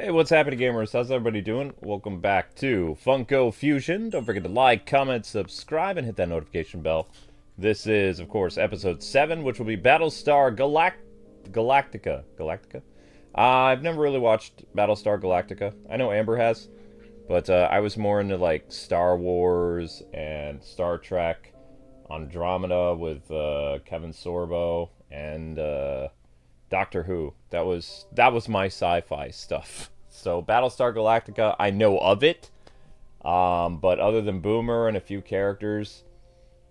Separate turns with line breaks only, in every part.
Hey, what's happening, gamers? How's everybody doing? Welcome back to Funko Fusion. Don't forget to like, comment, subscribe, and hit that notification bell. This is, of course, episode 7, which will be Battlestar Galactica. Galactica? I've never really watched Battlestar Galactica. I know Amber has, but I was more into, like, Star Wars and Star Trek, Andromeda with Kevin Sorbo, and Doctor Who. That was my sci-fi stuff. So Battlestar Galactica, I know of it, but other than Boomer and a few characters,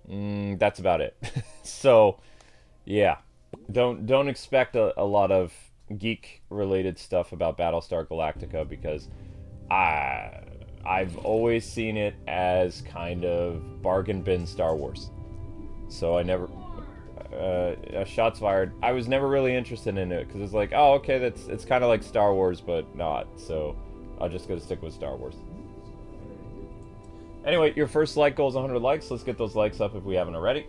that's about it. So yeah, don't expect a lot of geek related stuff about Battlestar Galactica because I've always seen it as kind of bargain bin Star Wars. So I never shots fired. I was never really interested in it because it's like, oh, okay, it's kind of like Star Wars, but not. So I'll just go stick with Star Wars. Anyway, your first like goal is 100 likes. Let's get those likes up if we haven't already.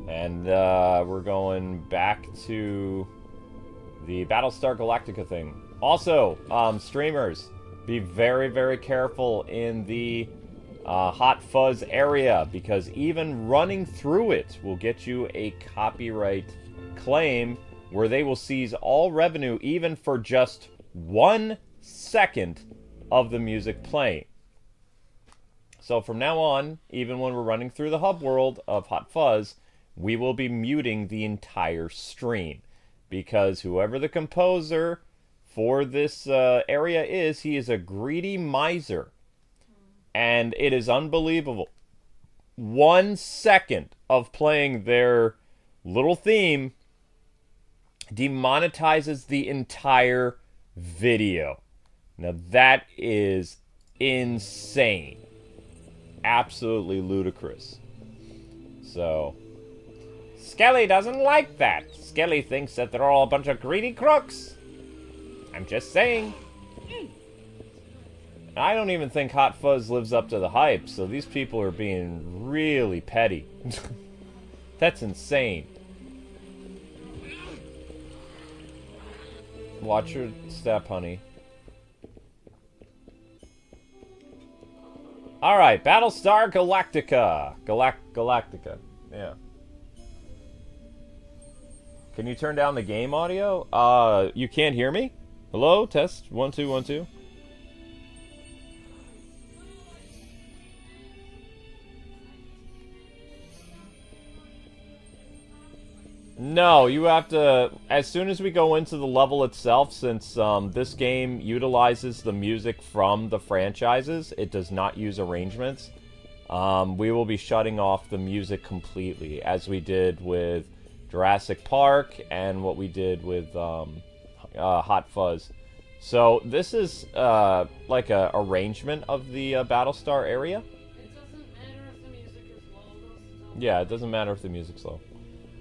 And we're going back to the Battlestar Galactica thing. Also, streamers, be very, very careful in the Hot Fuzz area, because even running through it will get you a copyright claim where they will seize all revenue even for just 1 second of the music playing. So from now on, even when we're running through the hub world of Hot Fuzz, we will be muting the entire stream, because whoever the composer for this area is, he is a greedy miser. And it is unbelievable. 1 second of playing their little theme demonetizes the entire video. Now that is insane. Absolutely ludicrous. So, Skelly doesn't like that. Skelly thinks that they're all a bunch of greedy crooks. I'm just saying. I don't even think Hot Fuzz lives up to the hype, so these people are being really petty. That's insane. Watch your step, honey. Alright, Battlestar Galactica. Galactica. Yeah. Can you turn down the game audio? You can't hear me? Hello? Test. 1 2 1 2. No, you have to, as soon as we go into the level itself, since this game utilizes the music from the franchises, it does not use arrangements, we will be shutting off the music completely, as we did with Jurassic Park and what we did with Hot Fuzz. So this is like a arrangement of the Battlestar area.
It doesn't matter if the music is low, though.
Yeah, it doesn't matter if the music's low.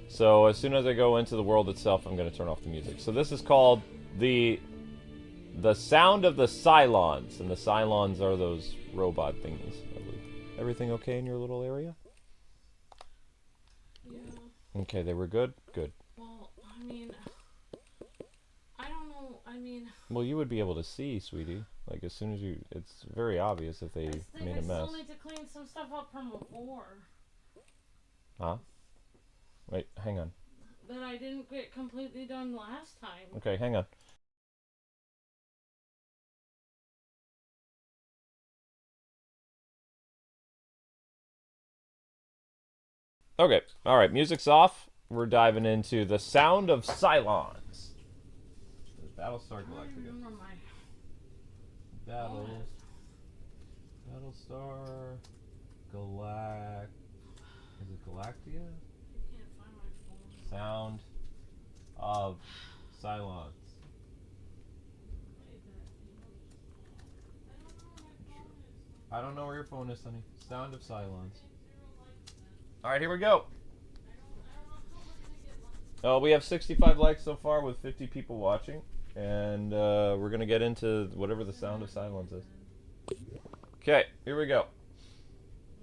So as soon as I go into the world itself, I'm going to turn off the music. So this is called the sound of the Cylons, and the Cylons are those robot thingies, I believe. Everything okay in your little area?
Yeah.
Okay, they were good? Good.
Well, I mean, I don't know. I mean,
well, you would be able to see, sweetie. Like, as soon as you... It's very obvious if they made a mess.
I still need to clean some stuff up from before.
Huh? Wait, hang on.
That I didn't get completely done last time.
Okay, hang on. Okay, alright, music's off. We're diving into the sound of Cylons. Battlestar Galactica. Battlestar Galact... Is it Galactica?
Can't find my phone.
Sound of Cylons. I don't know where your phone is, honey. Sound of Cylons. Alright, here we go. Oh, we have 65 likes so far with 50 people watching. And we're going to get into whatever the sound of Cylons is. Okay, here we go.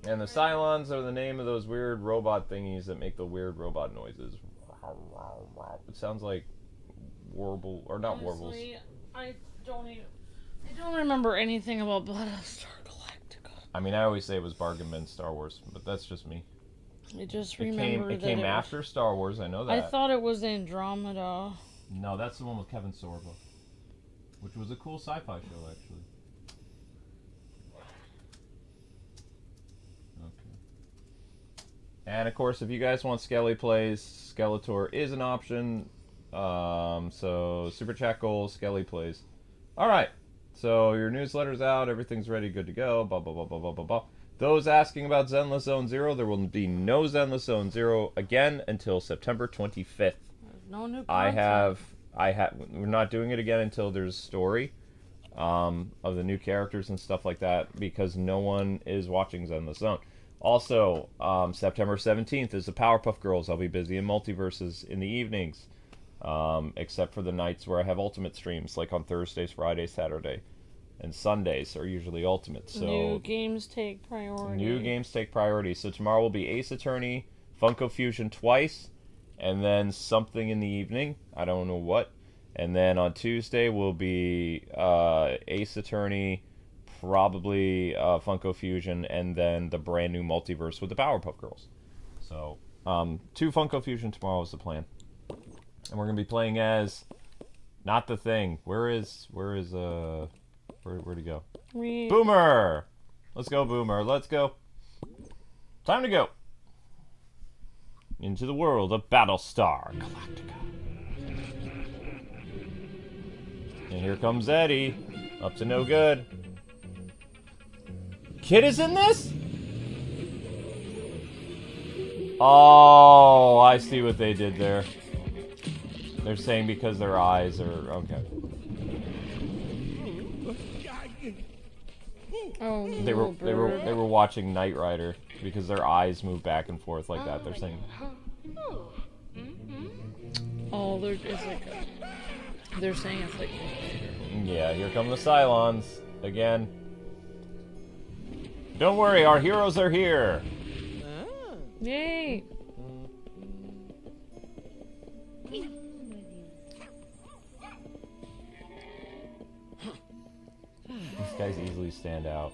And the Cylons are the name of those weird robot thingies that make the weird robot noises. It sounds like warble, or not warbles.
Honestly, I don't even... I don't remember anything about Battlestar Galactica.
I mean, I always say it was bargain bin Star Wars, but that's just me.
I just remember
it came after Star Wars. I know that.
I thought it was Andromeda.
No, that's the one with Kevin Sorbo, which was a cool sci-fi show, actually. Okay. And of course, if you guys want Skelly Plays, Skeletor is an option. So super chat goals, Skelly Plays. All right. So your newsletter's out. Everything's ready, good to go. Blah blah blah blah blah blah blah. Those asking about Zenless Zone Zero, there will be no Zenless Zone Zero again until September 25th.
There's no new content.
We're not doing it again until there's story of the new characters and stuff like that, because no one is watching Zenless Zone. Also, September 17th is the Powerpuff Girls. I'll be busy in multiverses in the evenings, except for the nights where I have Ultimate streams, like on Thursdays, Fridays, Saturday, and Sundays are usually Ultimate. So
new games take priority.
New games take priority. So tomorrow will be Ace Attorney, Funko Fusion twice, and then something in the evening. I don't know what. And then on Tuesday will be Ace Attorney, probably Funko Fusion, and then the brand new multiverse with the Powerpuff Girls. So 2 Funko Fusion tomorrow is the plan. And we're gonna be playing as not the Thing. Where'd he go? Boomer! Let's go, Boomer. Let's go. Time to go. Into the world of Battlestar Galactica. And here comes Eddie. Up to no good. Kid is in this? Oh, I see what they did there. They're saying because their eyes are... Okay.
Oh,
They were watching Knight Rider because their eyes move back and forth like that. They're saying...
Oh, they're saying it's like...
Yeah, here come the Cylons again. Don't worry, our heroes are here.
Yay!
These guys easily stand out.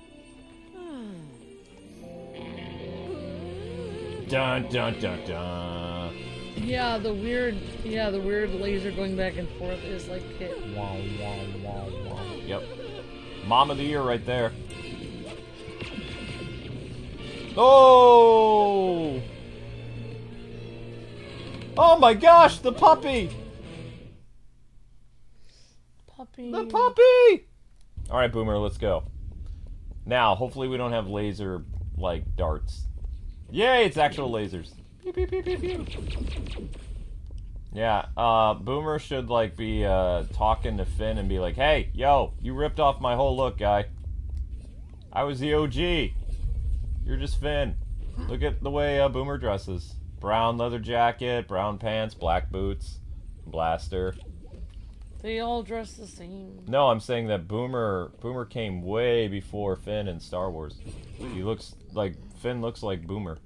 Dun dun dun dun.
Yeah, the weird laser going back and forth is like it.
Wow, wow, wow, wow. Yep. Mom of the year right there. Oh! Oh my gosh, the puppy! The puppy! Alright, Boomer, let's go. Now, hopefully we don't have laser, like, darts. Yay, it's actual lasers. Pew, pew, pew, pew, pew. Yeah, Boomer should, like, be, talking to Finn and be like, hey, yo, you ripped off my whole look, guy. I was the OG. You're just Finn. Look at the way, Boomer dresses. Brown leather jacket, brown pants, black boots, blaster.
They all dress the same.
No, I'm saying that Boomer came way before Finn in Star Wars. He looks like... Finn looks like Boomer.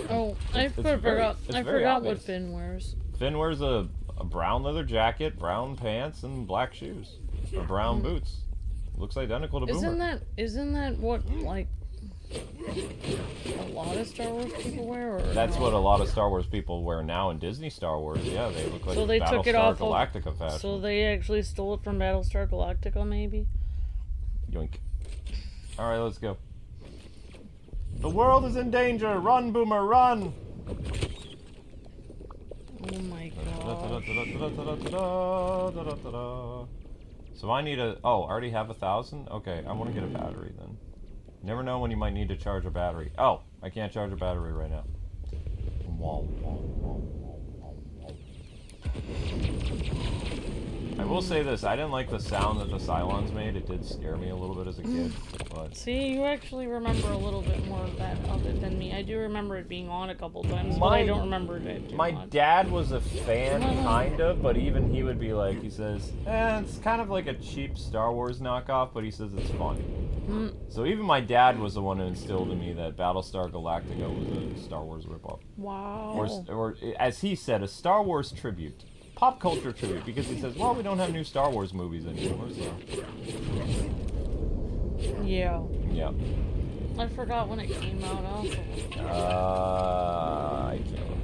Oh, I forgot
obvious.
what Finn wears.
Finn wears a brown leather jacket, brown pants, and black shoes. Or brown boots. Looks identical to Boomer.
Isn't that what, like, a lot of Star Wars people wear? Or
That's what a lot of Star Wars people wear now in Disney Star Wars. Yeah, they look like
so they took it off
Galactica fashion.
So they actually stole it from Battlestar Galactica, maybe?
Yoink. Alright, let's go. The world is in danger! Run, Boomer, run!
Oh my gosh.
So I need a... Oh, I already have 1,000? Okay, I want to get a battery then. You never know when you might need to charge a battery. Oh, I can't charge a battery right now. I will say this, I didn't like the sound that the Cylons made. It did scare me a little bit as a kid. But
See, you actually remember a little bit more of it than me. I do remember it being on a couple times, but I don't remember it too
my
much.
dad was a fan, kind of, but even he would be like, he says, it's kind of like a cheap Star Wars knockoff, but he says it's fun. So even my dad was the one who instilled in me that Battlestar Galactica was a Star Wars ripoff.
Wow.
Or as he said, a Star Wars tribute. pop culture tribute because he says, well, we don't have new Star Wars movies anymore, so.
Yeah.
Yeah.
I forgot when it came out also.
I can't remember.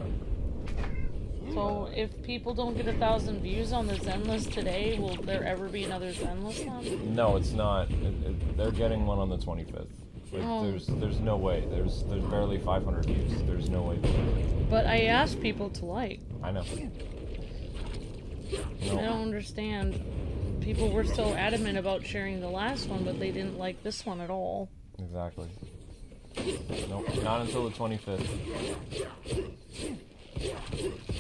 So, if people don't get 1,000 views on the Zen list today, will there ever be another Zen list then?
No, it's not. They're getting one on the 25th. Like, there's no way. There's barely 500 views. There's no way.
But I asked people to like.
I know.
I don't understand. People were so adamant about sharing the last one, but they didn't like this one at all.
Exactly. Nope, not until the 25th.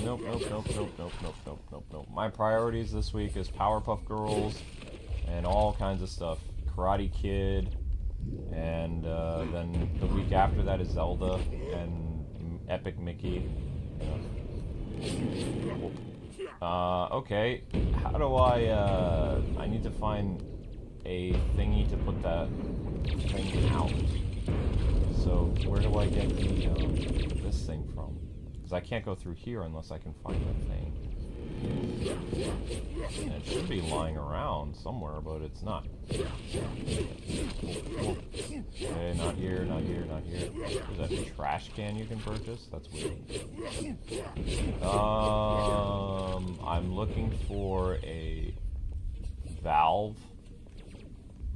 Nope. My priorities this week is Powerpuff Girls and all kinds of stuff. Karate Kid, and then the week after that is Zelda and Epic Mickey. Okay. How do I need to find a thingy to put that thing out. So where do I get the this thing from? Because I can't go through here unless I can find that thing. And it should be lying around somewhere, but it's not. Okay, not here. Is that a trash can you can purchase? That's weird. I'm looking for a valve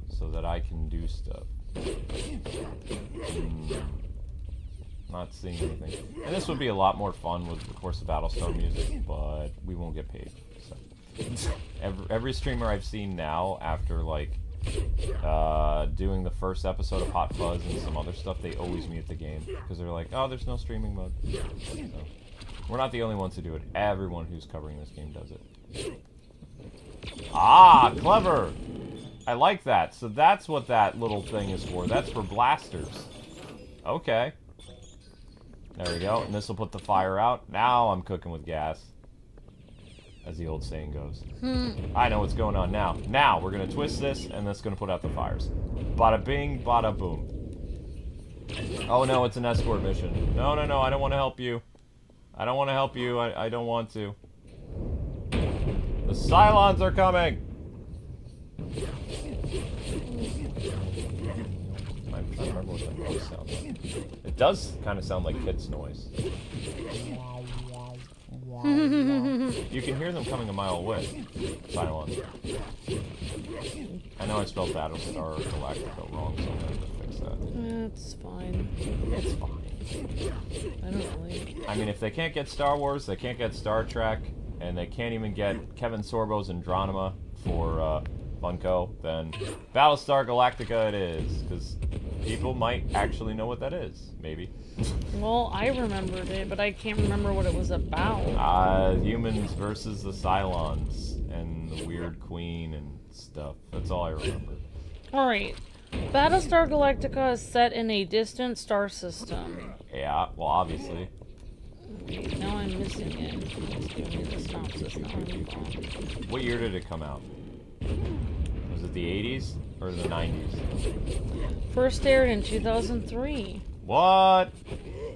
so that I can do stuff. Not seeing anything. And this would be a lot more fun with, of course, the Battlestar music, but we won't get paid. So. Every streamer I've seen now, after like doing the first episode of Hot Fuzz and some other stuff, they always mute the game because they're like, "Oh, there's no streaming mode." So, we're not the only ones who do it. Everyone who's covering this game does it. Ah, clever! I like that. So that's what that little thing is for. That's for blasters. Okay. There we go. And this will put the fire out. Now I'm cooking with gas. As the old saying goes. I know what's going on now. Now, we're going to twist this, and that's going to put out the fires. Bada bing, bada boom. Oh no, it's an escort mission. No, I don't want to help you. I don't want to help you. I don't want to. The Cylons are coming! I'm trying to remember what that noise sounds like. It does kind of sound like Kit's noise. You can hear them coming a mile away. Cylons. I know I spelled Battlestar Galactica wrong, so I'm going to fix that.
It's fine.
It's fine.
I don't really...
I mean, if they can't get Star Wars, they can't get Star Trek, and they can't even get Kevin Sorbo's Andronima for Funko, then Battlestar Galactica it is, because people might actually know what that is, maybe.
Well, I remembered it, but I can't remember what it was about.
Humans versus the Cylons, and the weird queen and stuff. That's all I remember.
Alright. Battlestar Galactica is set in a distant star system.
Yeah, well, obviously.
Wait, now I'm missing it. Just give me the synopsis now.
What year did it come out? Was it the 80s or the 90s?
First aired in 2003.
What?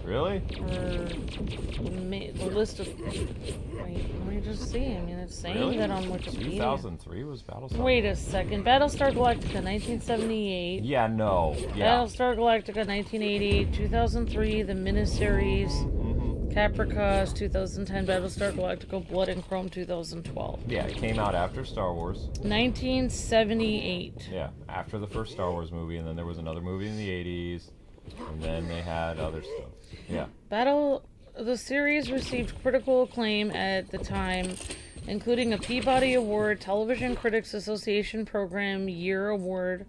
Really?
The list of... Wait, let me just see. I mean, it's saying
Really?
that on Wikipedia.
2003 was Battlestar?
Wait a second. Battlestar Galactica, 1978.
Yeah, no. Yeah.
Battlestar Galactica, 1980. 2003, the miniseries. Caprica's 2010, Battlestar Galactica, Blood and Chrome 2012.
Yeah, it came out after Star Wars.
1978.
Yeah, after the first Star Wars movie, and then there was another movie in the 80s, and then they had other stuff. Yeah.
The series received critical acclaim at the time, including a Peabody Award, Television Critics Association Program Year Award,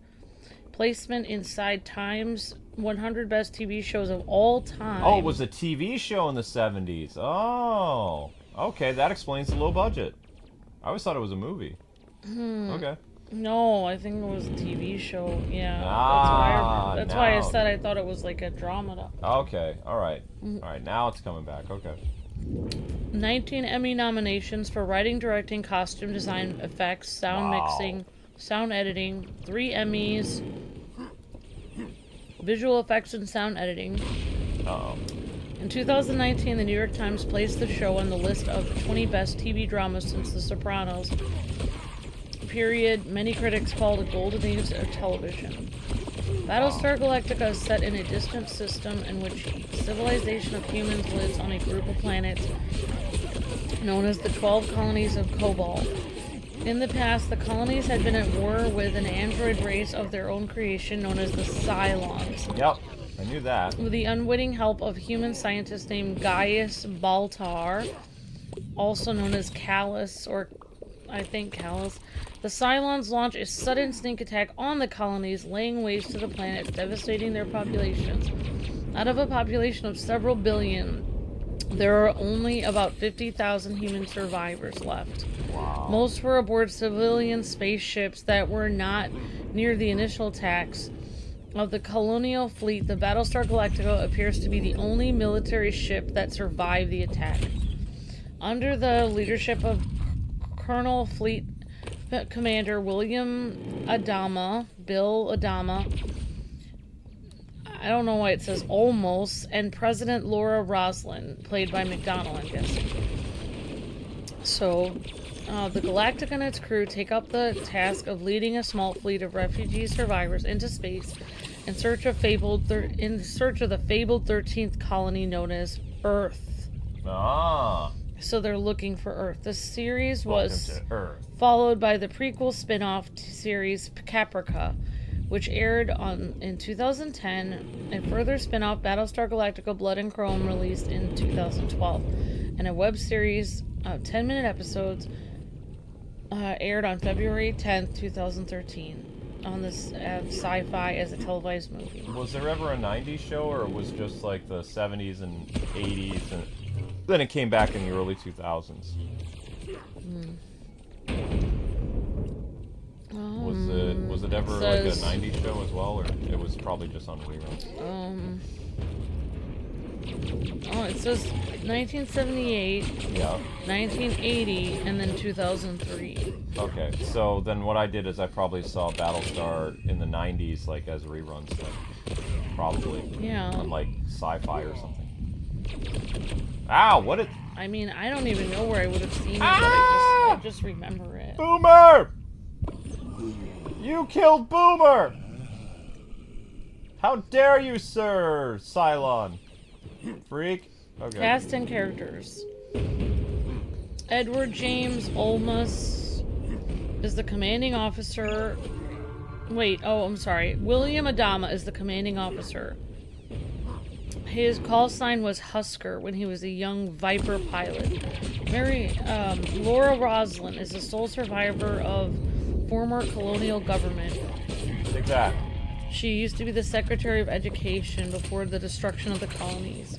placement inside Time's 100 Best TV Shows of All Time.
Oh, it was a TV show in the 70s. Oh, okay, that explains the low budget. I always thought it was a movie. Okay.
No, I think it was a TV show. Yeah, that's
now.
why I said I thought it was like a drama.
Okay, all right. All right, now it's coming back. Okay.
19 Emmy nominations for writing, directing, costume design, effects, sound mixing, sound editing. 3 Emmys. Visual effects and sound editing.
Uh-oh.
In In 2019, the New York Times placed the show on the list of 20 best TV dramas since The Sopranos. Period. Many critics called a golden age of television. Battlestar Galactica is set in a distant system in which civilization of humans lives on a group of planets known as the 12 colonies of Cobalt. In the past, the colonies had been at war with an android race of their own creation known as the Cylons.
Yep, I knew that.
With the unwitting help of human scientist named Gaius Baltar, also known as Callus, or I think Callus, the Cylons launch a sudden sneak attack on the colonies, laying waste to the planets, devastating their populations. Out of a population of several billion, there are only about 50,000 human survivors left.
Wow.
Most were aboard civilian spaceships that were not near the initial attacks. Of the colonial fleet, the Battlestar Galactica appears to be the only military ship that survived the attack. Under the leadership of Colonel Fleet Commander William Bill Adama, I don't know why it says almost, and President Laura Roslin, played by McDonald, I'm guessing. So, the Galactica and its crew take up the task of leading a small fleet of refugee survivors into space in search of the fabled 13th colony known as Earth.
Ah.
So they're looking for Earth. The series was
Earth.
Followed by the prequel spin-off series Caprica, which aired in 2010, a further spin-off Battlestar Galactica Blood and Chrome released in 2012, and a web series of 10-minute episodes aired on February 10th, 2013 on this Sci-Fi as a televised movie.
Was there ever a 90s show, or it was just like the 70s and 80s, and then it came back in the early 2000s? Was it ever like a 90s show as well, or it was probably just on reruns?
It says 1978,
yeah,
1980, and then 2003.
Okay, so then what I did is I probably saw Battlestar in the 90s, like as reruns, then. Probably.
Yeah.
On like Sci-Fi or something. Ow! What it?
I mean, I don't even know where I would have seen it, but I just remember it.
Boomer! You killed Boomer! How dare you, sir, Cylon? Freak. Okay.
Cast and characters. Edward James Olmos is the commanding officer. I'm sorry. William Adama is the commanding officer. His call sign was Husker when he was a young Viper pilot. Laura Roslin is the sole survivor of former colonial government.
Take that.
She used to be the Secretary of Education before the destruction of the colonies.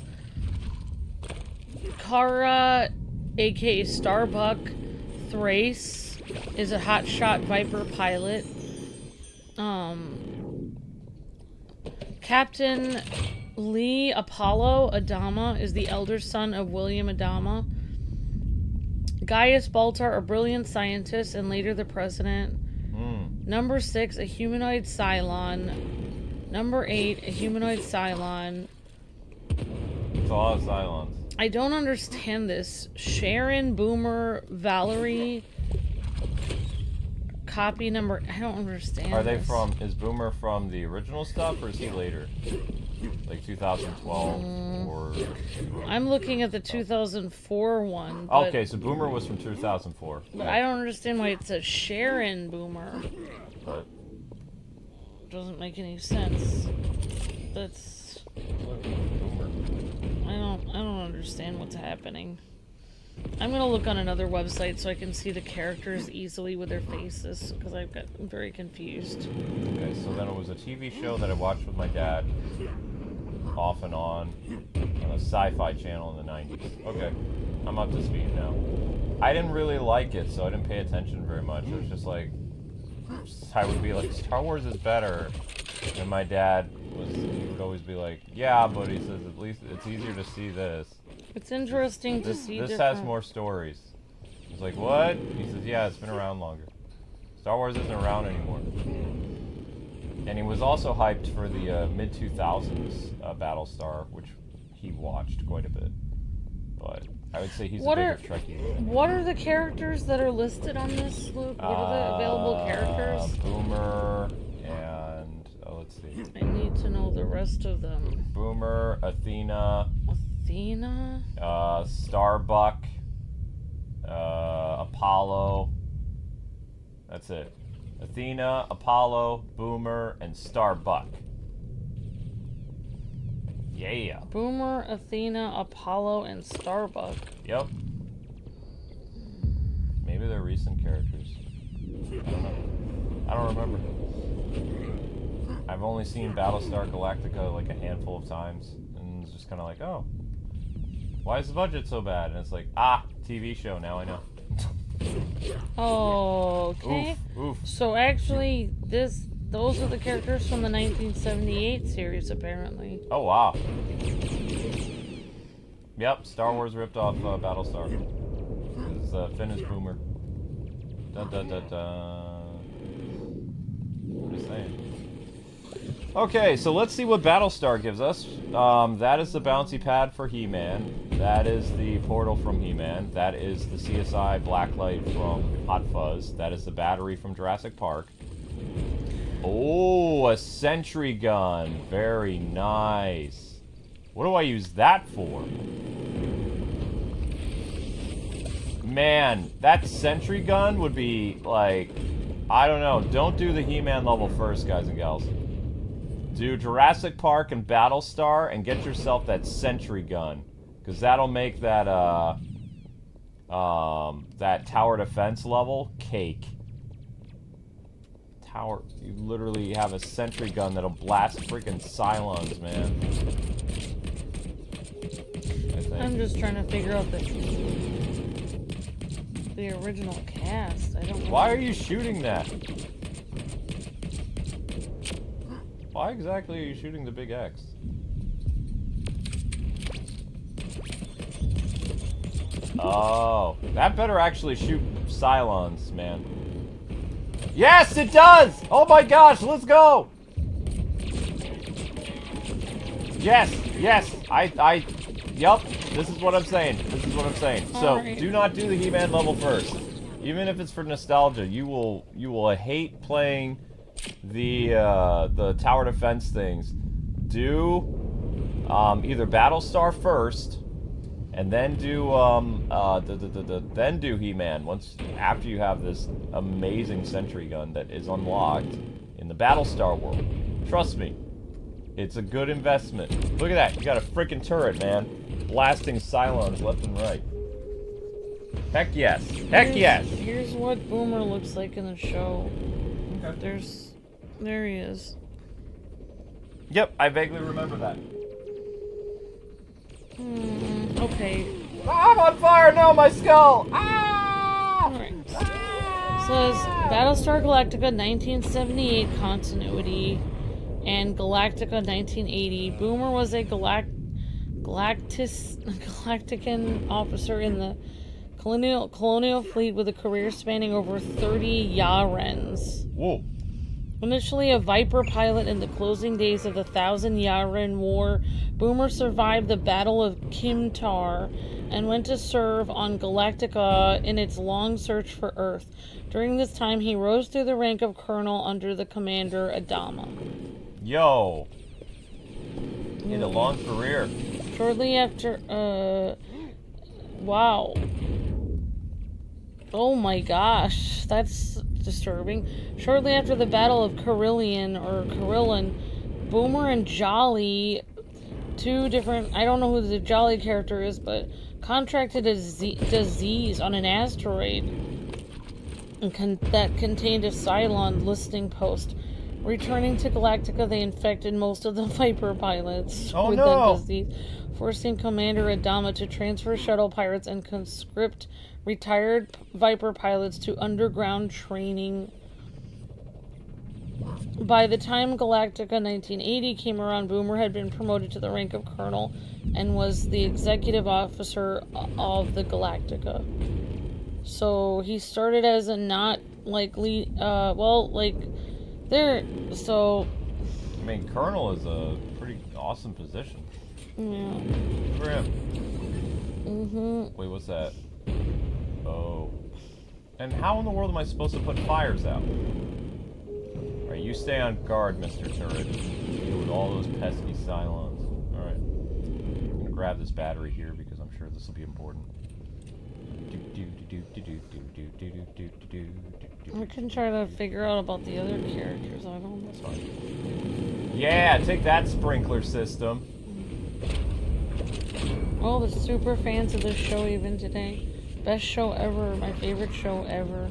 Kara, aka Starbuck Thrace, is a hotshot Viper pilot. Captain Lee Apollo Adama is the elder son of William Adama. Gaius Baltar, a brilliant scientist and later the president. Number 6, a humanoid Cylon. Number 8, a humanoid Cylon.
It's a lot of Cylons.
I don't understand this. Sharon, Boomer, Valerie. Copy number... I don't understand
Are they
this.
is Boomer from the original stuff, or is he later? Like 2012 or...
I'm looking at the 2004 one. But,
okay, so Boomer was from 2004.
But I don't understand why it says Sharon Boomer.
But...
Doesn't make any sense. That's...
Boomer.
I don't understand what's happening. I'm gonna look on another website so I can see the characters easily with their faces, because I'm very confused.
Okay, so then it was a TV show that I watched with my dad, off and on a sci-fi channel in the 90s. Okay, I'm up to speed now. I didn't really like it, so I didn't pay attention very much. It was just like, I would be like, Star Wars is better. And my dad would always be like, yeah, but he says, at least it's easier to see this.
It's interesting to see
This
different...
has more stories. I was like, what? He says, yeah, it's been around longer. Star Wars isn't around anymore. And he was also hyped for the mid-2000s Battlestar, which he watched quite a bit. But I would say he's a bigger Trekkie.
What are the characters that are listed on this, Luke? What are the available characters?
Boomer and... Oh, let's see.
I need to know the rest of them.
Boomer, Athena...
Athena?
Starbuck... Apollo... That's it. Athena, Apollo, Boomer, and Starbuck. Yeah.
Boomer, Athena, Apollo, and Starbuck.
Yep. Maybe they're recent characters. I don't know. I don't remember. I've only seen Battlestar Galactica like a handful of times, and it's just kind of like, oh, why is the budget so bad? And it's like, TV show. Now I know.
Oh, okay.
Oof.
So actually, those are the characters from the 1978 series, apparently.
Oh wow. Yep, Star Wars ripped off Battlestar. Because Finn is Boomer. Dun dun dun dun. What are you saying? Okay, so let's see what Battlestar gives us. That is the bouncy pad for He-Man. That is the portal from He-Man. That is the CSI Blacklight from Hot Fuzz. That is the battery from Jurassic Park. Oh, a sentry gun. Very nice. What do I use that for? Man, that sentry gun would be like... I don't know. Don't do the He-Man level first, guys and gals. Do Jurassic Park and Battlestar and get yourself that sentry gun. Because that'll make that, that tower defense level cake. You literally have a sentry gun that'll blast freaking Cylons, man.
I'm just trying to figure out the original cast. I don't know.
Why are you shooting that? Why exactly are you shooting the big X? Oh, that better actually shoot Cylons, man. Yes, it does! Oh my gosh, let's go! Yes, yup, this is what I'm saying. So,
right.
Do not do the He-Man level first. Even if it's for nostalgia, you will hate playing the tower defense things. Do either Battlestar first, and then do then do He-Man after you have this amazing sentry gun that is unlocked in the Battlestar world. Trust me, it's a good investment. Look at that, you got a freaking turret, man, blasting Cylons left and right. Heck yes,
Here's what Boomer looks like in the show.
Okay.
There he is.
Yep, I vaguely remember that.
Okay.
I'm on fire! No, my skull!
Alright. Says Battlestar Galactica 1978 continuity and Galactica 1980. Boomer was a Galactican officer in the colonial fleet with a career spanning over 30 Yarens.
Whoa.
Initially a Viper pilot in the closing days of the Thousand Yaren War, Boomer survived the Battle of Kimtar and went to serve on Galactica in its long search for Earth. During this time, he rose through the rank of colonel under the commander Adama.
Yo. He had a long career.
Shortly after, wow. Oh my gosh, that's disturbing. Shortly after the Battle of Carillon, Boomer and Jolly, two different, I don't know who the Jolly character is, but contracted a disease on an asteroid that contained a Cylon listing post. Returning to Galactica, they infected most of the Viper pilots with the disease, forcing Commander Adama to transfer shuttle pirates and conscript retired Viper pilots to underground training. By the time Galactica 1980 came around, Boomer had been promoted to the rank of colonel and was the executive officer of the Galactica. So he started as a not likely,
I mean, colonel is a pretty awesome position.
Yeah.
For him.
Mm-hmm.
Wait, what's that? Oh. And how in the world am I supposed to put fires out? Alright, you stay on guard, Mr. Turret. Deal with all those pesky Cylons. Alright. I'm gonna grab this battery here because I'm sure this will be important.
I can try to figure out about the other characters. I don't know.
That's fine. Yeah, take that sprinkler system.
Oh, the super fans of this show even today. Best show ever. My favorite show ever.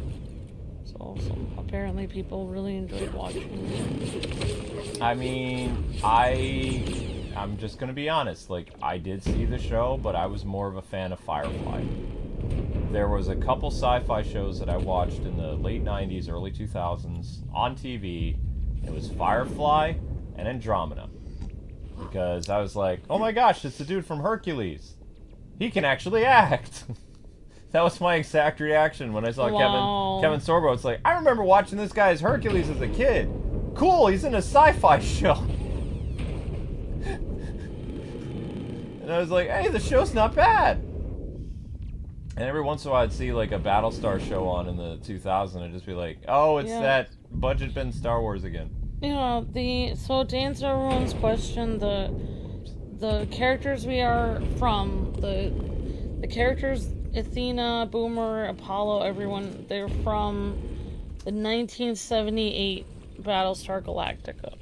It's awesome. Apparently people really enjoyed watching it.
I mean, I'm just gonna be honest. Like, I did see the show, but I was more of a fan of Firefly. There was a couple sci-fi shows that I watched in the late 90s, early 2000s on TV. It was Firefly and Andromeda. Because I was like, oh my gosh, it's the dude from Hercules. He can actually act. That was my exact reaction when I saw Kevin Sorbo. It's like, I remember watching this guy as Hercules as a kid. Cool, he's in a sci-fi show. And I was like, hey, the show's not bad. And every once in a while I'd see like a Battlestar show on in the 2000s. I'd just be like, oh, it's that budget bin Star Wars again.
Yeah, so to answer everyone's question, the characters we are from, the characters Athena, Boomer, Apollo, everyone, they're from the 1978 Battlestar Galactica.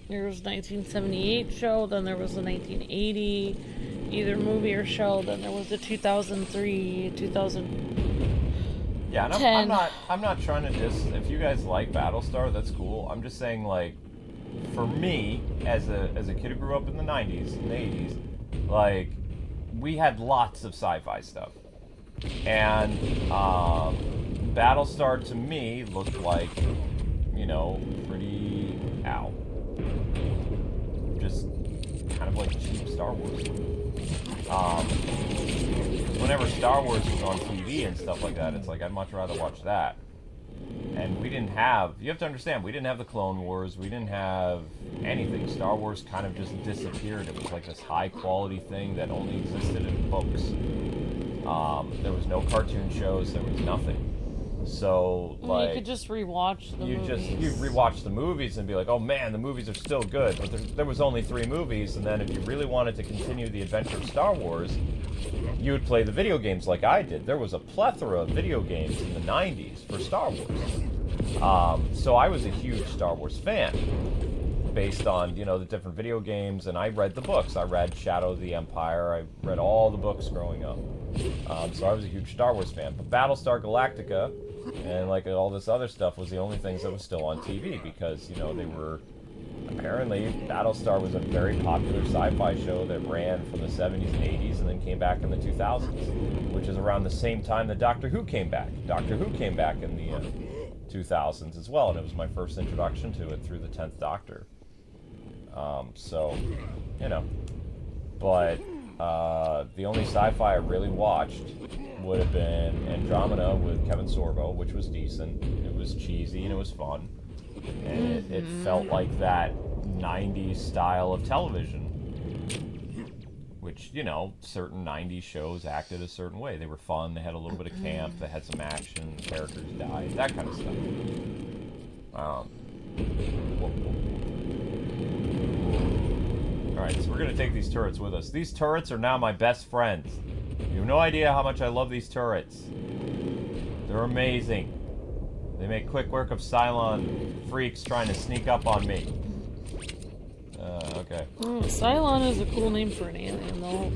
There was a 1978 show, then there was a 1980 either movie or show, then there was the 2003, 2010.
Yeah, and I'm not trying to if you guys like Battlestar, that's cool. I'm just saying, like, for me, as a kid who grew up in the 90s and the 80s, like, we had lots of sci-fi stuff. And Battlestar to me looked like, you know, pretty just kind of like cheap Star Wars. Whenever Star Wars was on TV and stuff like that, it's like I'd much rather watch that. And we didn't have, you have to understand, we didn't have the Clone Wars, we didn't have anything. Star Wars kind of just disappeared. It was like this high quality thing that only existed in books. There was no cartoon shows, there was nothing. So, like,
you could just rewatch the movies.
You rewatch the movies and be like, oh man, the movies are still good. But there was only 3 movies, and then if you really wanted to continue the adventure of Star Wars, you would play the video games like I did. There was a plethora of video games in the 90s for Star Wars. So I was a huge Star Wars fan based on, you know, the different video games, and I read the books. I read Shadow of the Empire. I read all the books growing up. So I was a huge Star Wars fan. But Battlestar Galactica and like all this other stuff was the only things that was still on TV because, you know, they were apparently Battlestar was a very popular sci-fi show that ran from the 70s and 80s and then came back in the 2000s, which is around the same time that Doctor Who came back. Doctor Who came back in the 2000s as well, and it was my first introduction to it through the 10th Doctor. So, you know, but the only sci-fi I really watched would have been Andromeda with Kevin Sorbo, which was decent. It was cheesy and it was fun. And it felt like that 90s style of television. Which, you know, certain 90s shows acted a certain way. They were fun, they had a little bit of camp, they had some action, characters died, that kind of stuff. Alright, so we're going to take these turrets with us. These turrets are now my best friends. You have no idea how much I love these turrets. They're amazing. They make quick work of Cylon freaks trying to sneak up on me. Okay.
Cylon is a cool name for an alien, though.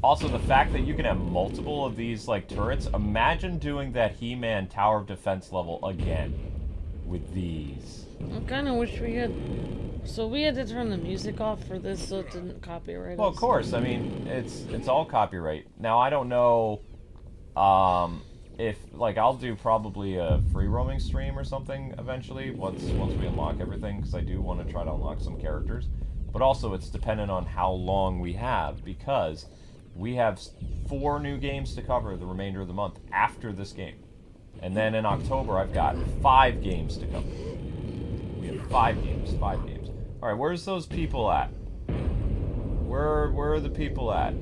Also, the fact that you can have multiple of these, like, turrets. Imagine doing that He-Man Tower of Defense level again with these.
I kind of wish we had... So we had to turn the music off for this so it didn't copyright us.
Well, of course. I mean, it's all copyright. Now, I don't know if, like, I'll do probably a free roaming stream or something eventually once we unlock everything, because I do want to try to unlock some characters. But also, it's dependent on how long we have, because we have 4 new games to cover the remainder of the month after this game. And then in October, I've got 5 games to cover. We have 5 games. Alright, where's those people at? Where are the people at?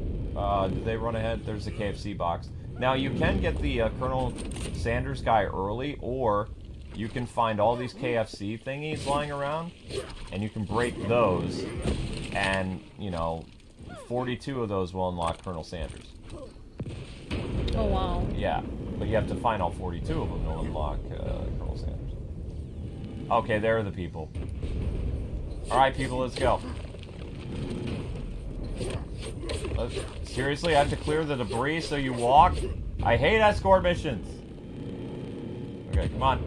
Did they run ahead? There's the KFC box. Now, you can get the Colonel Sanders guy early, or you can find all these KFC thingies lying around, and you can break those, and, you know, 42 of those will unlock Colonel Sanders.
Oh, wow.
Yeah, but you have to find all 42 of them to unlock Colonel Sanders. Okay, there are the people. Alright, people, let's go. Seriously, I have to clear the debris so you walk? I hate escort missions! Okay, come on.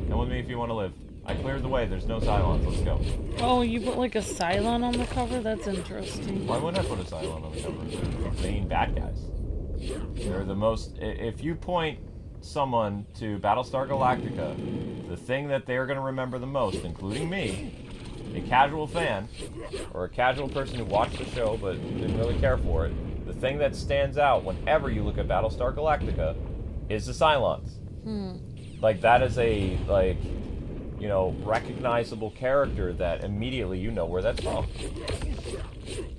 Come with me if you want to live. I cleared the way. There's no Cylons. Let's go.
Oh, you put like a Cylon on the cover? That's interesting.
Why wouldn't I put a Cylon on the cover? They're the main bad guys. They're the most... If you point someone to Battlestar Galactica, the thing that they're going to remember the most, including me, a casual fan, or a casual person who watched the show but didn't really care for it, the thing that stands out whenever you look at Battlestar Galactica is the Cylons. Like, that is a, like, you know, recognizable character that immediately you know where that's from.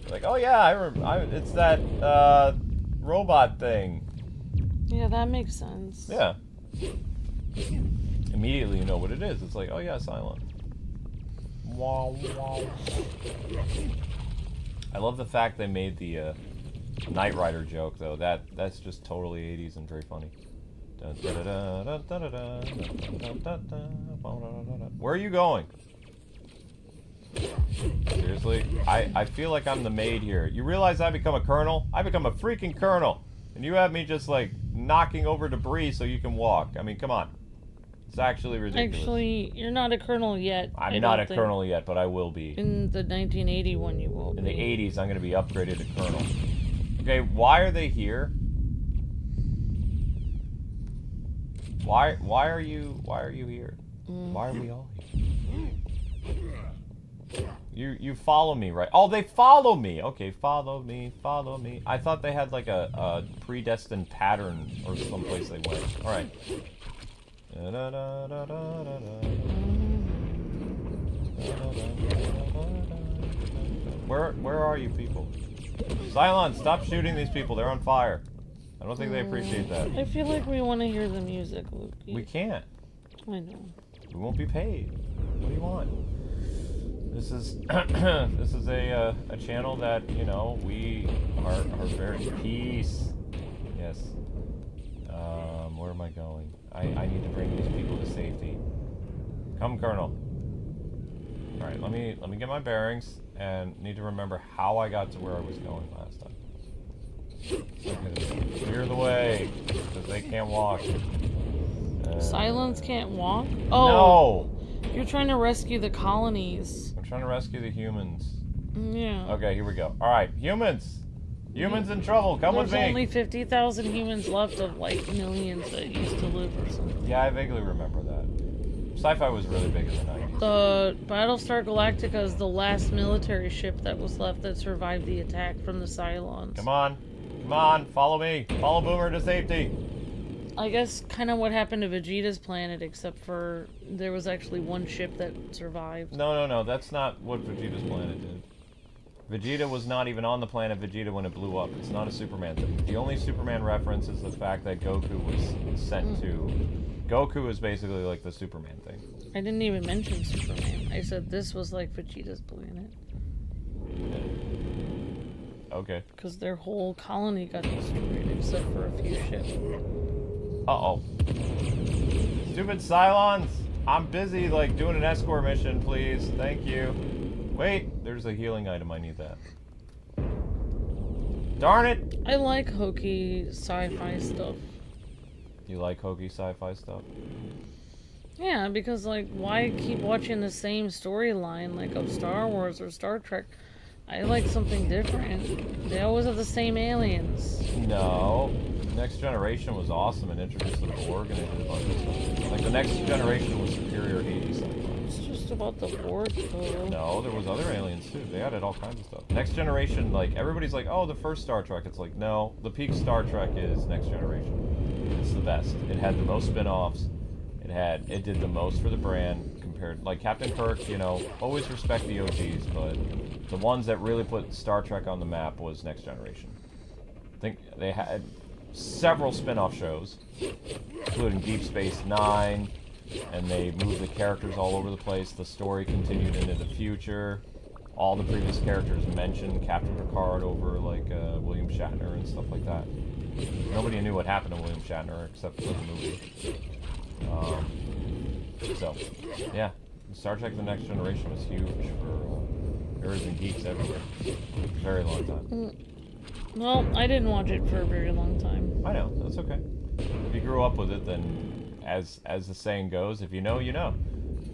Like, oh yeah, I remember, it's that, robot thing.
Yeah, that makes sense.
Yeah. Immediately you know what it is. It's like, oh yeah, Cylon. Wow, wow. I love the fact they made the Knight Rider joke, though. That's just totally 80s and very funny. Where are you going? Seriously? I feel like I'm the maid here. You realize I become a colonel? I become a freaking colonel! And you have me just, like, knocking over debris so you can walk. I mean, come on. It's actually ridiculous.
Actually, you're not a colonel yet.
I'm not a colonel yet, but I will be.
In the 1980 one, you will be.
In the 80s, I'm going to be upgraded to colonel. Okay, why are they here? Why are you here? Why are we all here? You follow me, right? Oh, they follow me! Okay, follow me, follow me. I thought they had like a predestined pattern or someplace they went. Alright. Where are you people? Cylon, stop shooting these people. They're on fire. I don't think they appreciate that.
I feel like we want to hear the music, Luke.
We can't.
I know.
We won't be paid. What do you want? This is this is a channel that, you know, we are very peace. Yes. Where am I going? I need to bring these people to safety. Come, Colonel. All right, let me get my bearings and need to remember how I got to where I was going last time. Okay, clear the way because they can't walk.
Cylons can't walk? Oh.
No.
You're trying to rescue the colonies.
I'm trying to rescue the humans.
Yeah.
Okay, here we go. All right, humans. Humans in trouble. Come with me.
There's only 50,000 humans left of like millions that used to live or something.
Yeah, I vaguely remember that. Sci-fi was really big in the 90s.
The Battlestar Galactica is the last military ship that was left that survived the attack from the Cylons.
Come on. Come on, follow me. Follow Boomer to safety.
I guess kind of what happened to Vegeta's planet, except for there was actually one ship that survived.
No, that's not what Vegeta's planet did. Vegeta was not even on the planet Vegeta when it blew up. It's not a Superman thing. The only Superman reference is the fact that Goku was sent to... Goku is basically like the Superman thing.
I didn't even mention Superman. I said this was like Vegeta's planet.
Okay.
Because their whole colony got destroyed except for a few ships.
Uh-oh. Stupid Cylons! I'm busy, like, doing an escort mission, please. Thank you. Wait, there's a healing item. I need that. Darn it!
I like hokey sci-fi stuff.
You like hokey sci-fi stuff?
Yeah, because, like, why keep watching the same storyline, like, of Star Wars or Star Trek? I like something different. They always have the same aliens.
No. Next Generation was awesome and introduced the Borg and it did a bunch of stuff. Like, the Next Generation was superior 80s sci-fi.
It's just about the Borg, though.
No, there was other aliens, too. They added all kinds of stuff. Next Generation, like, everybody's like, oh, the first Star Trek. It's like, no. The peak Star Trek is Next Generation. It's the best. It had the most spin-offs. It did the most for the brand compared. Like, Captain Kirk, you know, always respect the OGs, but the ones that really put Star Trek on the map was Next Generation. I think they had several spin-off shows, including Deep Space Nine, and they moved the characters all over the place. The story continued into the future. All the previous characters mentioned Captain Picard over, like, William Shatner and stuff like that. Nobody knew what happened to William Shatner except for the movie. So, yeah. Star Trek The Next Generation was huge for nerds and geeks everywhere. Very long time.
Well, I didn't watch it for a very long time.
I know, that's okay. If you grew up with it, then, as the saying goes, if you know, you know.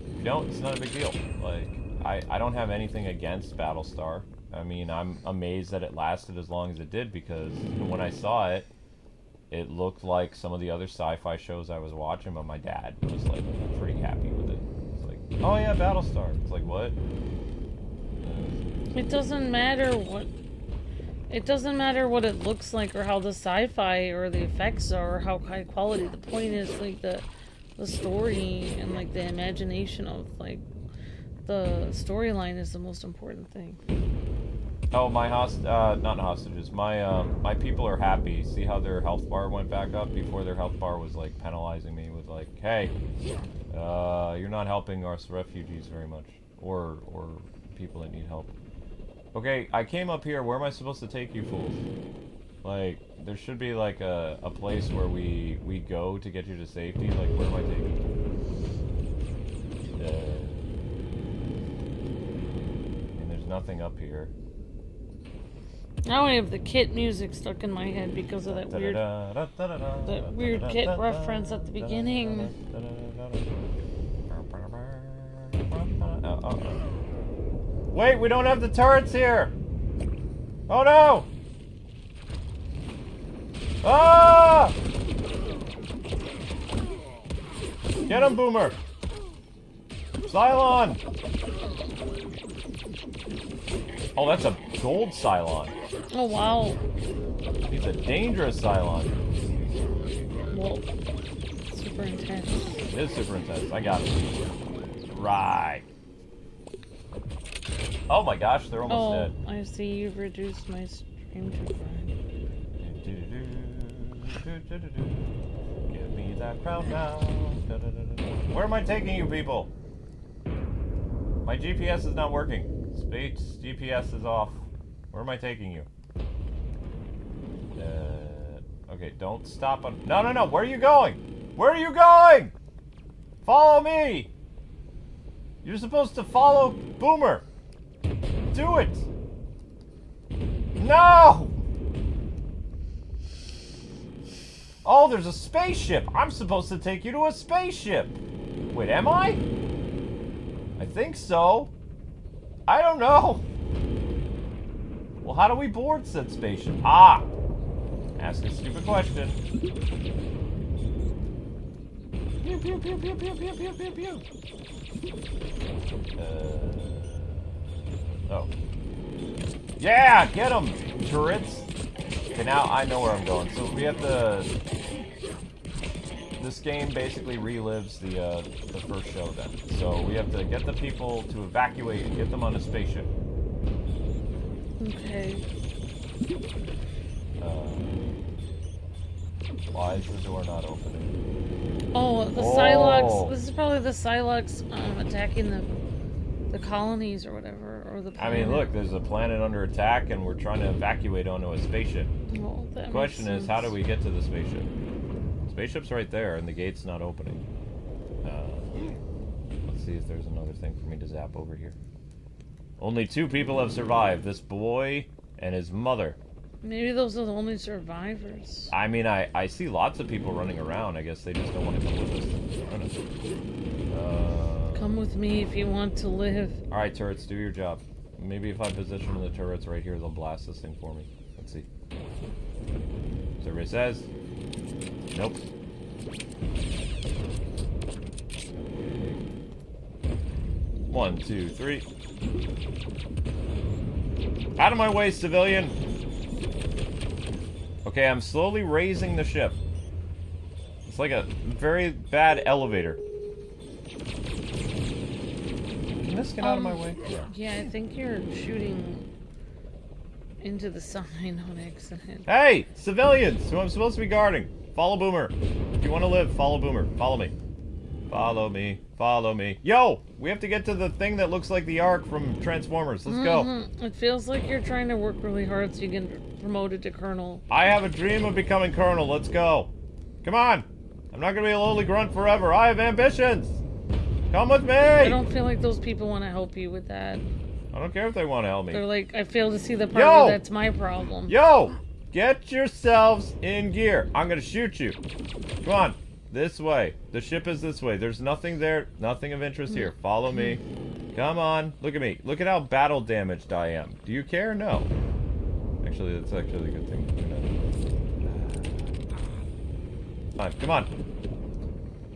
If you don't, it's not a big deal. Like, I don't have anything against Battlestar. I mean, I'm amazed that it lasted as long as it did, because when I saw it, it looked like some of the other sci-fi shows I was watching, but my dad was, like, pretty happy with it. It's like, oh yeah, Battlestar. It's like, what?
It doesn't matter what... It doesn't matter what it looks like, or how the sci-fi or the effects are, or how high quality. The point is, like, the story and, like, the imagination of, like, the storyline is the most important thing.
Oh, my not hostages. My people are happy. See how their health bar went back up? Before their health bar was, like, penalizing me with, like, hey, you're not helping us refugees very much, or people that need help. Okay, I came up here. Where am I supposed to take you fools? Like, there should be, like, a place where we go to get you to safety. Like, where am I taking you? And there's nothing up here.
Now I have the Kit music stuck in my head because of that weird Kit reference at the beginning.
Wait, we don't have the turrets here! Oh no! Ah! Get him, Boomer! Cylon! Oh, that's a gold Cylon.
Oh, wow.
He's a dangerous Cylon.
Well, super intense.
It is super intense. I got it. Right. Oh my gosh, they're almost dead.
Oh, I see you've reduced my stream to grind.
Give me that crown now. Where am I taking you people? My GPS is not working. Space GPS is off. Where am I taking you? Okay, don't stop on... No, no, no! Where are you going? Where are you going? Follow me! You're supposed to follow Boomer! Do it! No! Oh, there's a spaceship! I'm supposed to take you to a spaceship! Wait, am I? I think so. I don't know. Well, how do we board said spaceship? Ah! Ask a stupid question. Pew, pew, pew, pew, pew, pew, pew, pew, pew. Oh. Yeah! Get them, turrets! Okay, now I know where I'm going. So we have to... This game basically relives the first show then. So we have to get the people to evacuate and get them on a spaceship.
Okay.
Why is the door not opening?
Oh, the Cylons. This is probably the Cylons attacking the colonies or whatever, or the planet.
I mean, look, there's a planet under attack, and we're trying to evacuate onto a spaceship.
Well,
The question is, how do we get to the spaceship? Spaceship's right there, and the gate's not opening. Let's see if there's another thing for me to zap over here. Only 2 people have survived. This boy and his mother.
Maybe those are the only survivors.
I mean, I see lots of people running around. I guess they just don't want to come with us. I don't know.
Come with me if you want to live.
Alright, turrets, do your job. Maybe if I position the turrets right here, they'll blast this thing for me. Let's see. So everybody says. Nope. One, two, three. Out of my way, civilian! Okay, I'm slowly raising the ship. It's like a very bad elevator. this get out of my way?
Yeah, I think you're shooting into the sign on accident.
Hey! Civilians! Who I'm supposed to be guarding! Follow Boomer. If you want to live, follow Boomer. Follow me. Follow me. Follow me. Yo! We have to get to the thing that looks like the Ark from Transformers. Let's go.
It feels like you're trying to work really hard so you get promoted to Colonel.
I have a dream of becoming Colonel. Let's go. Come on. I'm not going to be a lowly grunt forever. I have ambitions. Come with me.
I don't feel like those people want to help you with that.
I don't care if they want to help me.
They're like, I fail to see the part where that's my problem.
Yo! Get yourselves in gear. I'm going to shoot you. Come on. This way. The ship is this way. There's nothing there. Nothing of interest here. Follow me. Come on. Look at me. Look at how battle damaged I am. Do you care? No. Actually, that's actually a good thing. Come on.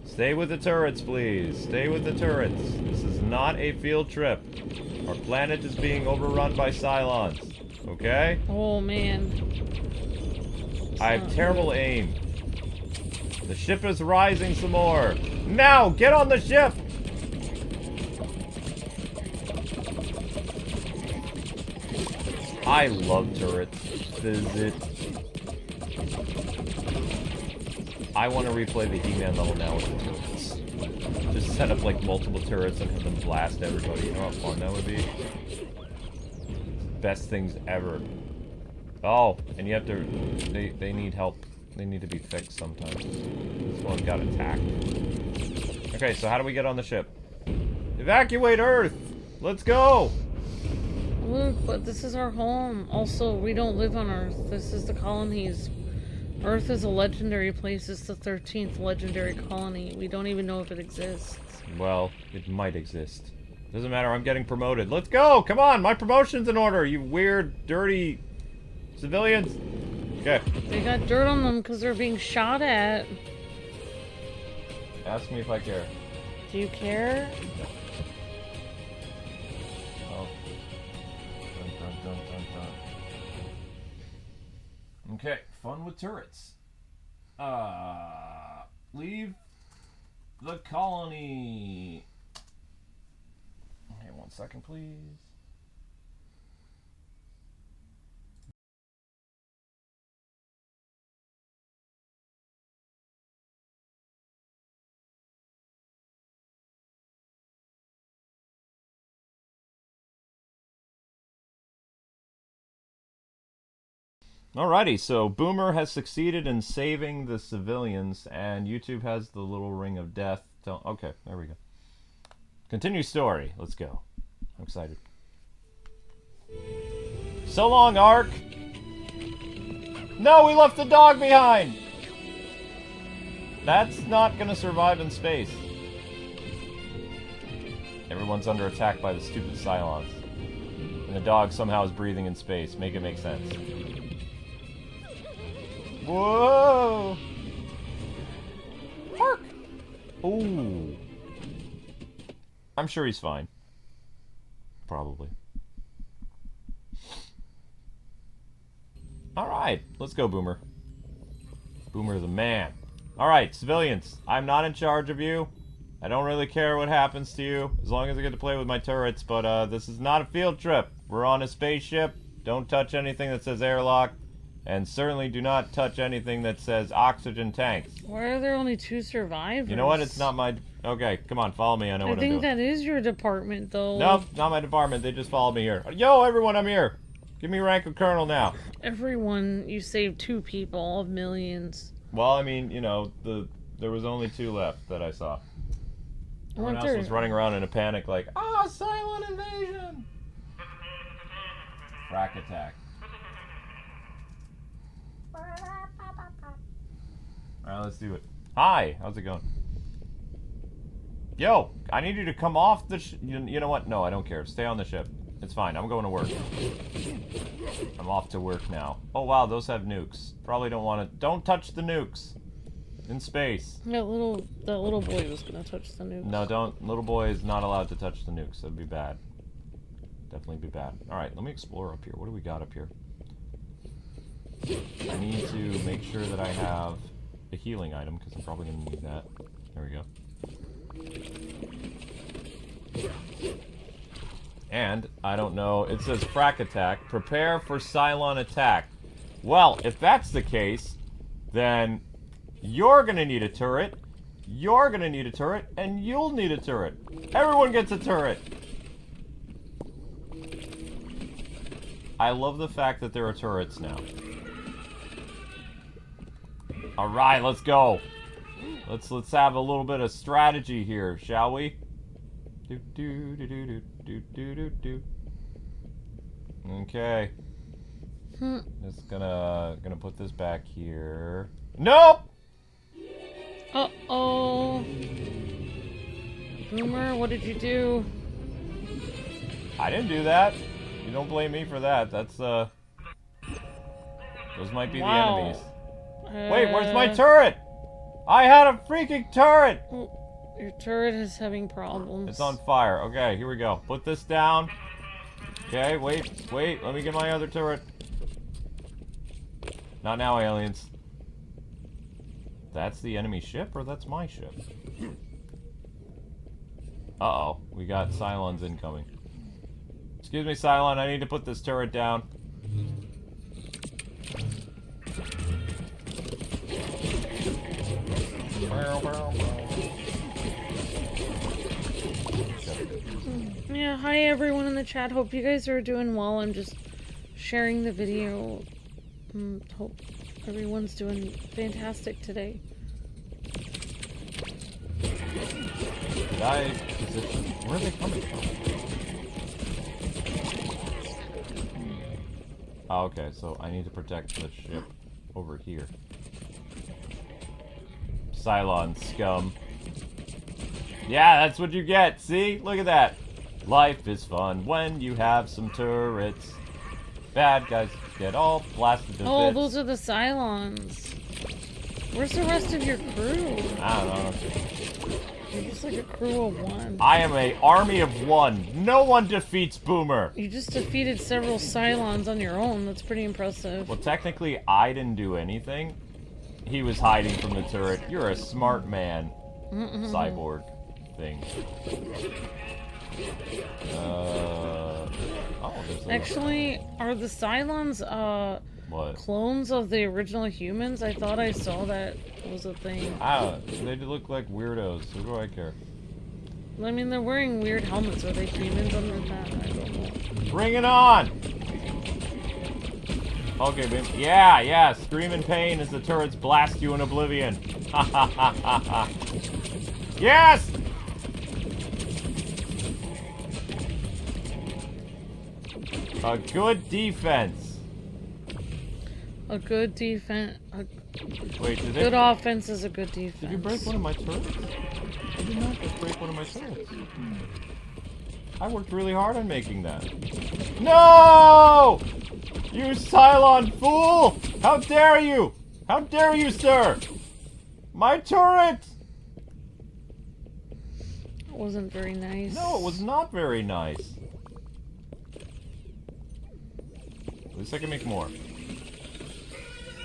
Stay with the turrets, please. Stay with the turrets. This is not a field trip. Our planet is being overrun by Cylons. Okay?
Oh, man.
I have terrible aim. The ship is rising some more. Now, get on the ship! I love turrets. Visit. I want to replay the He-Man level now with the turrets. Just set up like multiple turrets and have them blast everybody. You know how fun that would be? Best things ever. Oh, and you have to... They need help. They need to be fixed sometimes. This one got attacked. Okay, so how do we get on the ship? Evacuate Earth! Let's go!
Look, but this is our home. Also, we don't live on Earth. This is the colonies. Earth is a legendary place. It's the 13th legendary colony. We don't even know if it exists.
Well, it might exist. Doesn't matter, I'm getting promoted. Let's go! Come on, my promotion's in order, you weird, dirty civilians. Okay.
They got dirt on them because they're being shot at.
Ask me if I care.
Do you care?
Oh. Dun, dun, dun, dun, dun. Okay, fun with turrets. Leave the colony. Okay, 1 second, please. Alrighty, so Boomer has succeeded in saving the civilians, and YouTube has the little ring of death. Okay, there we go. Continue story. Let's go. I'm excited. So long, Ark! No, we left the dog behind! That's not gonna survive in space. Everyone's under attack by the stupid Cylons. And the dog somehow is breathing in space. Make it make sense. Whoa! Hark! Ooh. I'm sure he's fine. Probably. Alright, let's go, Boomer. Boomer the man. Alright, civilians, I'm not in charge of you. I don't really care what happens to you, as long as I get to play with my turrets, but this is not a field trip. We're on a spaceship. Don't touch anything that says airlock. And certainly do not touch anything that says oxygen tanks.
Why are there only 2 survivors?
You know what? It's not my... Okay, come on, follow me. I know what I'm doing.
I think that is your department, though.
Nope, not my department. They just followed me here. Yo, everyone, I'm here. Give me rank of colonel now.
Everyone, you saved 2 people of millions.
Well, I mean, you know, there was only 2 left that I saw. Everyone else was running around in a panic like, ah, Cylon invasion! Frak Attack. Alright, let's do it. Hi, how's it going? Yo, I need you to come off the you know what? No, I don't care. Stay on the ship. It's fine. I'm going to work. I'm off to work now. Oh, wow, those have nukes. Probably don't want to... Don't touch the nukes. In space.
That little boy was going to touch the nukes.
No, don't. Little boy is not allowed to touch the nukes. That'd be bad. Definitely be bad. Alright, let me explore up here. What do we got up here? I need to make sure that I have a healing item, because I'm probably going to need that. There we go. And, I don't know, it says Frak Attack. Prepare for Cylon attack. Well, if that's the case, then you're gonna need a turret, you're gonna need a turret, and you'll need a turret. Everyone gets a turret! I love the fact that there are turrets now. Alright, let's go. Let's have a little bit of strategy here, shall we? Okay. Just gonna put this back here. Nope!
Uh-oh. Boomer, what did you do?
I didn't do that. You don't blame me for that. That's, those might be the enemies. Wait, where's my turret? I had a freaking turret!
Your turret is having problems.
It's on fire. Okay, here we go. Put this down. Okay, wait. Let me get my other turret. Not now, aliens. That's the enemy ship, or that's my ship? Uh-oh. We got Cylons incoming. Excuse me, Cylon. I need to put this turret down.
Yeah, hi everyone in the chat. Hope you guys are doing well. I'm just sharing the video. Hope everyone's doing fantastic today.
Did I position? Where are they coming from? Oh, okay, so I need to protect the ship over here. Cylon scum. Yeah, that's what you get. See? Look at that. Life is fun when you have some turrets. Bad guys get all blasted to bits.
Those are the Cylons. Where's the rest of your crew?
I don't know.
You're just like a crew of one.
I am an army of one. No one defeats Boomer.
You just defeated several Cylons on your own. That's pretty impressive.
Well, technically, I didn't do anything. He was hiding from the turret. You're a smart man. Cyborg thing.
Actually, are the Cylons,
what?
Clones of the original humans? I thought I saw that was a thing.
They look like weirdos. Who do I care?
I mean, they're wearing weird helmets. Are they humans under that? I don't know. Bring
it on! Okay, babe. Yeah. Scream in pain as the turrets blast you in oblivion. Ha ha ha ha ha. Yes! A good defense.
A good defense.
Wait, did
good offense is a good defense.
Did you break one of my turrets? I did not just break one of my turrets. I worked really hard on making that. No! You Cylon fool! How dare you! How dare you, sir! My turret!
It wasn't very nice.
No, it was not very nice. At least I can make more.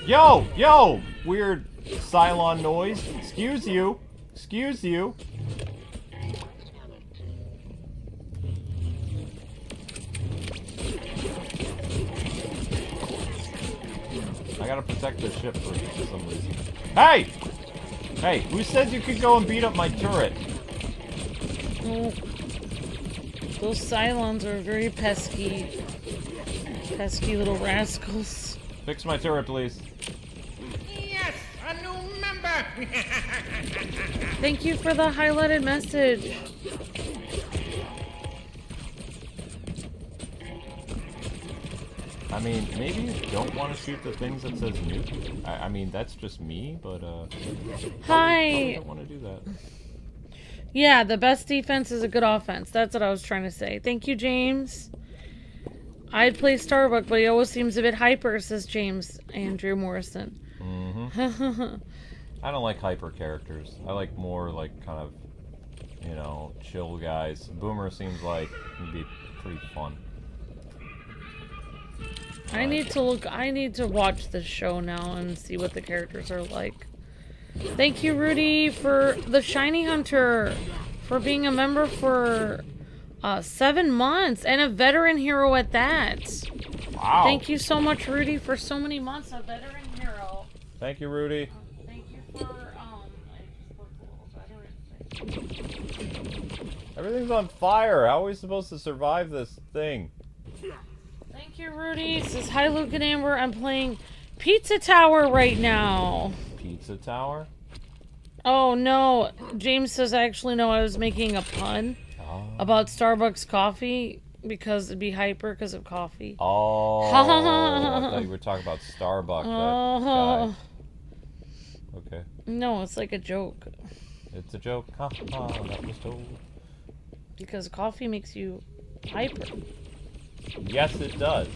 Yo! Weird Cylon noise. Excuse you. I gotta protect the ship for some reason. Hey! Hey, who says you could go and beat up my turret?
Oh, those Cylons are very pesky little rascals.
Fix my turret, please.
Yes, a new member.
Thank you for the highlighted message.
I mean, maybe you don't want to shoot the things that says nuke. I mean, that's just me, but,
Hi!
I don't want to do that.
Yeah, the best defense is a good offense. That's what I was trying to say. Thank you, James. I'd play Starbuck, but he always seems a bit hyper, says James Andrew Morrison.
I don't like hyper characters. I like more, like, kind of, you know, chill guys. Boomer seems like he'd be pretty fun.
I need to watch this show now and see what the characters are like. Thank you, Rudy, for the Shiny Hunter, for being a member for 7 months, and a veteran hero at that.
Wow.
Thank you so much, Rudy, for so many months. A veteran hero.
Thank you, Rudy.
Thank you for
Everything's on fire. How are we supposed to survive this thing?
Thank you, Rudy. It says, hi, Luke and Amber. I'm playing Pizza Tower right now.
Pizza Tower?
Oh, no. James says, actually, no, I was making a pun about Starbucks coffee because it'd be hyper because of coffee.
Oh, I thought you were talking about Starbucks, that guy. Okay.
No, it's like a joke.
It's a joke. Ha ha, that was told.
Because coffee makes you hyper.
Yes, it does.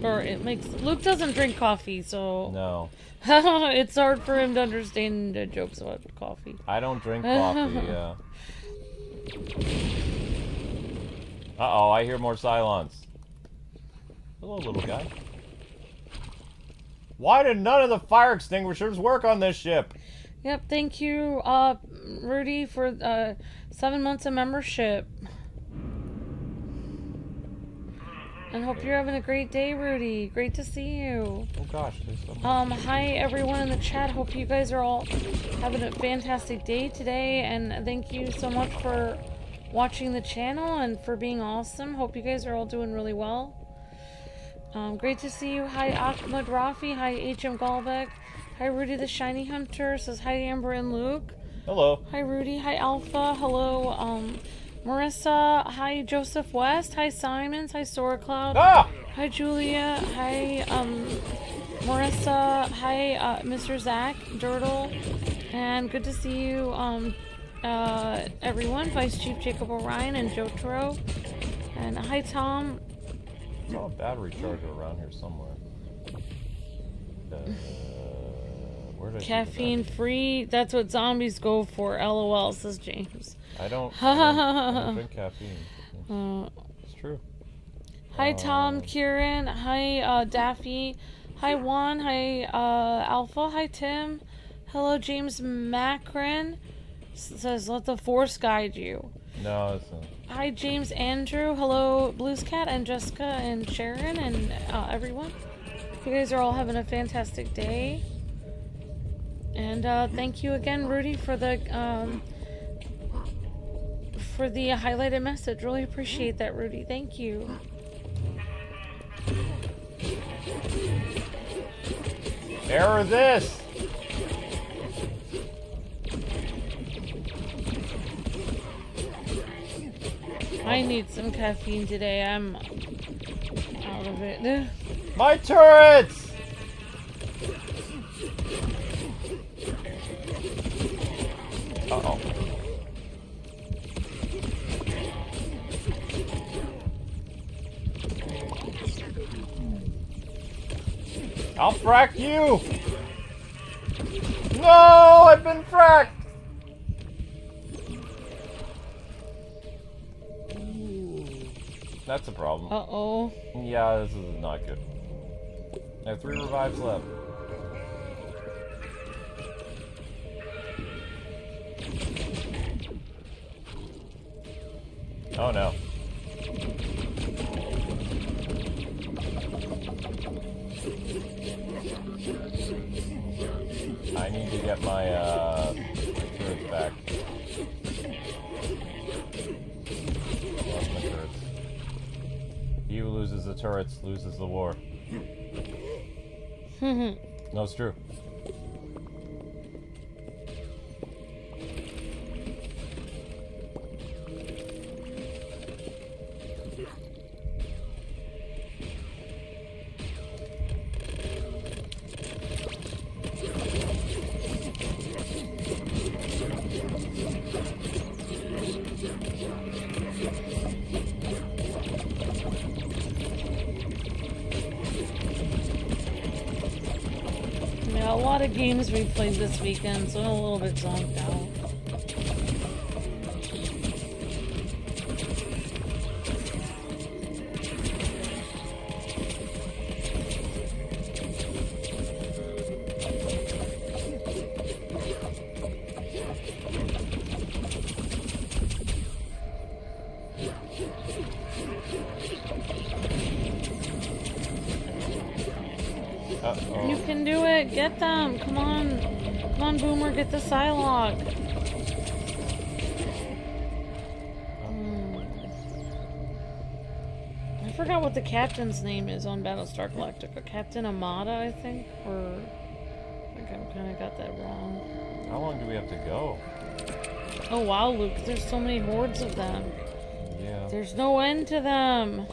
Or it makes... Luke doesn't drink coffee, so...
No.
It's hard for him to understand the jokes about coffee.
I don't drink coffee, yeah. Uh-oh, I hear more Cylons. Hello, little guy. Why did none of the fire extinguishers work on this ship?
Yep, thank you, Rudy, for 7 months of membership. And hope you're having a great day, Rudy. Great to see you.
Oh gosh, there's so much.
Hi everyone in the chat. Hope you guys are all having a fantastic day today, and thank you so much for watching the channel and for being awesome. Hope you guys are all doing really well. Great to see you. Hi Ahmed Rafi. Hi HM Galbeck. Hi Rudy the Shiny Hunter. Says hi Amber and Luke.
Hello.
Hi Rudy. Hi Alpha. Hello Marissa. Hi Joseph West. Hi Simons. Hi Sora Cloud.
Ah!
Hi Julia. Hi Marissa. Hi Mr. Zach Dirtle. And good to see you everyone. Vice Chief Jacob Orion and Jotaro. And hi Tom.
I saw a battery charger around here somewhere. Where did I
Caffeine free. That's what zombies go for. LOL, says James.
I don't drink caffeine. It's true.
Hi Tom, Kieran. Hi Daffy. Hi Juan. Hi Alpha. Hi Tim. Hello James Macron. Says let the force guide you.
No, it's not.
Hi James Andrew. Hello Blues Cat and Jessica and Sharon and everyone. You guys are all having a fantastic day. And thank you again, Rudy, for the highlighted message. Really appreciate that, Rudy. Thank you.
Error this!
I need some caffeine today. I'm out of it.
My turrets! Uh-oh. I'll frack you! No! I've been fracked! That's a problem.
Uh-oh.
Yeah, this is not good. I have 3 revives left. Oh no. I need to get my turrets back. Lost my turrets. He who loses the turrets loses the war. No, it's true.
Yeah, a lot of games we played this weekend, so I'm a little bit zonked out. can do it. Get them. Come on. Come on, Boomer. Get the Psylocke. I forgot what the captain's name is on Battlestar Galactica. Captain Amada, I think? Or... I think I kind of got that wrong.
How long do we have to go?
Oh wow, Luke. There's so many hordes of them.
Yeah.
There's no end to them.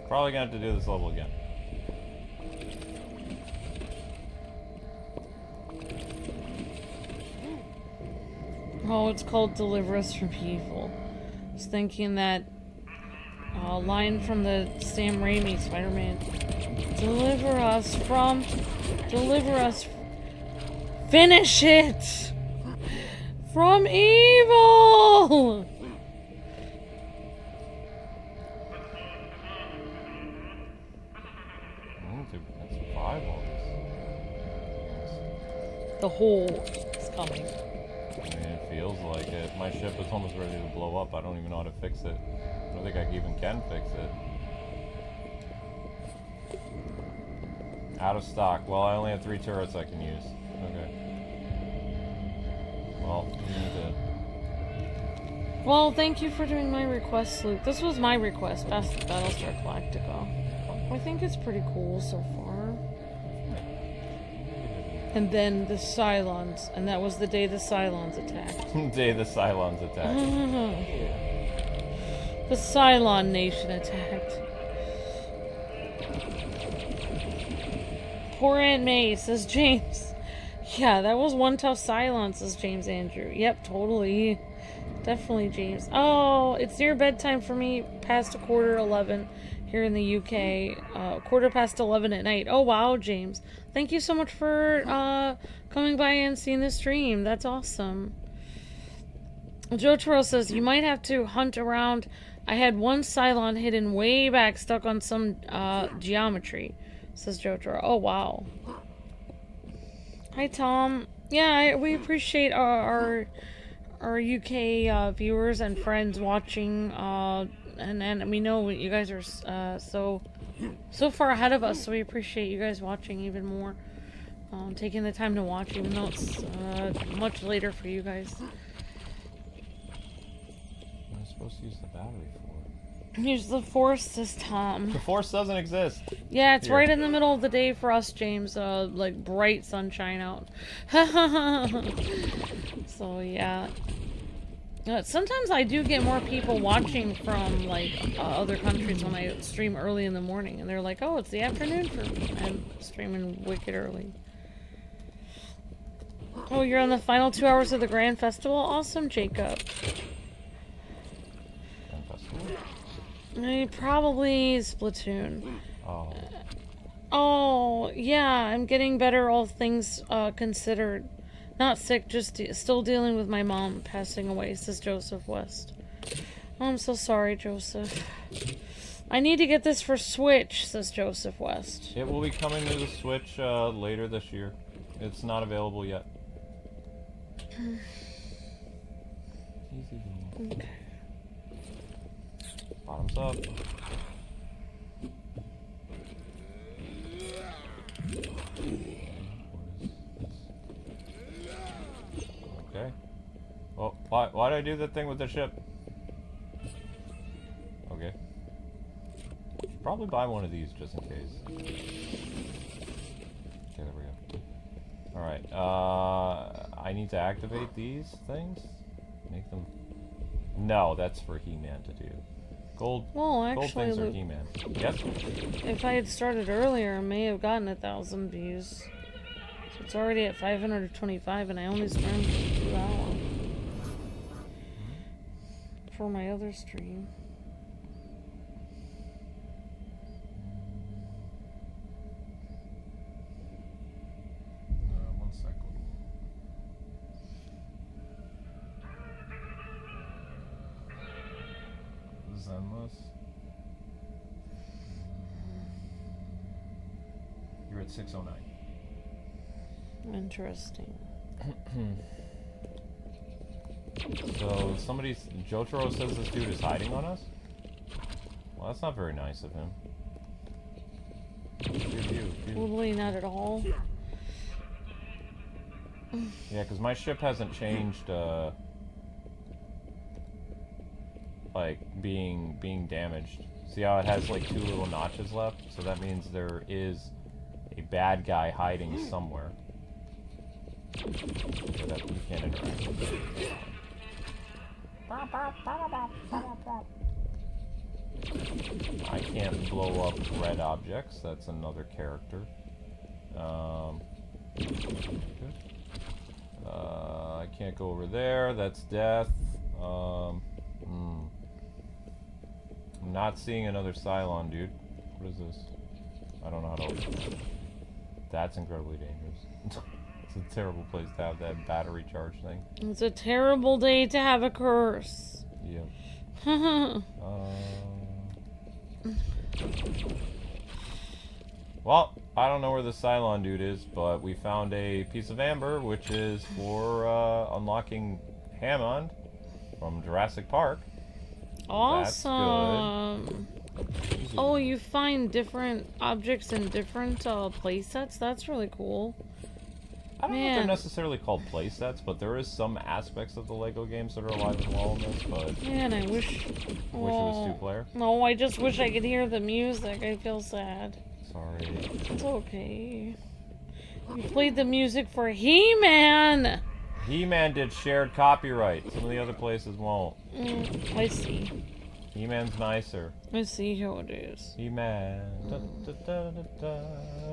Probably gonna have to do this level again.
Oh, it's called Deliver Us from Evil. I was thinking that line from the Sam Raimi Spider-Man. Deliver us. Finish it! From evil!
That's 5 all this.
The hole is coming.
I mean, it feels like it. My ship is almost ready to blow up. I don't even know how to fix it. I don't think I even can fix it. Out of stock. Well, I only have 3 turrets I can use. Okay. Well, we need to...
Well, thank you for doing my request, Luke. This was my request, Battlestar Galactica. I think it's pretty cool so far. And then the Cylons, and that was the day the Cylons attacked.
Day the Cylons attacked.
The Cylon nation attacked. Poor Aunt May, says James. Yeah, that was one tough Cylon, says James Andrew. Yep, totally. Definitely, James. Oh, it's near bedtime for me. Past 11:15 here in the UK. 11:15 at night. Oh, wow, James. Thank you so much for coming by and seeing the stream. That's awesome. Jotaro says, you might have to hunt around. I had one Cylon hidden way back, stuck on some geometry, says Jotaro. Oh, wow. Hi, Tom. Yeah, we appreciate our UK viewers and friends watching, and we know you guys are so far ahead of us, so we appreciate you guys watching even more. Taking the time to watch, even though it's much later for you guys.
What am I supposed to use the battery for?
Use the Force, says Tom.
The Force doesn't exist.
Yeah, it's
Here.
right in the middle of the day for us, James. Like bright sunshine out. So yeah. Sometimes I do get more people watching from like other countries when I stream early in the morning, and they're like, "Oh, it's the afternoon for me." I'm streaming wicked early. Oh, you're on the final 2 hours of the Grand Festival? Awesome, Jacob.
Grand Festival?
Probably Splatoon.
Oh.
Oh, yeah, I'm getting better, all things considered. Not sick, just still dealing with my mom passing away, says Joseph West. Oh, I'm so sorry, Joseph. I need to get this for Switch, says Joseph West.
It will be coming to the Switch later this year. It's not available yet. Easy.
Okay.
Bottoms up. Okay. Well, why did I do the thing with the ship? Okay. Should probably buy one of these just in case. Okay, there we go. Alright, I need to activate these things? Make them... No, that's for He-Man to do. Gold
Actually,
things are
Luke,
He-Man. Yes?
if I had started earlier, I may have gotten 1,000 views. So it's already at 525, and I only streamed for 2 hours. For my other stream.
One second. Zenless. You're at 609.
Interesting.
So Jotaro says this dude is hiding on us? Well, that's not very nice of him. Good view.
Probably not at all.
Yeah, because my ship hasn't changed, like, being damaged. See how it has, like, 2 little notches left? So that means there is a bad guy hiding somewhere. So that we can't interact with. I can't blow up red objects. That's another character. Good. I can't go over there. That's death. I'm not seeing another Cylon, dude. What is this? I don't know how to open that. That's incredibly dangerous. It's a terrible place to have that battery charge thing.
It's a terrible day to have a curse.
Yep. Well, I don't know where the Cylon dude is, but we found a piece of amber, which is for unlocking Hammond from Jurassic Park.
Awesome. Oh, you find different objects in different play sets? That's really cool.
I don't know if they're necessarily called play sets, but there is some aspects of the Lego games that are alive and well in this, but...
Man, I wish...
Wish it was 2-player?
No, I just wish I could hear the music. I feel sad.
Sorry.
It's okay. You played the music for He-Man!
He-Man did shared copyright. Some of the other places won't.
I see.
He-Man's nicer.
I see how it is.
He-Man.
Yeah.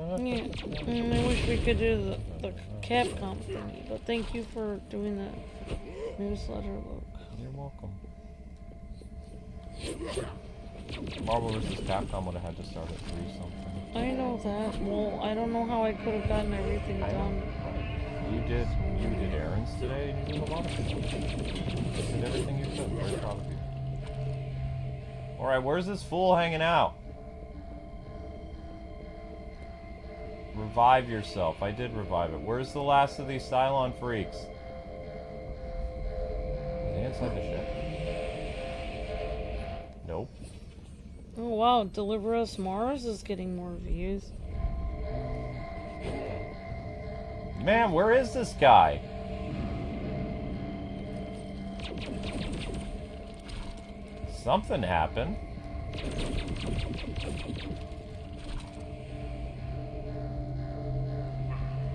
I wish we could do the Capcom thingy, but thank you for doing the newsletter, Luke.
You're welcome. Marvel vs. Capcom would have had to start at 3 something.
I know that. Well, I don't know how I could have gotten everything done.
You did errands today and you did a lot of things. You did everything you could. Very proud of you. Alright, where's this fool hanging out? Revive yourself. I did revive it. Where's the last of these Cylon freaks? Is he inside the ship? Nope.
Oh wow, Deliver Us Mars is getting more views.
Man, where is this guy? Something happened.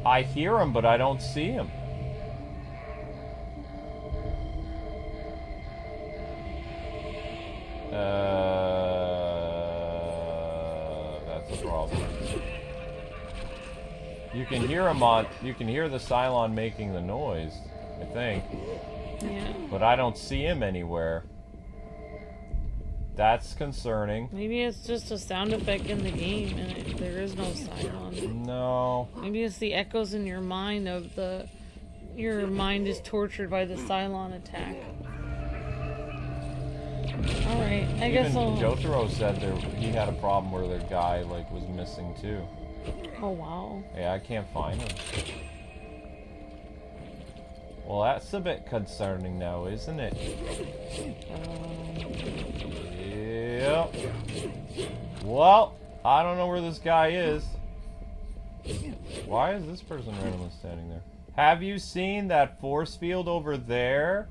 I hear him, but I don't see him. That's a problem. You can hear him you can hear the Cylon making the noise, I think.
Yeah.
But I don't see him anywhere. That's concerning.
Maybe it's just a sound effect in the game and there is no Cylon.
No.
Maybe it's the echoes in your mind of your mind is tortured by the Cylon attack. Alright, I guess I'll...
Jotaro said he had a problem where the guy, like, was missing too.
Oh, wow.
Yeah, I can't find him. Well, that's a bit concerning now, isn't it? Yep. Well, I don't know where this guy is. Why is this person randomly standing there? Have you seen that force field over there?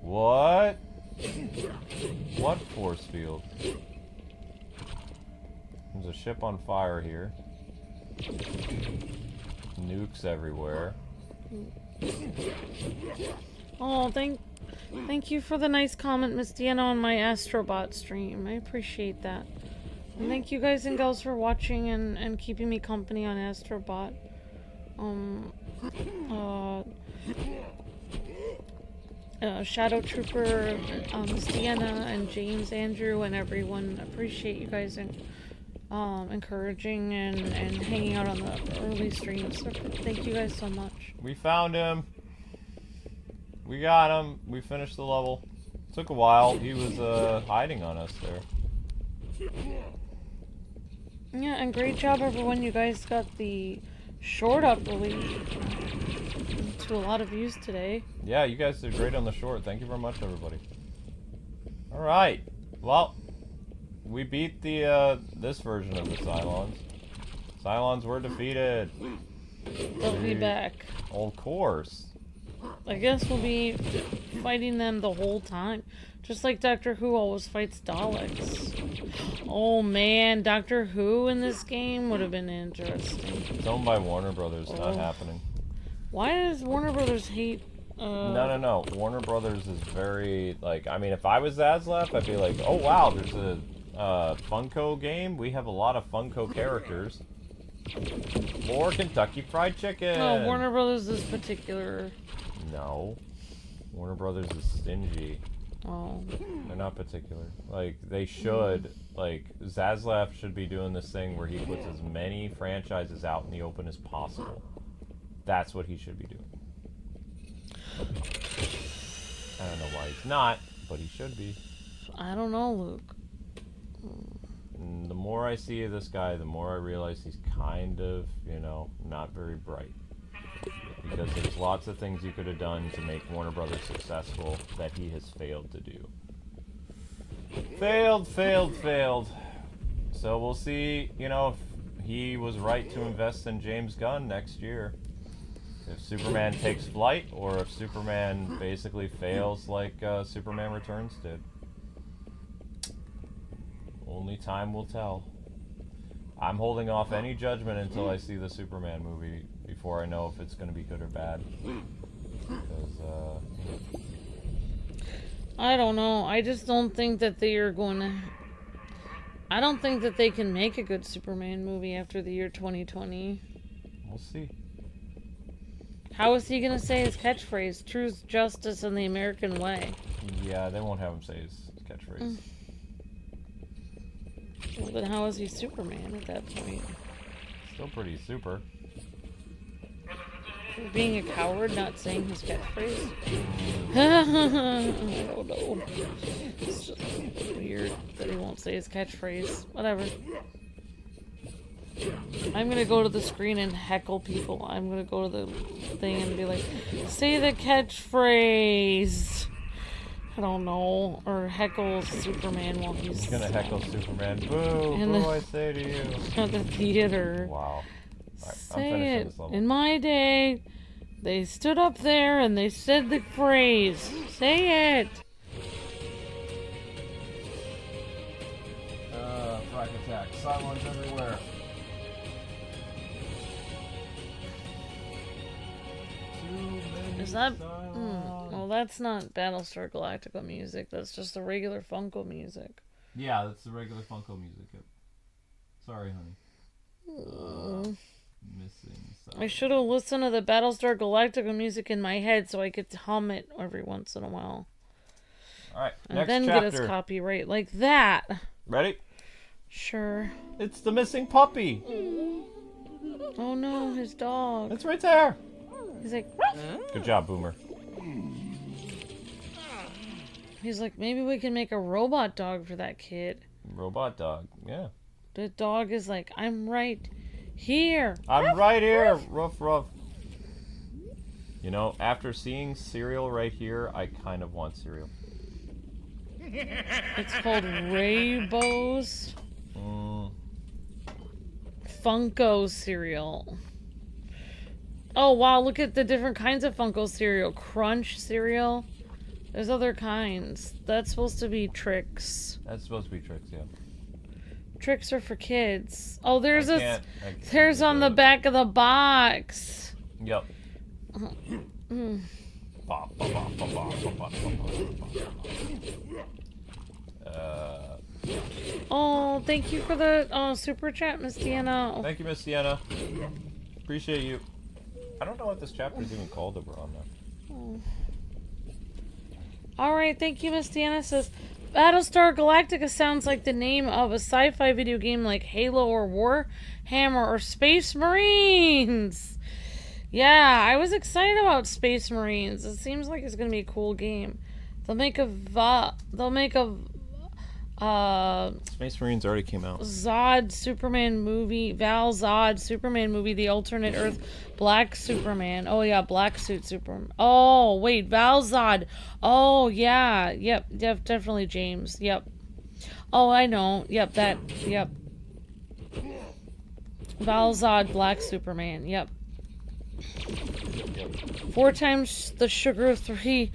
What? What force field? There's a ship on fire here. Nukes everywhere.
Oh, thank you for the nice comment, Miss Deanna, on my Astrobot stream. I appreciate that. And thank you guys and gals for watching and keeping me company on Astrobot. Shadow Trooper, Miss Deanna, and James, Andrew, and everyone. Appreciate you guys and encouraging and hanging out on the early streams. So thank you guys so much.
We found him. We got him. We finished the level. Took a while. He was hiding on us there.
Yeah, and great job everyone. You guys got the short up released to a lot of views today.
Yeah, you guys did great on the short. Thank you very much, everybody. Alright. Well, we beat the this version of the Cylons. Cylons were defeated.
They'll be back.
Of course.
I guess we'll be fighting them the whole time. Just like Doctor Who always fights Daleks. Oh man, Doctor Who in this game would have been interesting.
It's owned by Warner Brothers, not
Oh.
happening.
Why does Warner Brothers hate...
No. Warner Brothers is very, like, I mean, if I was Zaslav, I'd be like, oh wow, there's a Funko game. We have a lot of Funko characters. More Kentucky Fried Chicken.
No, Warner Brothers is particular.
No. Warner Brothers is stingy.
Oh.
They're not particular. Like, they should, like, Zaslav should be doing this thing where he puts as many franchises out in the open as possible. That's what he should be doing. I don't know why he's not, but he should be.
I don't know, Luke.
And the more I see of this guy, the more I realize he's kind of, you know, not very bright. Because there's lots of things you could have done to make Warner Brothers successful that he has failed to do. Failed. So we'll see, you know, if he was right to invest in James Gunn next year. If Superman takes flight, or if Superman basically fails like Superman Returns did. Only time will tell. I'm holding off any judgment until I see the Superman movie before I know if it's going to be good or bad. Because,
I don't know. I just don't think that they are going to... I don't think that they can make a good Superman movie after the year 2020.
we'll see.
How is he going to say his catchphrase? Truth, justice, and the American way.
Yeah, they won't have him say his catchphrase.
Well, then how is he Superman at that point?
Still pretty super.
Being a coward, not saying his catchphrase? I don't know. It's just weird that he won't say his catchphrase. Whatever. I'm gonna go to the screen and heckle people. I'm gonna go to the thing and be like, say the catchphrase. I don't know. Or heckle Superman while he's
gonna heckle Superman. Boo!
In
Boo!
the-
I say to you.
at the theater.
Wow. Alright, I'm
Say
finishing
it.
this level.
In my day, they stood up there and they said the phrase. Say it.
Frak Attack. Cylons everywhere.
Is that... well, that's not Battlestar Galactica music. That's just the regular Funko music.
Yeah, that's the regular Funko music. Yep. Sorry, honey. Missing something.
I should have listened to the Battlestar Galactica music in my head so I could hum it every once in a while.
Alright,
And
next
then
chapter.
get us copyright like that.
Ready?
Sure.
It's the missing puppy.
Oh no, his dog.
It's right there.
He's like...
Good job, Boomer.
He's like, maybe we can make a robot dog for that kid.
Robot dog. Yeah.
The dog is like, I'm right here.
I'm right here. Ruff, ruff. You know, after seeing cereal right here, I kind of want cereal.
It's called Rainbow's Funko cereal. Oh wow, look at the different kinds of Funko cereal. Crunch cereal. There's other kinds. That's supposed to be Tricks.
That's supposed to be tricks, yeah.
Tricks are for kids. Oh, there's
I
a...
can't
There's on the back of the box.
Yep.
Oh, thank you for the super chat, Miss Deanna.
Thank you, Miss Sienna. Appreciate you. I don't know what this chapter is even called that we're on now.
Alright, thank you, Miss Deanna. Says, Battlestar Galactica sounds like the name of a sci-fi video game like Halo or Warhammer or Space Marines. Yeah, I was excited about Space Marines. It seems like it's gonna be a cool game. They'll make a
Space Marines already came out.
Zod Superman movie, Val Zod Superman movie, The Alternate Earth, Black Superman. Oh yeah, Black Suit Superman. Oh wait, Val Zod. Oh yeah, yep, definitely James. Yep. Oh, I know. Yep, that. Yep. Val Zod, Black Superman. Yep. 4 times the sugar, 3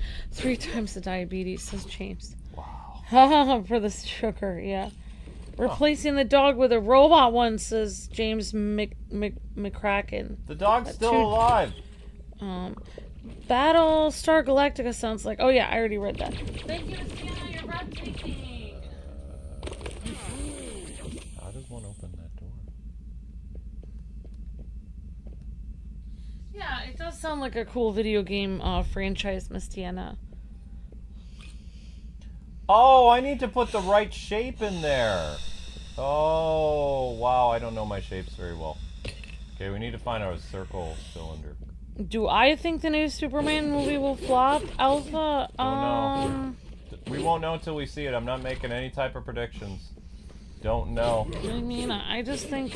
times the diabetes, says James.
Wow.
For the sugar, yeah. Replacing the dog with a robot one, says James McCracken.
The dog's still alive.
Battlestar Galactica sounds like... Oh, yeah, I already read that. Thank you, Sienna. You're breathtaking.
How does one open that door?
Yeah, it does sound like a cool video game franchise, Miss Tiana.
Oh, I need to put the right shape in there. Oh, wow, I don't know my shapes very well. Okay, we need to find our circle cylinder.
Do I think the new Superman movie will flop, Alpha?
Don't know. We won't know until we see it. I'm not making any type of predictions. Don't know.
I mean, I just think...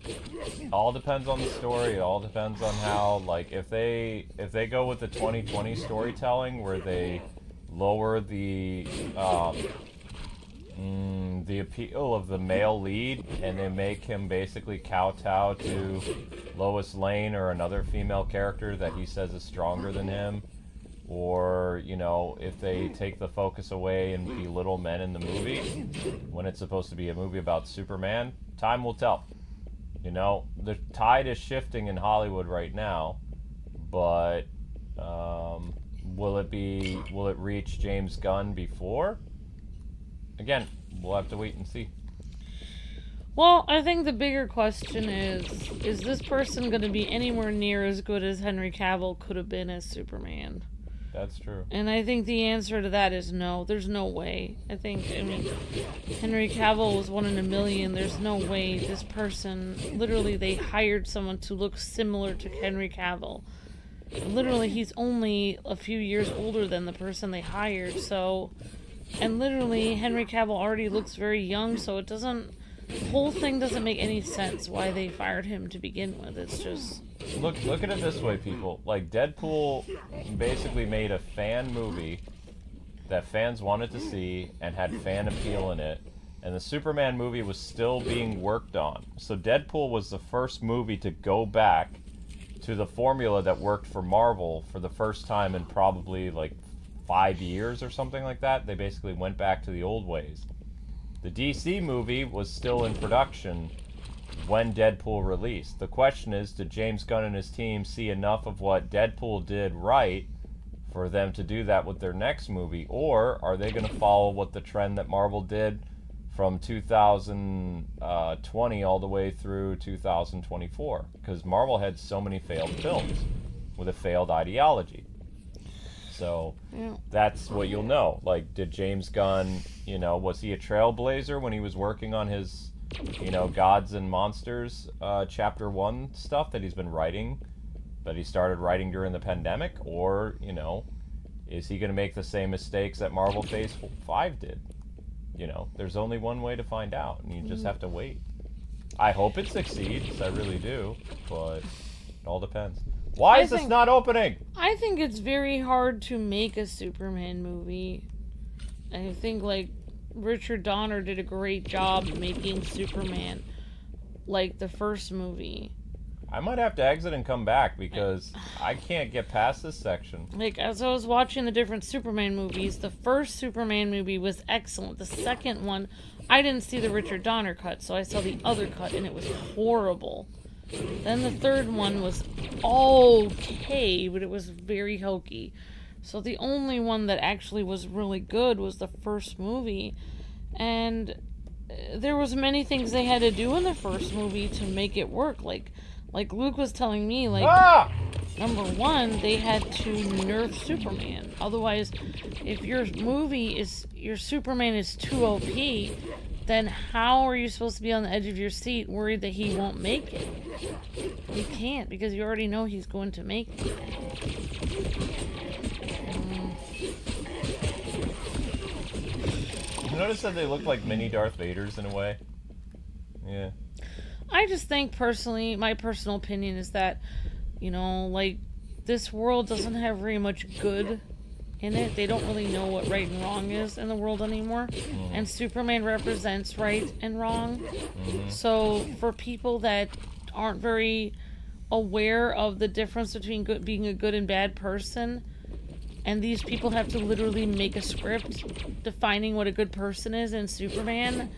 It all depends on the story. It all depends on how, like, if they go with the 2020 storytelling where they lower the appeal of the male lead and they make him basically kowtow to Lois Lane or another female character that he says is stronger than him, or, you know, if they take the focus away and belittle men in the movie when it's supposed to be a movie about Superman, time will tell. You know, the tide is shifting in Hollywood right now, but will it reach James Gunn before? Again, we'll have to wait and see.
Well, I think the bigger question is this person going to be anywhere near as good as Henry Cavill could have been as Superman?
That's true.
And I think the answer to that is no. There's no way. I mean, Henry Cavill was 1 in a million. There's no way this person, literally, they hired someone to look similar to Henry Cavill. Literally, he's only a few years older than the person they hired, so... And literally, Henry Cavill already looks very young, so it doesn't... The whole thing doesn't make any sense why they fired him to begin with. It's just...
Look at it this way, people. Like, Deadpool basically made a fan movie that fans wanted to see and had fan appeal in it, and the Superman movie was still being worked on. So Deadpool was the first movie to go back to the formula that worked for Marvel for the first time in probably, like, 5 years or something like that. They basically went back to the old ways. The DC movie was still in production when Deadpool released. The question is, did James Gunn and his team see enough of what Deadpool did right for them to do that with their next movie? Or are they going to follow what the trend that Marvel did from 2020 all the way through 2024? Because Marvel had so many failed films with a failed ideology. So that's what you'll know. Like, did James Gunn, you know, was he a trailblazer when he was working on his, you know, Gods and Monsters Chapter 1 stuff that he's been writing, that he started writing during the pandemic? Or, you know, is he going to make the same mistakes that Marvel Phase 5 did? You know, there's only one way to find out, and you just have to wait. I hope it succeeds, I really do, but it all depends. Why is this not opening?
I think it's very hard to make a Superman movie. I think, like, Richard Donner did a great job making Superman, like, the first movie.
I might have to exit and come back because I can't get past this section.
Like, as I was watching the different Superman movies, the first Superman movie was excellent. The second one, I didn't see the Richard Donner cut, so I saw the other cut, and it was horrible. Then the third one was okay, but it was very hokey. So the only one that actually was really good was the first movie. And there was many things they had to do in the first movie to make it work. Like Luke was telling me, like, number one, they had to nerf Superman. Otherwise, if your Superman is too OP, then how are you supposed to be on the edge of your seat worried that he won't make it? You can't, because you already know he's going to make it.
You notice that they look like mini Darth Vaders in a way? Yeah.
I just think, personally, my personal opinion is that, you know, like, this world doesn't have very much good in it. They don't really know what right and wrong is in the world anymore. And Superman represents right and wrong. So for people that aren't very aware of the difference between being a good and bad person, and these people have to literally make a script defining what a good person is in Superman,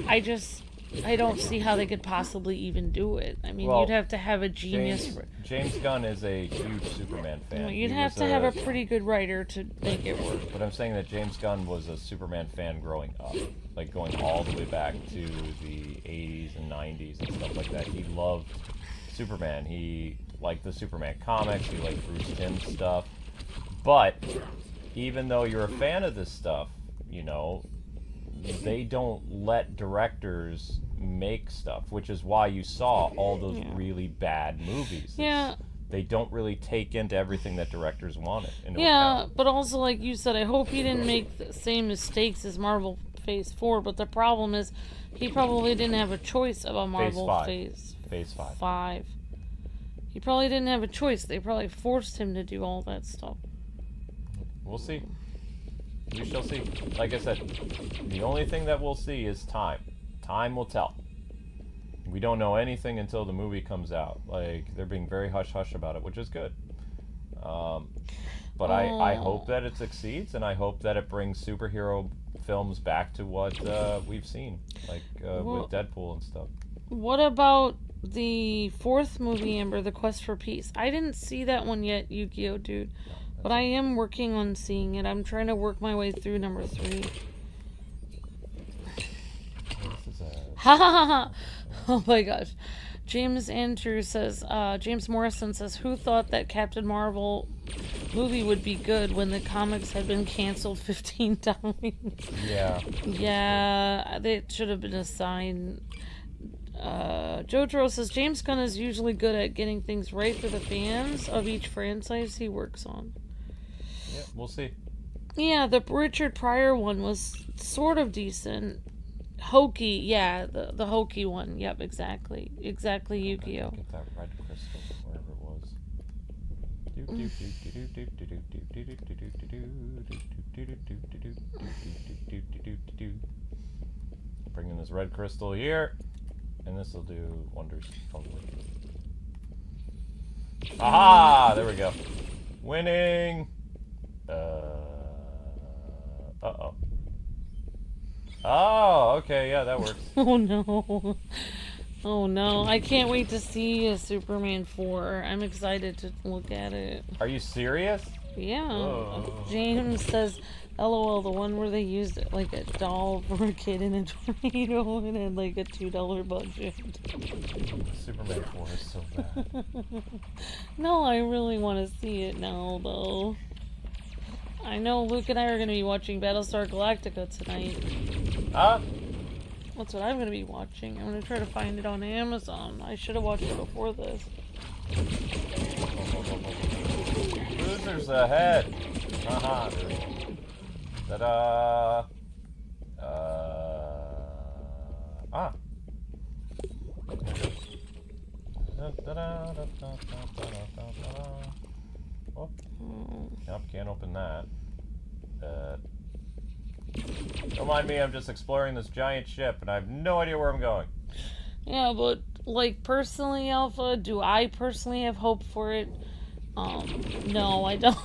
I don't see how they could possibly even do it. I mean, you'd have to have a genius.
James Gunn is a huge Superman fan.
You'd have to have a pretty good writer to make it work.
But I'm saying that James Gunn was a Superman fan growing up. Like, going all the way back to the 80s and 90s and stuff like that. He loved Superman. He liked the Superman comics. He liked Bruce Timm's stuff. But even though you're a fan of this stuff, you know, they don't let directors make stuff, which is why you saw all those really bad movies. They don't really take into everything that directors wanted.
But also, like you said, I hope he didn't make the same mistakes as Marvel Phase 4, but the problem is he probably didn't have a choice about Marvel Phase 5. He probably didn't have a choice. They probably forced him to do all that stuff.
We'll see. We shall see. Like I said, the only thing that we'll see is time. Time will tell. We don't know anything until the movie comes out. Like, they're being very hush-hush about it, which is good. But I hope that it succeeds, and I hope that it brings superhero films back to what we've seen, like with Deadpool and stuff.
What about the fourth movie, Amber, The Quest for Peace? I didn't see that one yet, Yu-Gi-Oh, dude. But I am working on seeing it. I'm trying to work my way through number 3. Ha ha ha ha! Oh my gosh. James Morrison says, who thought that Captain Marvel movie would be good when the comics had been canceled 15 times? Yeah, it should have been a sign. Jotaro says, James Gunn is usually good at getting things right for the fans of each franchise he works on.
Yeah, we'll see.
Yeah, the Richard Pryor one was sort of decent. Hokey, yeah, the hokey one. Yep, exactly. Exactly, Yu-Gi-Oh.
Get that red crystal, wherever it was. Bringing this red crystal here, and this will do wonders, hopefully. Aha! There we go. Winning! Uh-oh. Oh, okay, yeah, that works.
Oh no. Oh no. I can't wait to see a Superman 4. I'm excited to look at it.
Are you serious?
Yeah.
Whoa.
James says, LOL, the one where they used it like a doll for a kid in a tornado and had like a $2 budget.
Superman 4 is so bad.
No, I really want to see it now, though. I know Luke and I are going to be watching Battlestar Galactica tonight.
Huh?
That's what I'm going to be watching. I'm going to try to find it on Amazon. I should have watched it before this.
Losers ahead! Haha, ta-da! Ah! Oh. Nope, can't open that. Don't mind me, I'm just exploring this giant ship, and I have no idea where I'm going.
Yeah, but, like, personally, Alpha, do I personally have hope for it? No, I don't.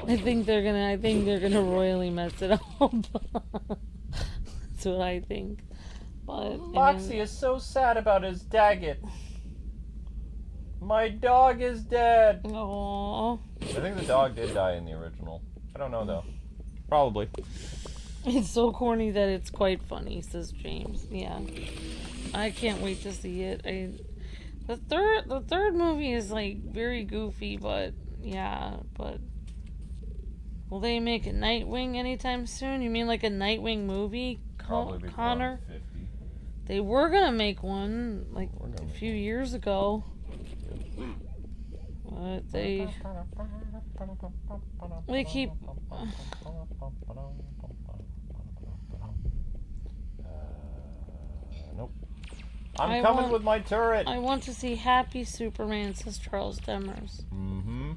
I think they're gonna royally mess it up. That's what I think. But
Moxie is so sad about his Daggett. My dog is dead.
Aww.
I think the dog did die in the original. I don't know though. Probably.
It's so corny that it's quite funny, says James. Yeah. I can't wait to see it. The third movie is like very goofy, but yeah, but will they make a Nightwing anytime soon? You mean like a Nightwing movie,
Probably
Connor?
50.
They were gonna make one like a few years ago. But they keep
nope. I'm coming with my turret.
I want to see Happy Superman, says Charles Demers.
Mm-hmm.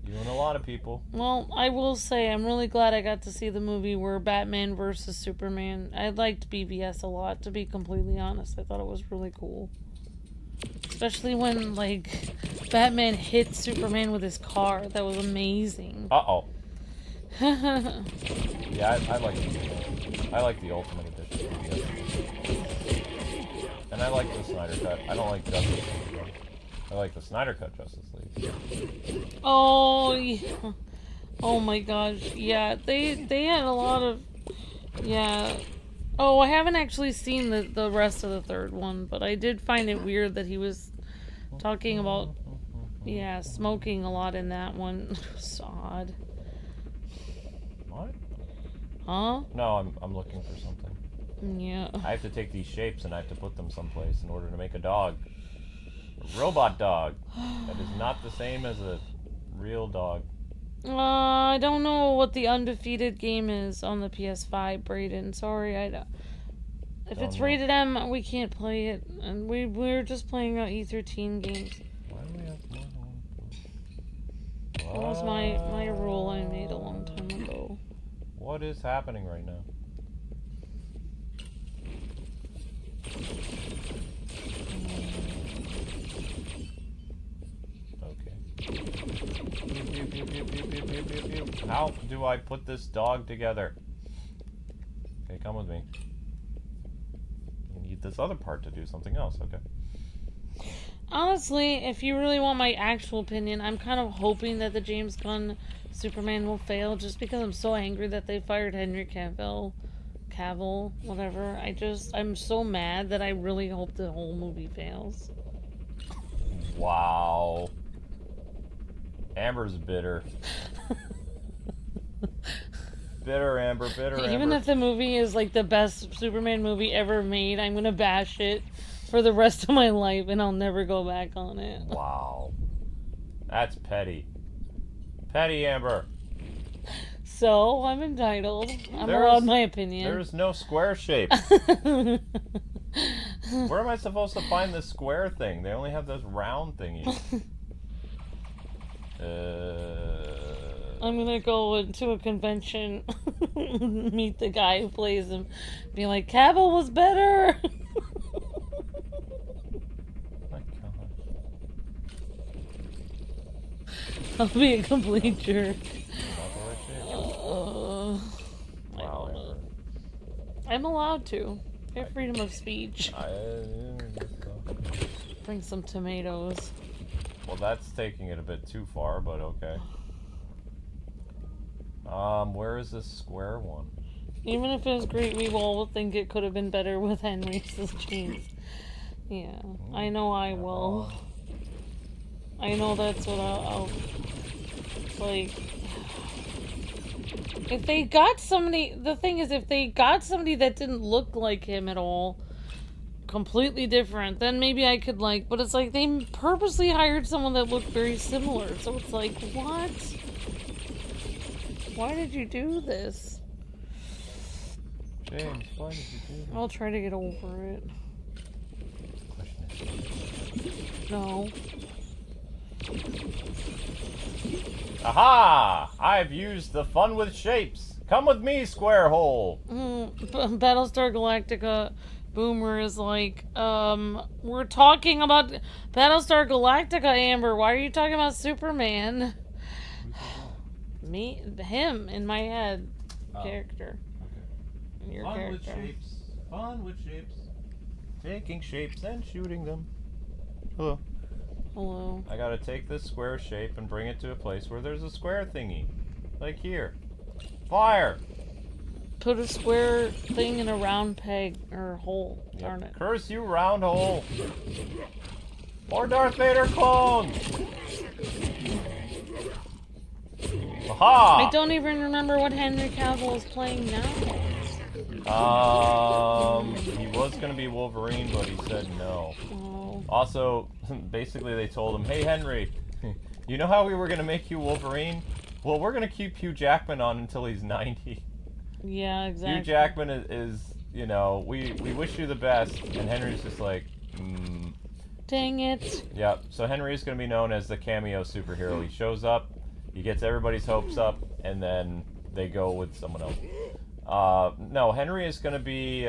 You and a lot of people.
Well, I will say I'm really glad I got to see the movie where Batman versus Superman. I liked BVS a lot, to be completely honest. I thought it was really cool. Especially when, like, Batman hit Superman with his car. That was amazing.
Uh-oh. Yeah, I like the Ultimate Edition. And I like the Snyder Cut. I don't like Justice League, though. I like the Snyder Cut Justice League.
Oh, yeah. Oh my gosh. Yeah, they had a lot of... Yeah. Oh, I haven't actually seen the rest of the third one, but I did find it weird that he was talking about, yeah, smoking a lot in that one. It's odd.
What?
Huh?
No, I'm looking for something.
Yeah.
I have to take these shapes and I have to put them someplace in order to make a dog. A robot dog. That is not the same as a real dog.
I don't know what the undefeated game is on the PS5, Brayden. Sorry, I don't. If it's rated M, we can't play it, and we're just playing E13 games.
Why do we have more than one?
That was my rule I made a long time ago.
What is happening right now? Okay. How do I put this dog together? Okay, come with me. I need this other part to do something else. Okay.
Honestly, if you really want my actual opinion, I'm kind of hoping that the James Gunn Superman will fail, just because I'm so angry that they fired Henry Cavill, whatever. I'm so mad that I really hope the whole movie fails.
Wow. Amber's bitter. Bitter, Amber, bitter, Amber.
Even if the movie is like the best Superman movie ever made, I'm gonna bash it for the rest of my life and I'll never go back on it.
Wow. That's petty. Petty, Amber.
So, I'm entitled. I'm allowed my opinion.
There's no square shape. Where am I supposed to find the square thing? They only have those round thingies.
I'm gonna go into a convention, meet the guy who plays him, be like, Cavill was better!
My God.
I'll be a complete jerk.
Wow, Amber.
I'm allowed to. I have freedom of speech. Bring some tomatoes.
Well, that's taking it a bit too far, but okay. Where is this square one?
Even if it was great, we all think it could have been better with Henry's jeans. Yeah, I know I will. I know that's what I'll like. If they got somebody, the thing is, if they got somebody that didn't look like him at all, completely different, then maybe I could like, but it's like they purposely hired someone that looked very similar, so it's like, what? Why did you do this?
James, why did you do this?
I'll try to get over it. No.
Aha! I've used the fun with shapes. Come with me, square hole.
Battlestar Galactica Boomer is like, we're talking about Battlestar Galactica, Amber. Why are you talking about Superman? Him in my head. Character.
Okay.
Your
fun
character.
with shapes. Fun with shapes. Taking shapes and shooting them. Hello.
Hello.
I gotta take this square shape and bring it to a place where there's a square thingy. Like here. Fire!
Put a square thing in a round peg or hole.
Yep.
Darn it.
Curse you, round hole! Or Darth Vader clone! Aha!
I don't even remember what Henry Cavill is playing now.
He was gonna be Wolverine, but he said no.
Oh.
Also, basically they told him, hey Henry, you know how we were gonna make you Wolverine? Well, we're gonna keep Hugh Jackman on until he's 90.
Yeah, exactly.
Hugh Jackman is you know, we wish you the best, and Henry's just like,
Dang it.
Yep, so Henry's gonna be known as the cameo superhero. He shows up, he gets everybody's hopes up, and then they go with someone else. No, Henry is going to be,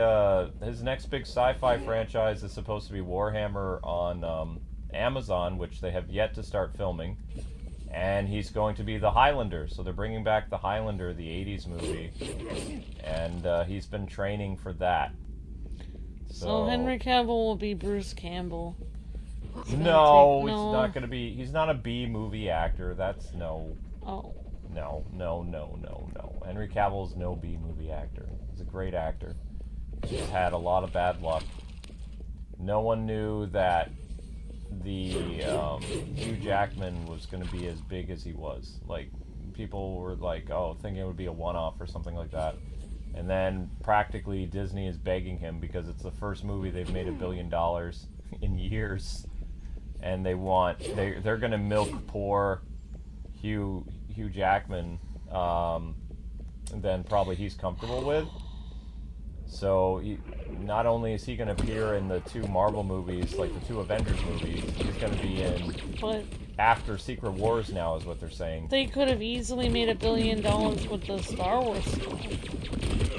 his next big sci-fi franchise is supposed to be Warhammer on Amazon, which they have yet to start filming. And he's going to be the Highlander, so they're bringing back the Highlander, the 80s movie. And he's been training for that.
So Henry Cavill will be Bruce Campbell.
No, he's not going to be, he's not a B-movie actor. That's no.
Oh.
No. Henry Cavill's no B-movie actor. He's a great actor. He's had a lot of bad luck. No one knew that the Hugh Jackman was going to be as big as he was. Like, people were like, oh, thinking it would be a one-off or something like that. And then practically Disney is begging him because it's the first movie they've made $1 billion in years, and they're going to milk poor Hugh Jackman, then probably he's comfortable with. So not only is he going to appear in the 2 Marvel movies, like the 2 Avengers movies, he's going to be in after Secret Wars now, is what they're saying.
They could have easily made $1 billion with the Star Wars stuff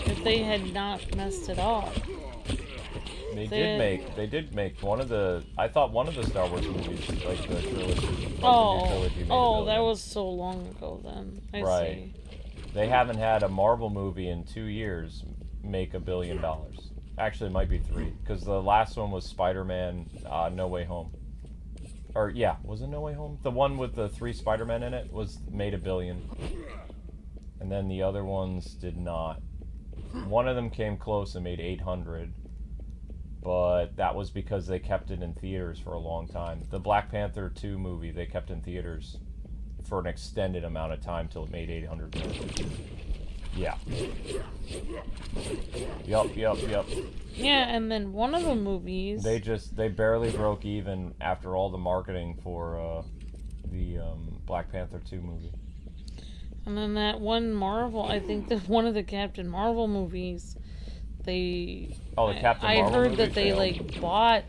if they had not messed it up.
They did make one of the. I thought one of the Star Wars movies, like the trilogy. Like the new trilogy made $1 billion.
That was so long ago then. I see.
They haven't had a Marvel movie in 2 years make $1 billion. Actually, it might be 3, because the last one was Spider-Man: No Way Home. Or yeah, was it No Way Home? The one with the 3 Spider-Men in it was made $1 billion, and then the other ones did not. One of them came close and made 800. But that was because they kept it in theaters for a long time. The Black Panther 2 movie, they kept in theaters for an extended amount of time till it made 800 million. Yeah. Yup.
Yeah, and then one of the movies...
They barely broke even after all the marketing for the Black Panther 2 movie.
And then that one Marvel, I think that one of the Captain Marvel movies... the Captain Marvel I heard that they failed.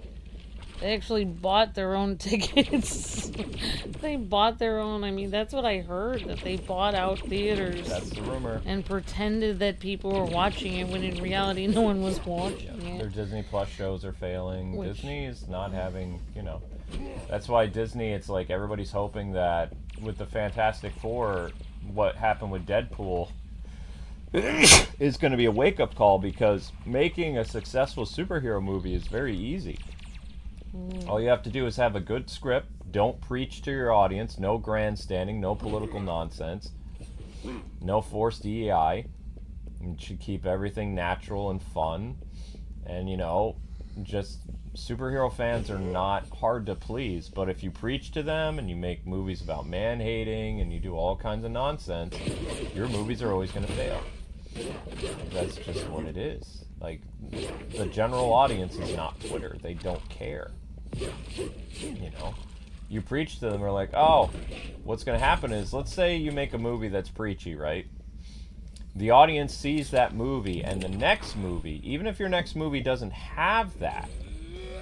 They actually bought their own tickets. They bought their own, I mean, that's what I heard, that they bought out theaters.
That's the rumor.
And pretended that people were watching it when in reality no one was watching it.
Their Disney Plus shows are failing. Disney is not having, that's why Disney, it's like everybody's hoping that with the Fantastic Four, what happened with Deadpool is going to be a wake-up call, because making a successful superhero movie is very easy. All you have to do is have a good script, don't preach to your audience, no grandstanding, no political nonsense, no forced DEI. You should keep everything natural and fun. And, just superhero fans are not hard to please, but if you preach to them and you make movies about man-hating and you do all kinds of nonsense, your movies are always going to fail. That's just what it is. Like, the general audience is not Twitter. They don't care. You preach to them, they're like, oh, what's going to happen is, let's say you make a movie that's preachy, right? The audience sees that movie, and the next movie, even if your next movie doesn't have that,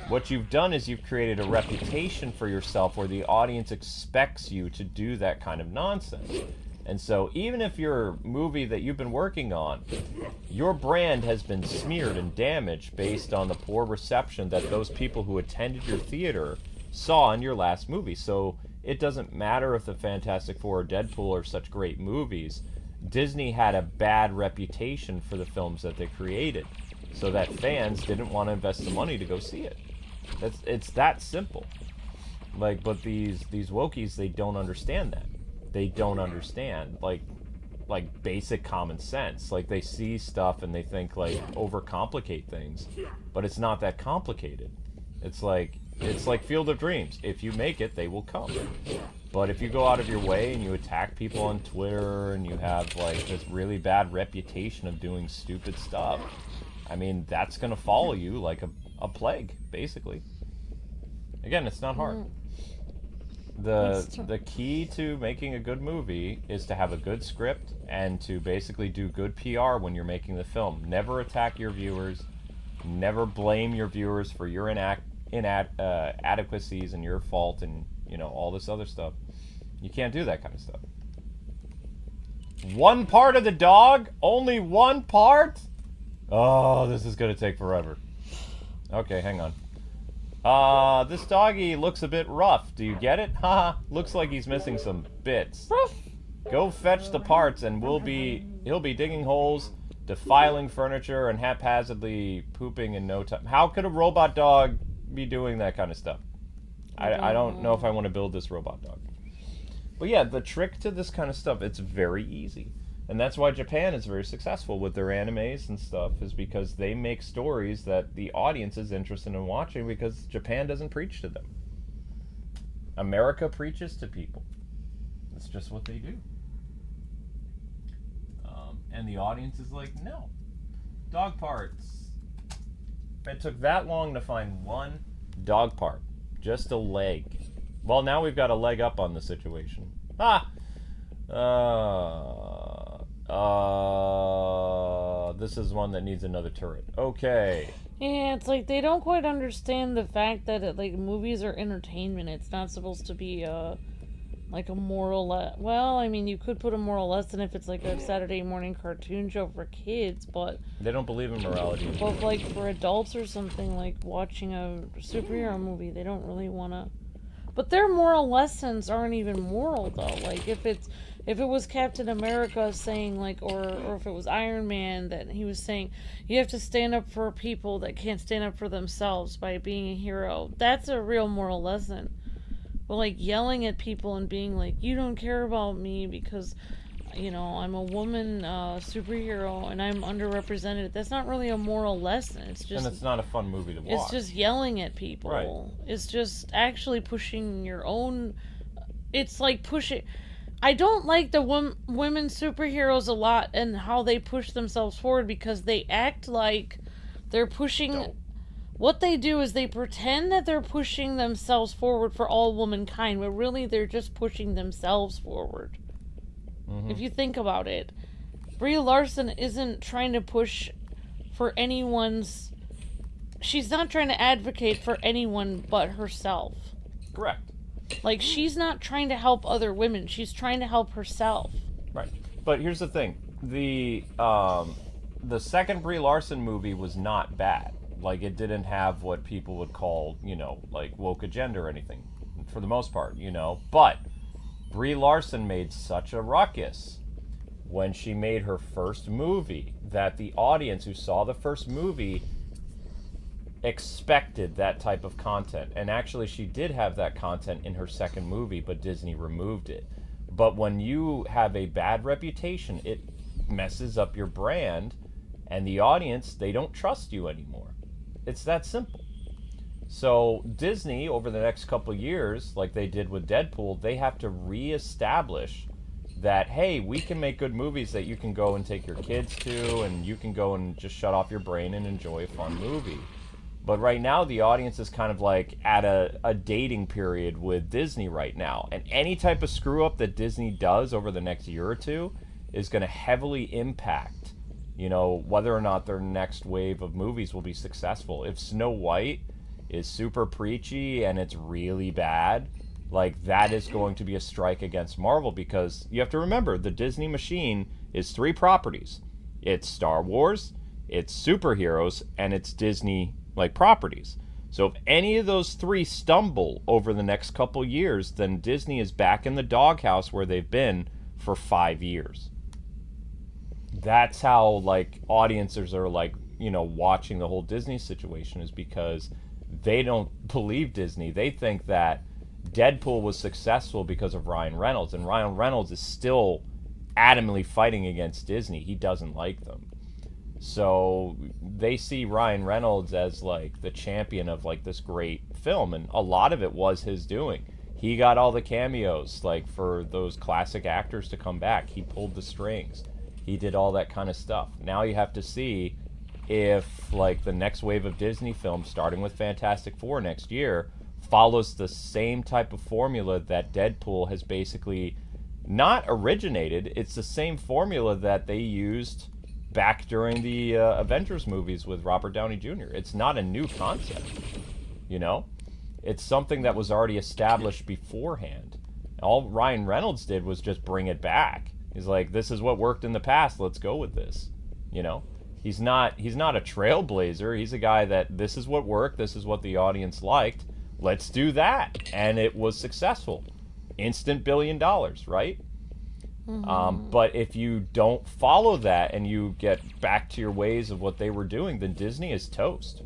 what you've done is you've created a reputation for yourself where the audience expects you to do that kind of nonsense. And so even if your movie that you've been working on, your brand has been smeared and damaged based on the poor reception that those people who attended your theater saw in your last movie. So it doesn't matter if the Fantastic Four or Deadpool are such great movies. Disney had a bad reputation for the films that they created, so that fans didn't want to invest the money to go see it. It's that simple. But these wokies, they don't understand that. They don't understand like basic common sense. Like, they see stuff and they think overcomplicate things, but it's not that complicated. It's like Field of Dreams. If you make it, they will come. But if you go out of your way and you attack people on Twitter and you have this really bad reputation of doing stupid stuff, I mean, that's gonna follow you like a plague, basically. Again, it's not hard. The key to making a good movie is to have a good script and to basically do good PR when you're making the film. Never attack your viewers. Never blame your viewers for your inadequacies and your fault and all this other stuff. You can't do that kind of stuff. One part of the dog? Only one part? Oh, this is gonna take forever. Okay, hang on. This doggy looks a bit rough. Do you get it? Haha, looks like he's missing some bits. Go fetch the parts and he'll be digging holes, defiling furniture, and haphazardly pooping in no time. How could a robot dog be doing that kind of stuff? I don't know if I want to build this robot dog. But yeah, the trick to this kind of stuff, it's very easy. And that's why Japan is very successful with their animes and stuff, is because they make stories that the audience is interested in watching because Japan doesn't preach to them. America preaches to people. That's just what they do. And the audience is like, no. Dog parts. It took that long to find one dog part. Just a leg. Well, now we've got a leg up on the situation. This is one that needs another turret. Okay.
Yeah, it's like they don't quite understand the fact that like movies are entertainment. It's not supposed to be like a moral well, I mean, you could put a moral lesson if it's like a Saturday morning cartoon show for kids, but
they don't believe in morality.
But like for adults or something, like watching a superhero movie, they don't really want to. But their moral lessons aren't even moral though. Like if it was Captain America saying like, or if it was Iron Man that he was saying, you have to stand up for people that can't stand up for themselves by being a hero. That's a real moral lesson. But like yelling at people and being like, you don't care about me because, you know, I'm a woman superhero and I'm underrepresented. That's not really a moral lesson. It's just,
and it's not a fun movie to watch.
It's just yelling at people.
Right.
It's just actually pushing your own. It's like pushing. I don't like the women superheroes a lot and how they push themselves forward because they act like they're pushing.
Don't.
What they do is they pretend that they're pushing themselves forward for all womankind, but really they're just pushing themselves forward. Mm-hmm. If you think about it, Brie Larson isn't trying to push for anyone's. She's not trying to advocate for anyone but herself.
Correct.
Like, she's not trying to help other women. She's trying to help herself.
Right. But here's the thing. The second Brie Larson movie was not bad. Like, it didn't have what people would call, you know, like, woke agenda or anything. For the most part, you know. But Brie Larson made such a ruckus when she made her first movie that the audience who saw the first movie expected that type of content. And actually, she did have that content in her second movie, but Disney removed it. But when you have a bad reputation, it messes up your brand, and the audience, they don't trust you anymore. It's that simple. So Disney, over the next couple of years, like they did with Deadpool, they have to reestablish that, hey, we can make good movies that you can go and take your kids to, and you can go and just shut off your brain and enjoy a fun movie. But right now, the audience is kind of like at a dating period with Disney right now. And any type of screw-up that Disney does over the next year or two is going to heavily impact, you know, whether or not their next wave of movies will be successful. If Snow White is super preachy and it's really bad, like, that is going to be a strike against Marvel, because you have to remember, the Disney machine is 3 properties. It's Star Wars, it's superheroes, and it's Disney, like, properties. So if any of those 3 stumble over the next couple years, then Disney is back in the doghouse where they've been for 5 years. That's how, like, audiences are, like, you know, watching the whole Disney situation, is because they don't believe Disney. They think that Deadpool was successful because of Ryan Reynolds, and Ryan Reynolds is still adamantly fighting against Disney. He doesn't like them. So they see Ryan Reynolds as, like, the champion of, like, this great film, and a lot of it was his doing. He got all the cameos, like, for those classic actors to come back. He pulled the strings. He did all that kind of stuff. Now you have to see if, like, the next wave of Disney films, starting with Fantastic Four next year, follows the same type of formula that Deadpool has basically not originated. It's the same formula that they used back during the Avengers movies with Robert Downey Jr. It's not a new concept, you know? It's something that was already established beforehand. All Ryan Reynolds did was just bring it back. He's like, this is what worked in the past. Let's go with this. You know, he's not a trailblazer. He's a guy that this is what worked. This is what the audience liked. Let's do that, and it was successful. Instant $1 billion, right? But if you don't follow that and you get back to your ways of what they were doing, then Disney is toast.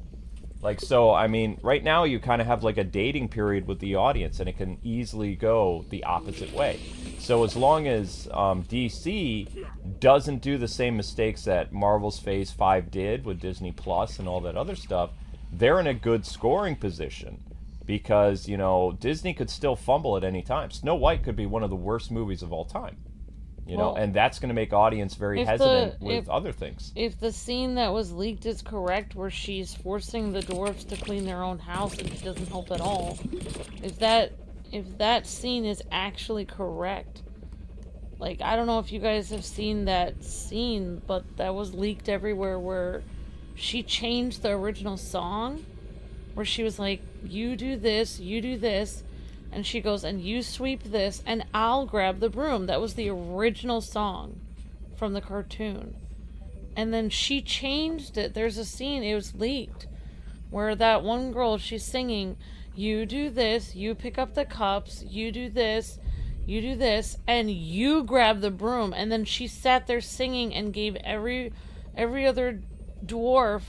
Like, so, I mean, right now you kind of have like a dating period with the audience, and it can easily go the opposite way. So as long as DC doesn't do the same mistakes that Marvel's Phase 5 did with Disney Plus and all that other stuff, they're in a good scoring position. Because, you know, Disney could still fumble at any time. Snow White could be one of the worst movies of all time. You know, and that's going to make audience very hesitant with other things.
If the scene that was leaked is correct, where she's forcing the dwarves to clean their own house, it doesn't help at all. If that scene is actually correct, like, I don't know if you guys have seen that scene, but that was leaked everywhere, where she changed the original song, where she was like, you do this, and she goes, and you sweep this, and I'll grab the broom. That was the original song from the cartoon. And then she changed it. There's a scene, it was leaked, where that one girl, she's singing, you do this, you pick up the cups, you do this, and you grab the broom. And then she sat there singing and gave every other dwarf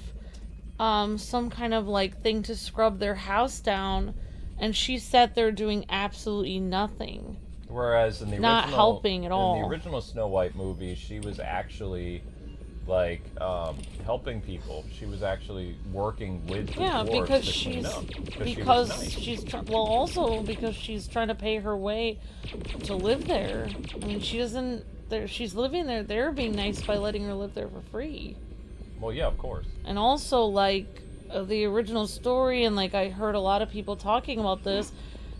some kind of like thing to scrub their house down. And she sat there doing absolutely nothing.
Whereas in the
not helping at all.
In the original Snow White movie, she was actually like helping people. She was actually working with the dwarves
because
to
she's
clean up.
because
she was nice.
also because she's trying to pay her way to live there. I mean, she doesn't. She's living there. They're being nice by letting her live there for free.
Well, yeah, of course.
And also, like, the original story, and like I heard a lot of people talking about this,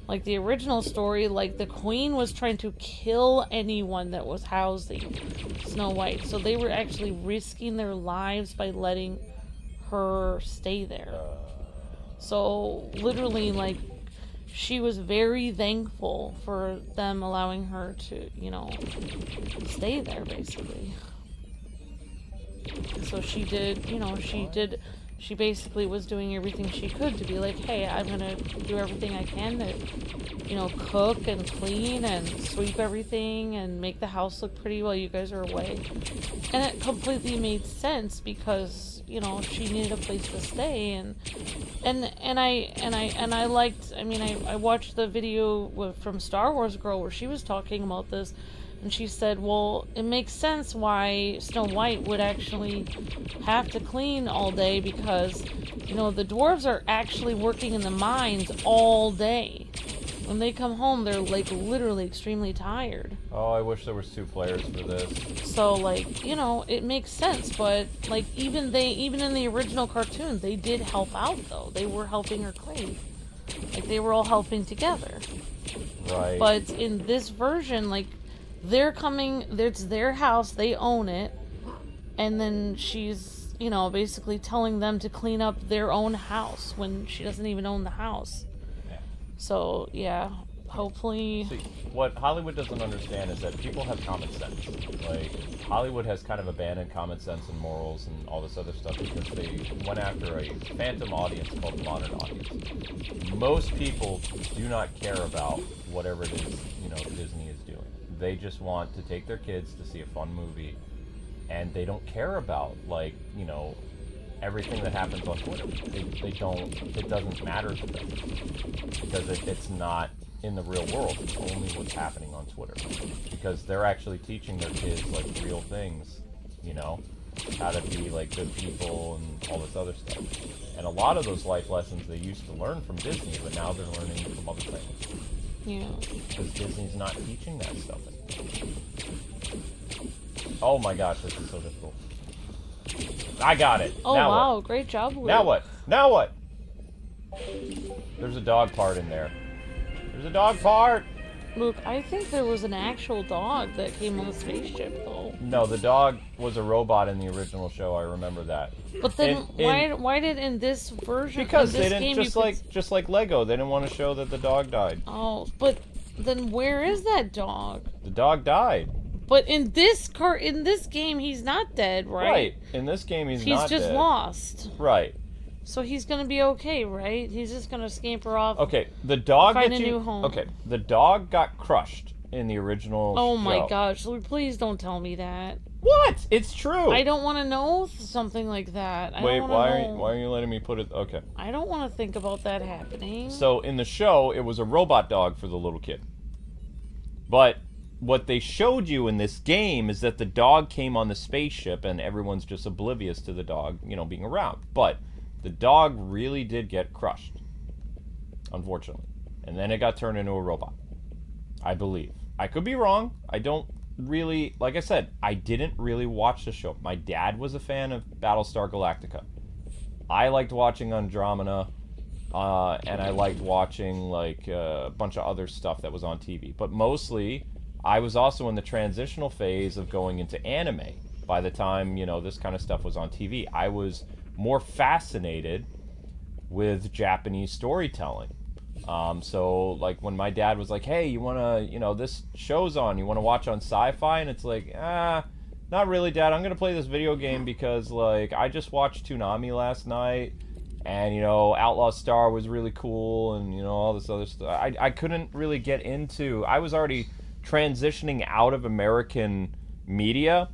like the original story, like the queen was trying to kill anyone that was housing Snow White, so they were actually risking their lives by letting her stay there. So literally, like, she was very thankful for them allowing her to, you know, stay there basically. So she did, you know, she basically was doing everything she could to be like, hey, I'm going to do everything I can to, you know, cook and clean and sweep everything and make the house look pretty while you guys are away. And it completely made sense because, you know, she needed a place to stay. And I liked, I mean, I watched the video from Star Wars Girl where she was talking about this. And she said, well, it makes sense why Snow White would actually have to clean all day because, you know, the dwarves are actually working in the mines all day. When they come home, they're, like, literally extremely tired.
Oh, I wish there was 2 players for this.
So, like, you know, it makes sense, but, like, even in the original cartoon, they did help out, though. They were helping her clean. Like, they were all helping together.
Right.
But in this version, like, they're coming, it's their house, they own it, and then she's, you know, basically telling them to clean up their own house when she doesn't even own the house.
Yeah.
So, yeah, hopefully...
See, what Hollywood doesn't understand is that people have common sense. Like, Hollywood has kind of abandoned common sense and morals and all this other stuff because they went after a phantom audience called the modern audience. Most people do not care about whatever it is, you know, Disney is doing. They just want to take their kids to see a fun movie, and they don't care about, like, you know, everything that happens on Twitter. They don't, it doesn't matter to them, because it's not in the real world, it's only what's happening on Twitter. Because they're actually teaching their kids, like, real things, you know, how to be, like, good people and all this other stuff. And a lot of those life lessons they used to learn from Disney, but now they're learning from other things.
Yeah.
Because Disney's not teaching that stuff anymore. Oh my gosh, this is so difficult. I got it.
Oh,
now
wow,
what?
great job, Luke.
Now what? Now what? There's a dog part in there. There's a dog part!
Luke, I think there was an actual dog that came on the spaceship, though.
No, the dog was a robot in the original show, I remember that.
But then, why did in this version...
Because
in this
they didn't,
game
just like Lego, they didn't want to show that the dog died.
Oh, but then where is that dog?
The dog died.
But in this game, he's not dead, right?
Right. In this game, he's not dead.
He's just lost.
Right.
So he's gonna be okay, right? He's just gonna scamper off.
Okay, the dog
find a new home.
Okay, the dog got crushed in the original
Oh
show.
my gosh! Please don't tell me that.
What? It's true.
I don't want to know something like that.
Wait, why are you letting me put it? Okay.
I don't want to think about that happening.
So in the show, it was a robot dog for the little kid. But what they showed you in this game is that the dog came on the spaceship, and everyone's just oblivious to the dog, being around. But the dog really did get crushed, unfortunately. And then it got turned into a robot, I believe. I could be wrong. I don't really, like I said, I didn't really watch the show. My dad was a fan of Battlestar Galactica. I liked watching Andromeda, and I liked watching like a bunch of other stuff that was on TV. But mostly, I was also in the transitional phase of going into anime. By the time, this kind of stuff was on TV, I was more fascinated with Japanese storytelling. So, like, when my dad was like, hey, you want to, this show's on, you want to watch on Sci-Fi? And it's like, not really, Dad. I'm going to play this video game because, like, I just watched Toonami last night, and, Outlaw Star was really cool, and, all this other stuff. I couldn't really get into... I was already transitioning out of American media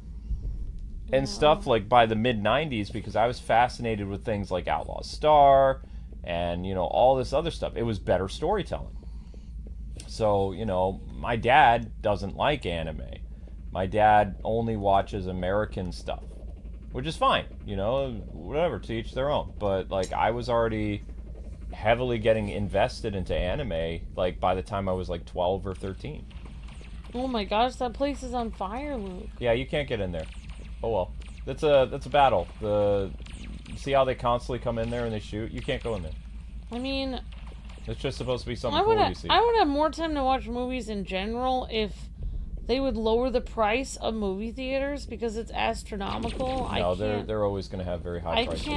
and stuff, like, by the mid-90s, because I was fascinated with things like Outlaw Star and, all this other stuff. It was better storytelling. So, my dad doesn't like anime. My dad only watches American stuff, which is fine, whatever, to each their own. But, like, I was already heavily getting invested into anime, like, by the time I was, like, 12 or 13.
Oh my gosh, that place is on fire, Luke.
Yeah, you can't get in there. Oh well. That's a battle. See how they constantly come in there and they shoot? You can't go in there.
I mean...
It's just supposed to be something cool you see.
I would have more time to watch movies in general if they would lower the price of movie theaters, because it's astronomical.
No, they're always going to have very high prices.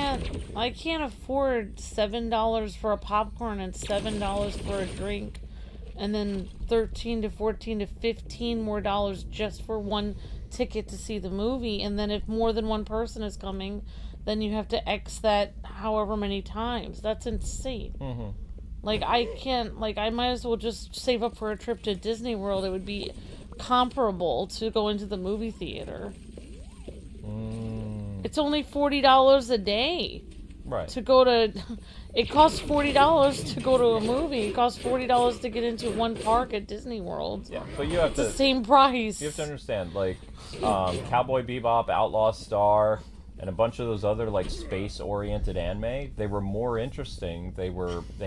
I can't afford $7 for a popcorn and $7 for a drink, and then $13 to $14 to $15 more dollars just for one ticket to see the movie. And then if more than one person is coming, then you have to X that however many times. That's insane.
Mm-hmm.
Like, I can't, like, I might as well just save up for a trip to Disney World. It would be comparable to go into the movie theater. It's only $40 a day.
Right.
To go to... It costs $40 to go to a movie. It costs $40 to get into one park at Disney World.
Yeah, but you have
it's the same price.
You have to understand, like, Cowboy Bebop, Outlaw Star, and a bunch of those other, like, space-oriented anime, they were more interesting. They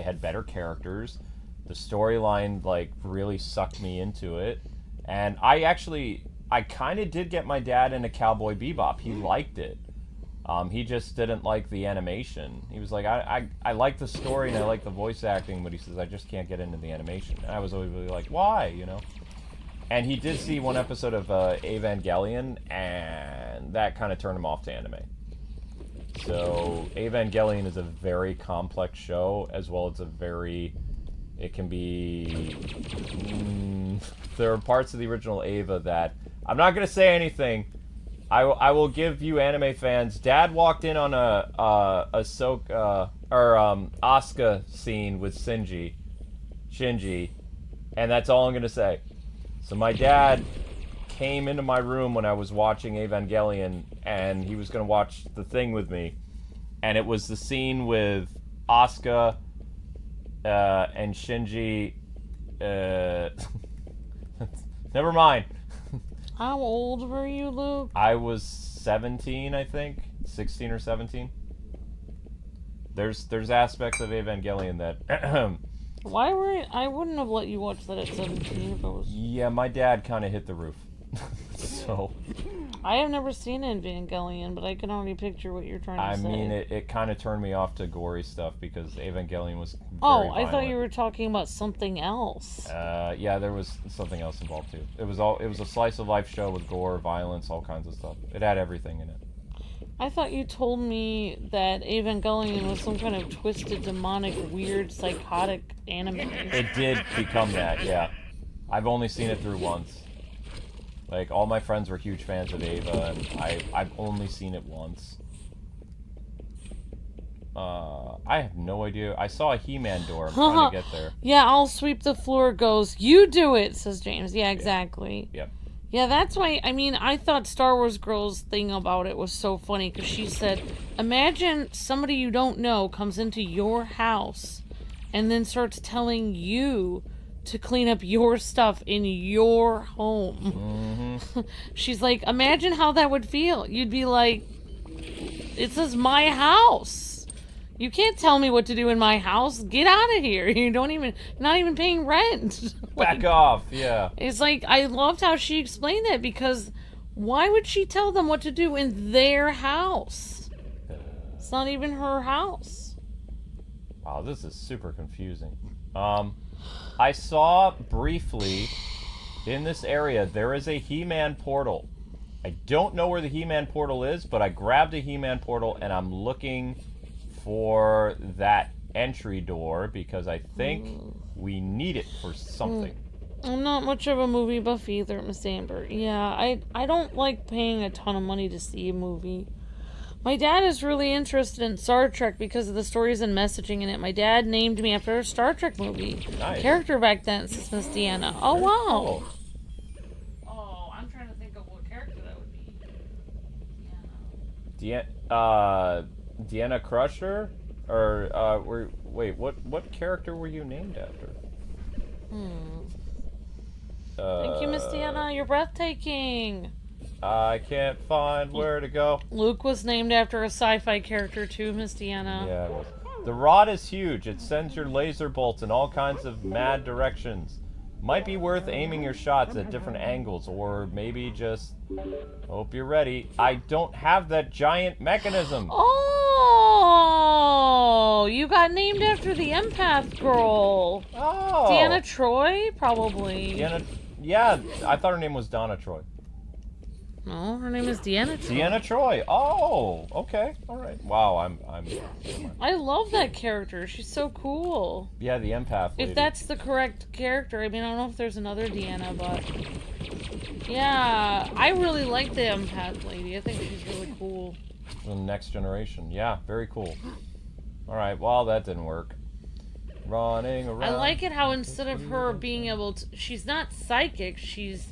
had better characters. The storyline, like, really sucked me into it. And I kind of did get my dad into Cowboy Bebop. He liked it. He just didn't like the animation. He was like, I like the story and I like the voice acting, but he says, I just can't get into the animation. And I was always really like, why, And he did see one episode of Evangelion, and that kind of turned him off to anime. So, Evangelion is a very complex show, as well as it can be... there are parts of the original Eva that... I'm not going to say anything. I will give you anime fans. Dad walked in on a Asuka scene with Shinji, and that's all I'm going to say. So my dad came into my room when I was watching Evangelion, and he was going to watch the thing with me. And it was the scene with Asuka and Shinji. Never mind.
How old were you, Luke?
I was 17, I think. 16 or 17. There's aspects of Evangelion that...
I wouldn't have let you watch that at 17 if I was...
Yeah, my dad kind of hit the roof. So...
I have never seen Evangelion, but I can already picture what you're trying to say.
I mean, it kind of turned me off to gory stuff because Evangelion was very
I thought
violent.
you were talking about something else.
Yeah, there was something else involved too. It was a slice of life show with gore, violence, all kinds of stuff. It had everything in it.
I thought you told me that Evangelion was some kind of twisted, demonic, weird, psychotic anime.
It did become that, yeah. I've only seen it through once. Like, all my friends were huge fans of Ava, and I've only seen it once. I have no idea. I saw a He-Man door. I'm trying to get there.
Yeah, I'll sweep the floor goes, you do it, says James. Yeah, exactly.
Yep.
Yeah, that's why, I mean, I thought Star Wars Girl's thing about it was so funny, because she said, imagine somebody you don't know comes into your house and then starts telling you to clean up your stuff in your home.
Mm-hmm.
She's like, imagine how that would feel. You'd be like, this is my house. You can't tell me what to do in my house. Get out of here. You're not even paying rent.
Back off, yeah.
It's like, I loved how she explained that, because why would she tell them what to do in their house? It's not even her house.
Wow, this is super confusing. I saw briefly in this area there is a He-Man portal. I don't know where the He-Man portal is, but I grabbed a He-Man portal and I'm looking for that entry door because I think we need it for something.
I'm not much of a movie buff either, Miss Amber. Yeah, I don't like paying a ton of money to see a movie. My dad is really interested in Star Trek because of the stories and messaging in it. My dad named me after a Star Trek movie.
Nice.
Character back then, says Miss Deanna. Oh,
Very
wow.
cool.
Oh, I'm trying to think of what character that would be.
Deanna Crusher? Or, wait, what character were you named after?
Thank you, Miss Deanna. You're breathtaking.
I can't find where to go.
Luke was named after a sci-fi character too, Miss Deanna.
Yeah, it was. The rod is huge. It sends your laser bolts in all kinds of mad directions. Might be worth aiming your shots at different angles, or maybe just hope you're ready. I don't have that giant mechanism.
Oh, you got named after the empath girl.
Oh.
Deanna Troy, probably.
Deanna, yeah, I thought her name was Donna Troy.
No, her name is Deanna Troy.
Deanna Troy. Oh, okay. All right. Wow,
I love that character. She's so cool.
Yeah, the empath lady.
If that's the correct character. I mean, I don't know if there's another Deanna, but yeah, I really like the empath lady. I think she's really cool.
The next generation. Yeah, very cool. All right. Well, that didn't work. Running around.
I like it how instead of her being able to, she's not psychic, she's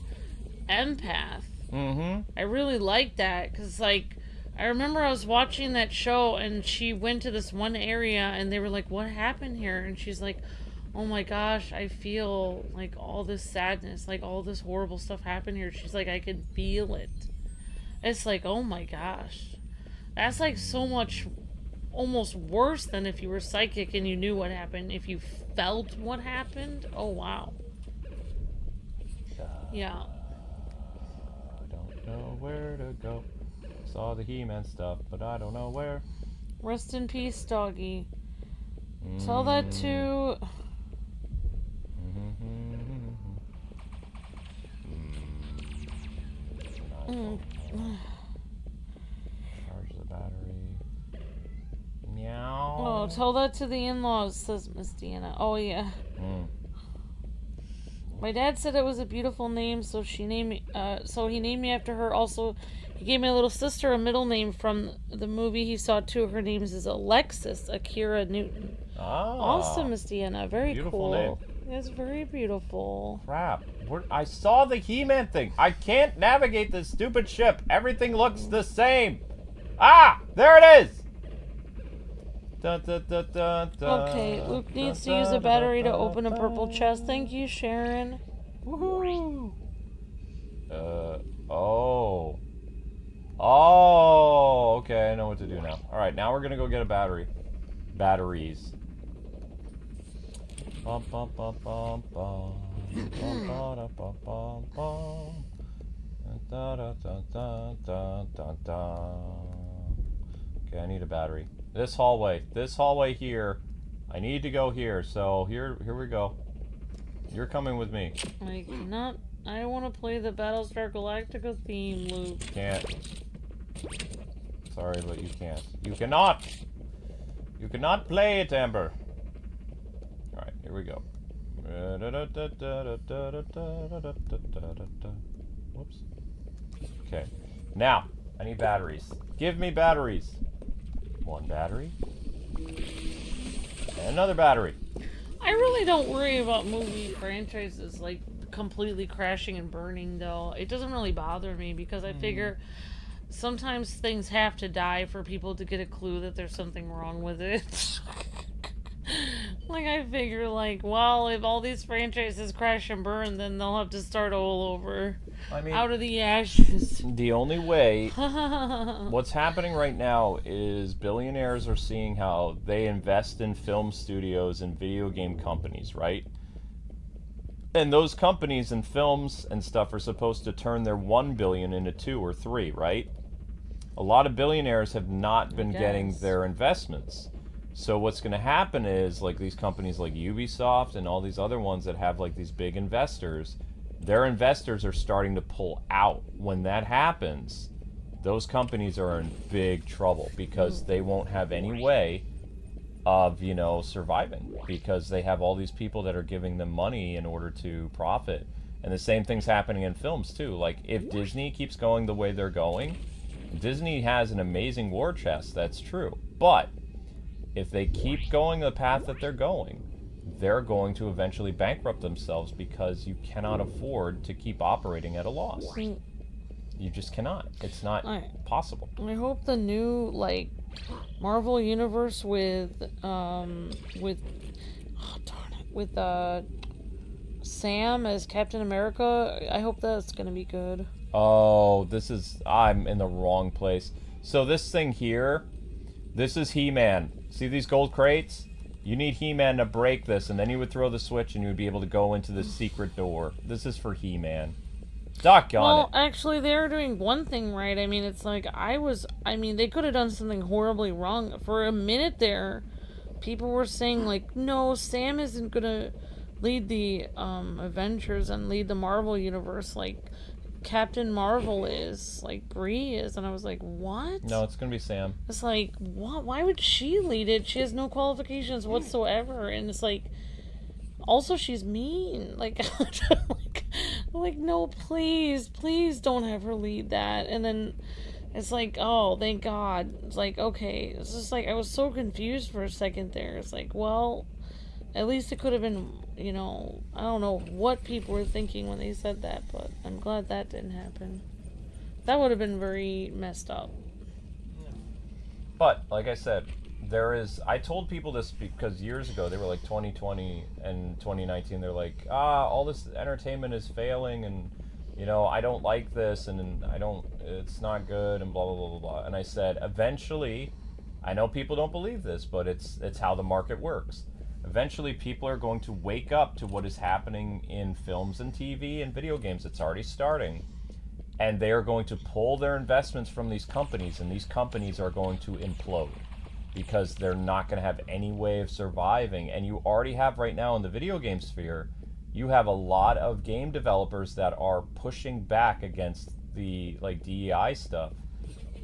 empath.
Mm-hmm.
I really like that because, like, I remember I was watching that show and she went to this one area and they were like, what happened here? And she's like, oh my gosh, I feel like all this sadness, like all this horrible stuff happened here. She's like, I could feel it. It's like, oh my gosh. That's like so much almost worse than if you were psychic and you knew what happened. If you felt what happened, oh wow. Yeah.
Know where to go. Saw the He-Man stuff, but I don't know where.
Rest in peace, doggy. Tell that to...
Charge the battery. Meow.
Oh, tell that to the in-laws, says Miss Deanna. Oh, yeah. My dad said it was a beautiful name, so he named me after her. Also, he gave my little sister a middle name from the movie he saw. Two of her names is Alexis Akira Newton.
Ah,
awesome, Miss Deanna. Very
beautiful
cool.
Name.
It's very beautiful.
Crap. I saw the He-Man thing. I can't navigate this stupid ship. Everything looks the same. Ah! There it is! Dun, dun, dun, dun, dun,
Okay, Luke needs to use a battery to open a purple chest. Thank you, Sharon.
Woohoo! Oh. Oh, okay, I know what to do now. Alright, now we're gonna go get a battery. Batteries. Bum, bum, bum, bum, bum. Bum, ba, da, bum, bum, bum. Da, da, da, da, da, da, da. Okay, I need a battery. This hallway here. I need to go here, so here we go. You're coming with me.
I want to play the Battlestar Galactica theme, Luke.
Can't. Sorry, but you can't. You cannot! You cannot play it, Amber. Alright, here we go. Whoops. Okay. Now, I need batteries. Give me batteries. One battery. And another battery.
I really don't worry about movie franchises like completely crashing and burning, though. It doesn't really bother me because I figure sometimes things have to die for people to get a clue that there's something wrong with it. Like, I figure, like, well, if all these franchises crash and burn, then they'll have to start all over.
I mean,
out of the ashes.
The only way... What's happening right now is billionaires are seeing how they invest in film studios and video game companies, right? And those companies and films and stuff are supposed to turn their 1 billion into 2 or 3, right? A lot of billionaires have not been getting their investments. So what's going to happen is, like, these companies like Ubisoft and all these other ones that have, like, these big investors, their investors are starting to pull out. When that happens, those companies are in big trouble because they won't have any way of, you know, surviving, because they have all these people that are giving them money in order to profit. And the same thing's happening in films too. Like, if Disney keeps going the way they're going, Disney has an amazing war chest, that's true. But if they keep going the path that they're going to eventually bankrupt themselves, because you cannot afford to keep operating at a loss. You just cannot. It's not possible.
I hope the new, like, Marvel universe with Sam as Captain America, I hope that's gonna be good.
Oh, I'm in the wrong place. So this thing here, this is He-Man. See these gold crates? You need He-Man to break this, and then you would throw the switch and you would be able to go into the secret door. This is for He-Man. Doggone it.
Actually, they're doing one thing right. I mean, it's like, they could have done something horribly wrong. For a minute there, people were saying, like, no, Sam isn't gonna lead the Avengers and lead the Marvel universe like Captain Marvel is, like Brie is, and I was like, what?
No, it's gonna be Sam.
It's like, what? Why would she lead it? She has no qualifications whatsoever, and it's like, also she's mean. Like, like, no, please don't have her lead that. And then it's like, oh, thank God. It's like, okay, it's just like I was so confused for a second there. It's like, well, at least it could have been, you know, I don't know what people were thinking when they said that, but I'm glad that didn't happen. That would have been very messed up.
But, like I said, I told people this because years ago, they were like 2020 and 2019, they're like, all this entertainment is failing, and, you know, I don't like this, and it's not good, and blah, blah, blah, blah, blah. And I said, eventually, I know people don't believe this, but it's how the market works. Eventually, people are going to wake up to what is happening in films and TV and video games. It's already starting. And they are going to pull their investments from these companies, and these companies are going to implode because they're not going to have any way of surviving. And you already have right now in the video game sphere, you have a lot of game developers that are pushing back against the, like, DEI stuff.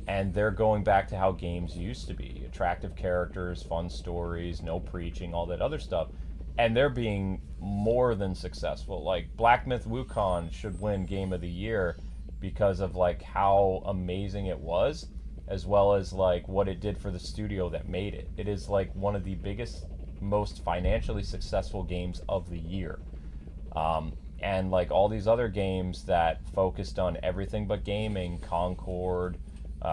And they're going back to how games used to be. Attractive characters, fun stories, no preaching, all that other stuff. And they're being more than successful. Like, Black Myth Wukong should win Game of the Year because of, like, how amazing it was, as well as, like, what it did for the studio that made it. It is, like, one of the biggest, most financially successful games of the year. And, like, all these other games that focused on everything but gaming, Concord,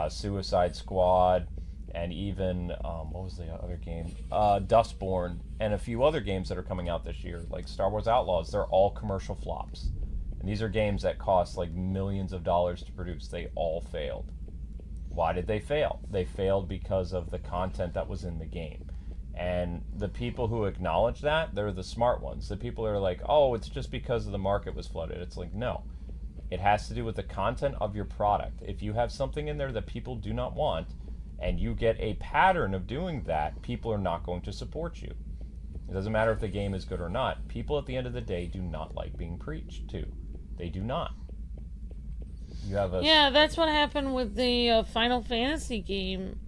Suicide Squad, and even what was the other game? Dustborn, and a few other games that are coming out this year, like Star Wars Outlaws. They're all commercial flops, and these are games that cost like millions of dollars to produce. They all failed. Why did they fail? They failed because of the content that was in the game. And the people who acknowledge that, they're the smart ones. The people who are like, oh, it's just because the market was flooded. It's like, no. It has to do with the content of your product. If you have something in there that people do not want, and you get a pattern of doing that, people are not going to support you. It doesn't matter if the game is good or not. People at the end of the day do not like being preached to. They do not. You have a...
Yeah, that's what happened with the Final Fantasy game.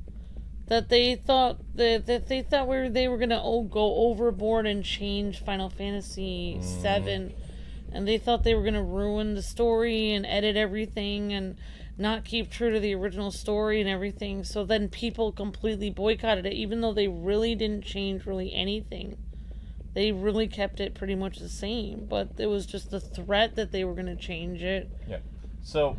That they thought they were gonna go overboard and change Final Fantasy 7. And they thought they were going to ruin the story and edit everything and not keep true to the original story and everything. So then people completely boycotted it, even though they really didn't change really anything. They really kept it pretty much the same, but it was just the threat that they were going to change it.
Yeah. So,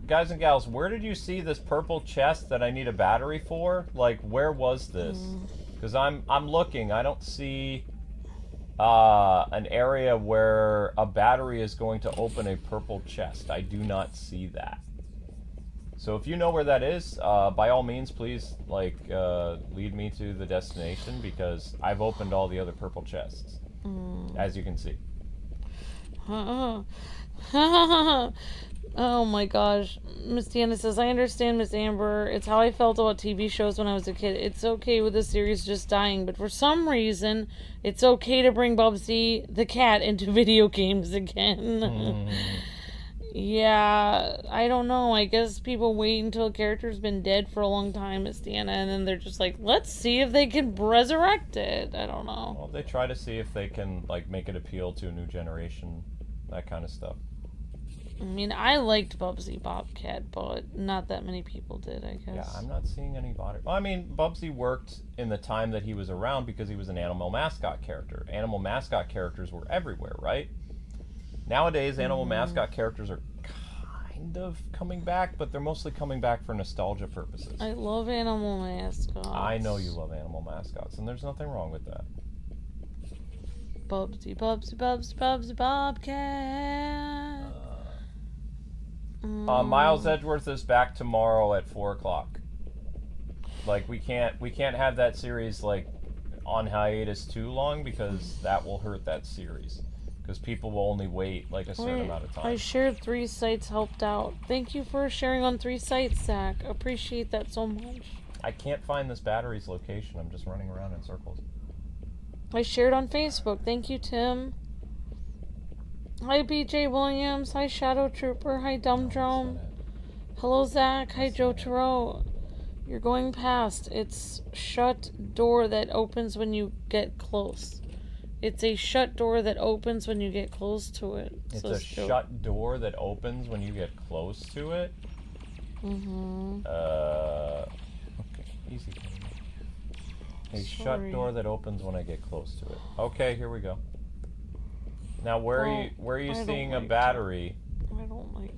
guys and gals, where did you see this purple chest that I need a battery for? Like, where was this? Because I'm looking. I don't see an area where a battery is going to open a purple chest. I do not see that. So if you know where that is, by all means, please, like, lead me to the destination, because I've opened all the other purple chests, as you can see.
Oh my gosh. Miss Deanna says, I understand, Miss Amber. It's how I felt about TV shows when I was a kid. It's okay with the series just dying, but for some reason, it's okay to bring Bubsy the cat into video games again. Yeah, I don't know. I guess people wait until a character's been dead for a long time, Miss Deanna, and then they're just like, let's see if they can resurrect it. I don't know.
Well, they try to see if they can, like, make it appeal to a new generation, that kind of stuff.
I mean, I liked Bubsy Bobcat, but not that many people did, I guess.
Yeah, I'm not seeing any body. Well, I mean, Bubsy worked in the time that he was around because he was an animal mascot character. Animal mascot characters were everywhere, right? Nowadays, animal mascot characters are kind of coming back, but they're mostly coming back for nostalgia purposes.
I love animal mascots.
I know you love animal mascots, and there's nothing wrong with that.
Bubsy, Bubsy, Bubsy, Bubsy, Bobcat.
Miles Edgeworth is back tomorrow at 4 o'clock. Like, we can't have that series, like, on hiatus too long, because that will hurt that series. Because people will only wait, like, a certain amount of time.
I shared 3 sites, helped out. Thank you for sharing on 3 sites, Zach. Appreciate that so much.
I can't find this battery's location. I'm just running around in circles.
I shared on Facebook. Thank you, Tim. Hi, BJ Williams. Hi, Shadow Trooper. Hi, Dumb Drone. Hello, Zach. Hi, Joe Taro. You're going past. It's shut door that opens when you get close. It's a shut door that opens when you get close to it.
It's a shut door that opens when you get close to it? Okay, easy. A shut door that opens when I get close to it. Okay, here we go. Now, where are you seeing a battery?
I don't like.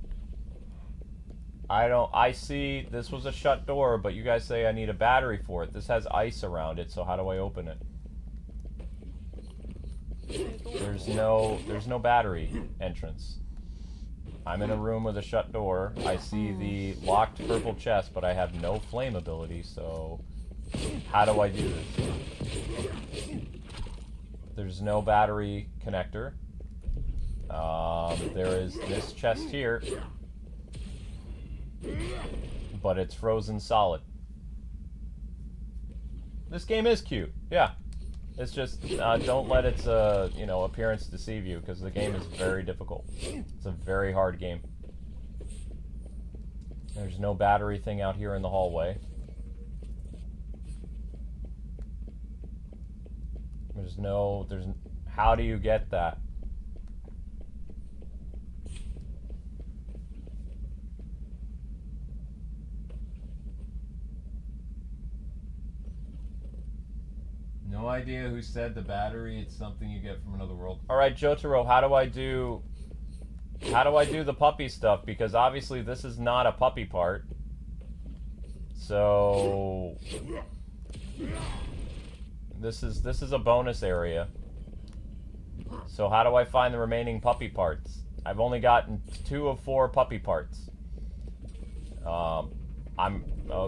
I see this was a shut door, but you guys say I need a battery for it. This has ice around it, so how do I open it? There's no battery entrance. I'm in a room with a shut door. I see the locked purple chest, but I have no flame ability, so how do I do this? There's no battery connector. There is this chest here, but it's frozen solid. This game is cute, yeah. It's just, don't let its, appearance deceive you, because the game is very difficult. It's a very hard game. There's no battery thing out here in the hallway. How do you get that? No idea who said the battery. It's something you get from another world. All right, Jotaro, how do I do the puppy stuff? Because obviously this is not a puppy part. So this is a bonus area. So how do I find the remaining puppy parts? I've only gotten 2 of 4 puppy parts. Oh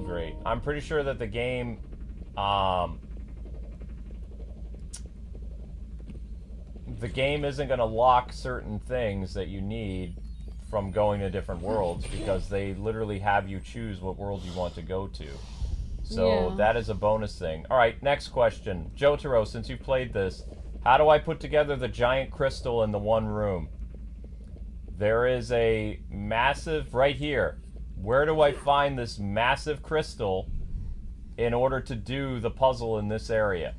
great. I'm pretty sure that the game isn't going to lock certain things that you need from going to different worlds, because they literally have you choose what world you want to go to. So that is a bonus thing. All right, next question. Jotaro, since you played this, how do I put together the giant crystal in the one room? There is a massive, right here. Where do I find this massive crystal in order to do the puzzle in this area?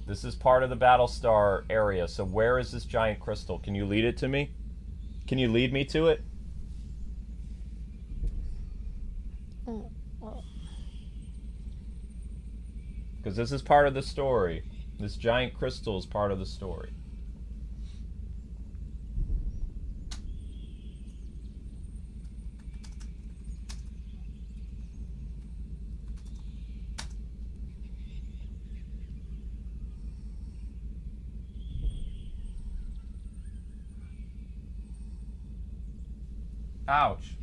This is part of the Battlestar area. So where is this giant crystal? Can you lead it to me? Can you lead me to it? Because this is part of the story. This giant crystal is part of the story. Ouch.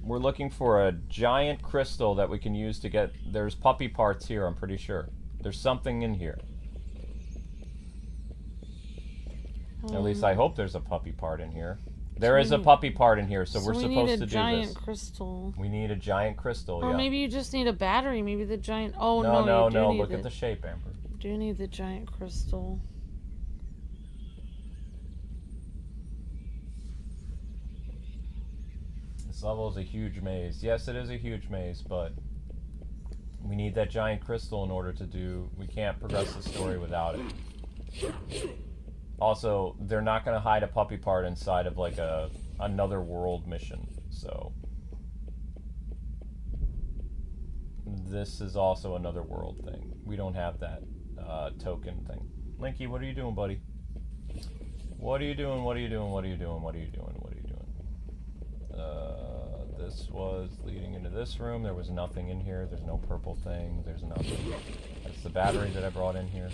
We're looking for a giant crystal that we can use to get... There's puppy parts here, I'm pretty sure. There's something in here. At least I hope there's a puppy part in here. There is a puppy part in here, so we're supposed to do this. We need a giant
crystal.
We need a giant crystal, yeah.
Or maybe you just need a battery. Maybe the giant... Oh,
no,
you do need
look at the shape, Amber.
You do need the giant crystal.
This level is a huge maze. Yes, it is a huge maze, but we need that giant crystal in order to do... We can't progress the story without it. Also, they're not going to hide a puppy part inside of like another world mission, so... This is also another world thing. We don't have that token thing. Linky, what are you doing, buddy? What are you doing? What are you doing? What are you doing? What are you doing? What are you doing? This was leading into this room. There was nothing in here. There's no purple thing. There's nothing. That's the battery that I brought in here.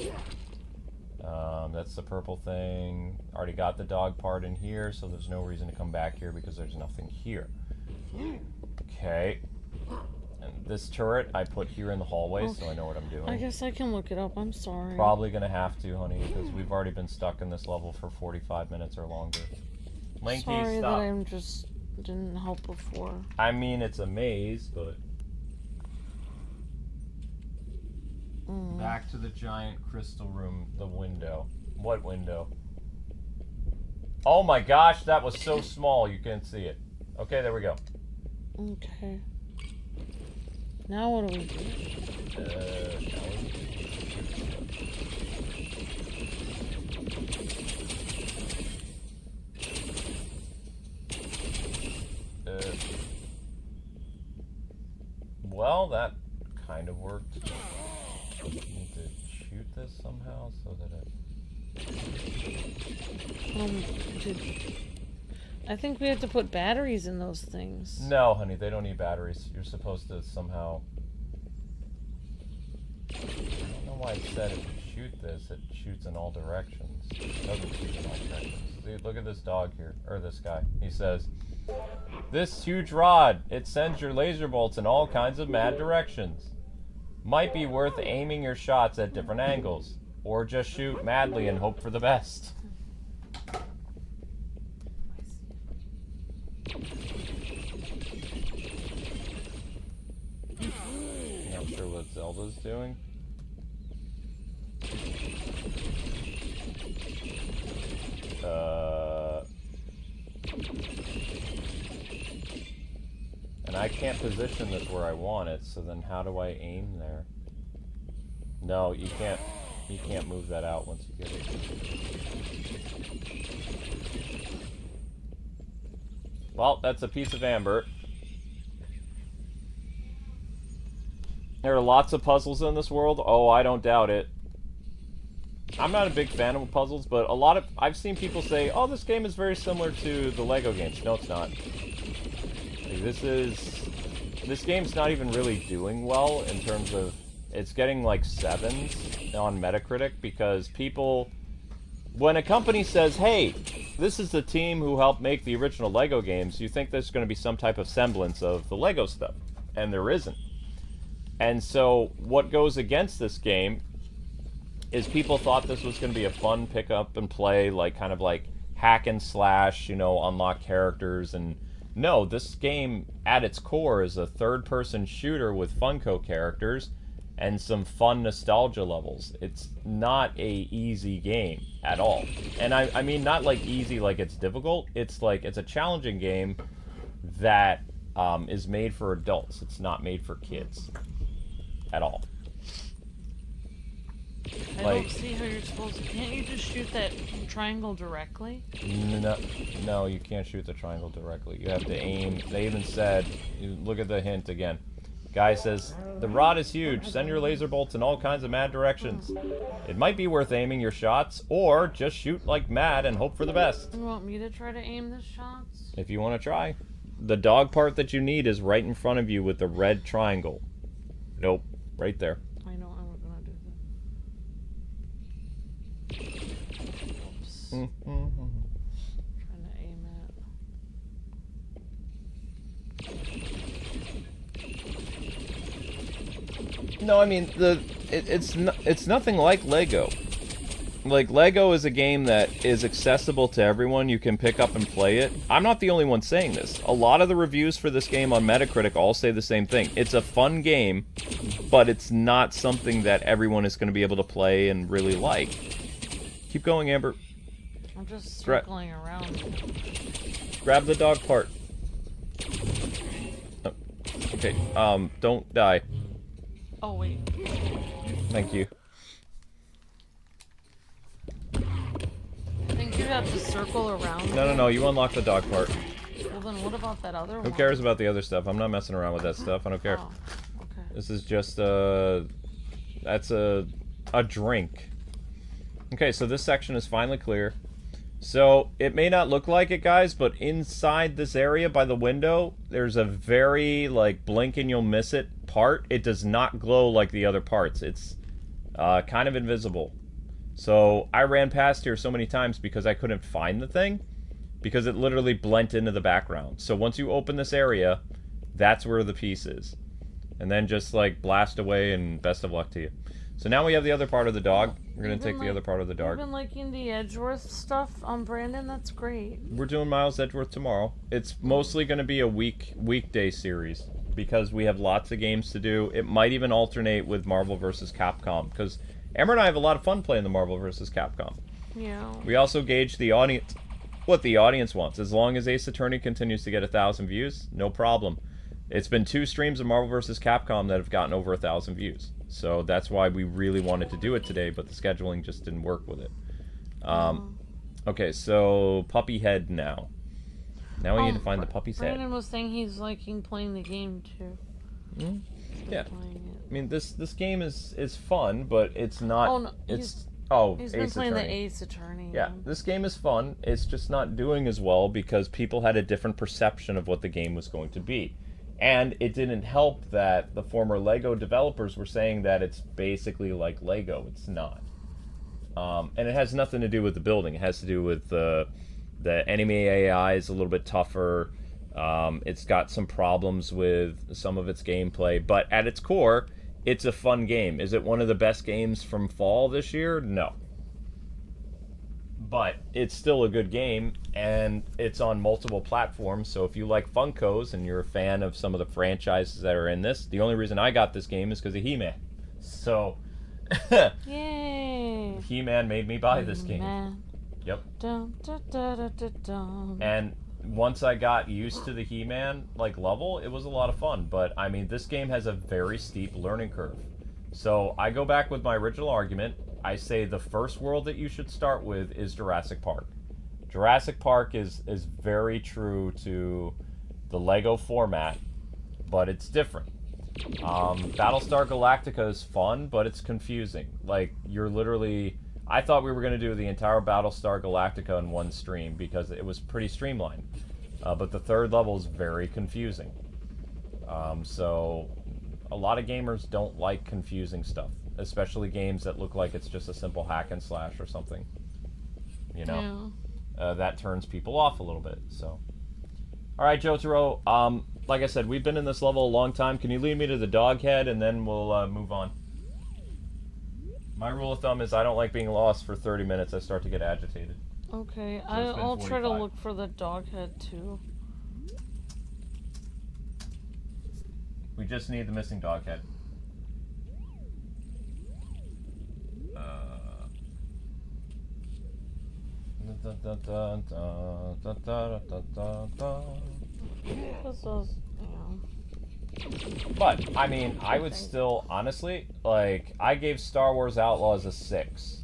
That's the purple thing. Already got the dog part in here, so there's no reason to come back here because there's nothing here. Okay. And this turret I put here in the hallway, so I know what I'm doing.
I guess I can look it up. I'm sorry.
Probably gonna have to, honey, because we've already been stuck in this level for 45 minutes or longer. Linky,
sorry
stop.
that I'm just didn't help before.
I mean, it's a maze, but... Back to the giant crystal room, the window. What window? Oh my gosh, that was so small you couldn't see it. Okay, there we go.
Okay. Now what do we do?
Well, that kind of worked. I need to shoot this somehow so that it...
I think we have to put batteries in those things.
No, honey, they don't need batteries. You're supposed to somehow... I don't know why it said if you shoot this, it shoots in all directions. It doesn't shoot in all directions. See, look at this dog here, or this guy. He says, "This huge rod, it sends your laser bolts in all kinds of mad directions. Might be worth aiming your shots at different angles, or just shoot madly and hope for the best." Not sure what Zelda's doing. And I can't position this where I want it, so then how do I aim there? No, you can't move that out once you get it. Well, that's a piece of amber. There are lots of puzzles in this world. Oh, I don't doubt it. I'm not a big fan of puzzles, but I've seen people say, "Oh, this game is very similar to the Lego games." No, it's not. This game's not even really doing well in terms of, it's getting like 7s on Metacritic because people, when a company says, "Hey, this is the team who helped make the original Lego games," you think there's going to be some type of semblance of the Lego stuff, and there isn't. And so what goes against this game is people thought this was going to be a fun pick up and play, like kind of like hack and slash, you know, unlock characters. And no, this game at its core is a third-person shooter with Funko characters and some fun nostalgia levels. It's not a easy game at all. And I mean not like easy like it's difficult. It's like it's a challenging game that is made for adults. It's not made for kids at all.
I don't see how you're supposed to. Can't you just shoot that triangle directly?
No, you can't shoot the triangle directly. You have to aim. They even said, look at the hint again. Guy says, the rod is huge. Send your laser bolts in all kinds of mad directions. It might be worth aiming your shots, or just shoot like mad and hope for the best.
You want me to try to aim the shots?
If you want to try. The dog part that you need is right in front of you with the red triangle. Nope, right there.
I know I'm gonna do that. Oops. Trying to aim it.
No, I mean it's nothing like Lego. Like, Lego is a game that is accessible to everyone. You can pick up and play it. I'm not the only one saying this. A lot of the reviews for this game on Metacritic all say the same thing. It's a fun game, but it's not something that everyone is going to be able to play and really like. Keep going, Amber.
I'm just circling around.
Grab the dog part. Oh, okay, don't die.
Oh, wait.
Thank you.
I think you have to circle around.
No, you unlock the dog part.
Well, then what about that other one?
Who cares about the other stuff? I'm not messing around with that stuff. I don't care.
Oh, okay.
This is just, that's a drink. Okay, so this section is finally clear. So, it may not look like it, guys, but inside this area by the window, there's a very, like, blink and you'll miss it part. It does not glow like the other parts. It's kind of invisible. So, I ran past here so many times because I couldn't find the thing, because it literally blended into the background. So, once you open this area, that's where the piece is. And then just, like, blast away and best of luck to you. So now we have the other part of the dog. We're going to take the other part of the dog.
You've been liking the Edgeworth stuff on Brandon? That's great.
We're doing Miles Edgeworth tomorrow. It's mostly going to be a weekday series because we have lots of games to do. It might even alternate with Marvel vs. Capcom because Amber and I have a lot of fun playing the Marvel vs. Capcom.
Yeah.
We also gauge the audience, what the audience wants. As long as Ace Attorney continues to get 1,000 views, no problem. It's been 2 streams of Marvel vs. Capcom that have gotten over 1,000 views. So that's why we really wanted to do it today, but the scheduling just didn't work with it. Okay, so puppy head now. Now we need to find the puppy's head.
Brandon was saying he's liking playing the game too.
Yeah. I mean, this game is fun, but it's not.
Oh, no, he's been playing the Ace Attorney.
Yeah, this game is fun. It's just not doing as well because people had a different perception of what the game was going to be. And it didn't help that the former Lego developers were saying that it's basically like Lego. It's not. And it has nothing to do with the building. It has to do with the enemy AI is a little bit tougher. It's got some problems with some of its gameplay. But at its core, it's a fun game. Is it one of the best games from fall this year? No. But it's still a good game, and it's on multiple platforms, so if you like Funkos and you're a fan of some of the franchises that are in this, the only reason I got this game is because of He-Man. So,
yay!
He-Man made me buy this game.
Man.
Yep.
Dun, dun, dun, dun, dun, dun.
And once I got used to the He-Man level, it was a lot of fun, but I mean, this game has a very steep learning curve. So, I go back with my original argument. I say the first world that you should start with is Jurassic Park. Jurassic Park is very true to the Lego format, but it's different. Battlestar Galactica is fun, but it's confusing. Like, you're literally... I thought we were going to do the entire Battlestar Galactica in one stream because it was pretty streamlined. But the third level is very confusing. So, a lot of gamers don't like confusing stuff. Especially games that look like it's just a simple hack and slash or something. You know? Yeah. That turns people off a little bit, so. Alright, Jotaro, like I said, we've been in this level a long time. Can you lead me to the dog head, and then we'll move on? My rule of thumb is I don't like being lost for 30 minutes. I start to get agitated.
Okay,
So
I'll try to look for the dog head, too.
We just need the missing dog head. But, I mean, I would still, honestly, like, I gave Star Wars Outlaws a 6.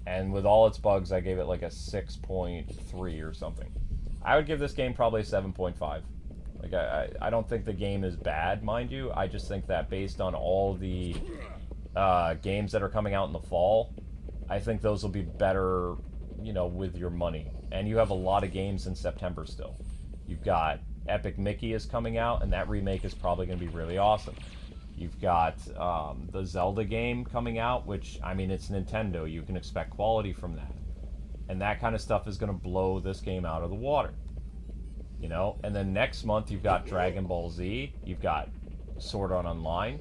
And with all its bugs, I gave it like a 6.3 or something. I would give this game probably a 7.5. Like, I don't think the game is bad, mind you. I just think that based on all the games that are coming out in the fall, I think those will be better, you know, with your money. And you have a lot of games in September still. You've got Epic Mickey is coming out, and that remake is probably going to be really awesome. You've got the Zelda game coming out, which, I mean, it's Nintendo. You can expect quality from that. And that kind of stuff is going to blow this game out of the water. You know? And then next month, you've got Dragon Ball Z. You've got Sword Art Online.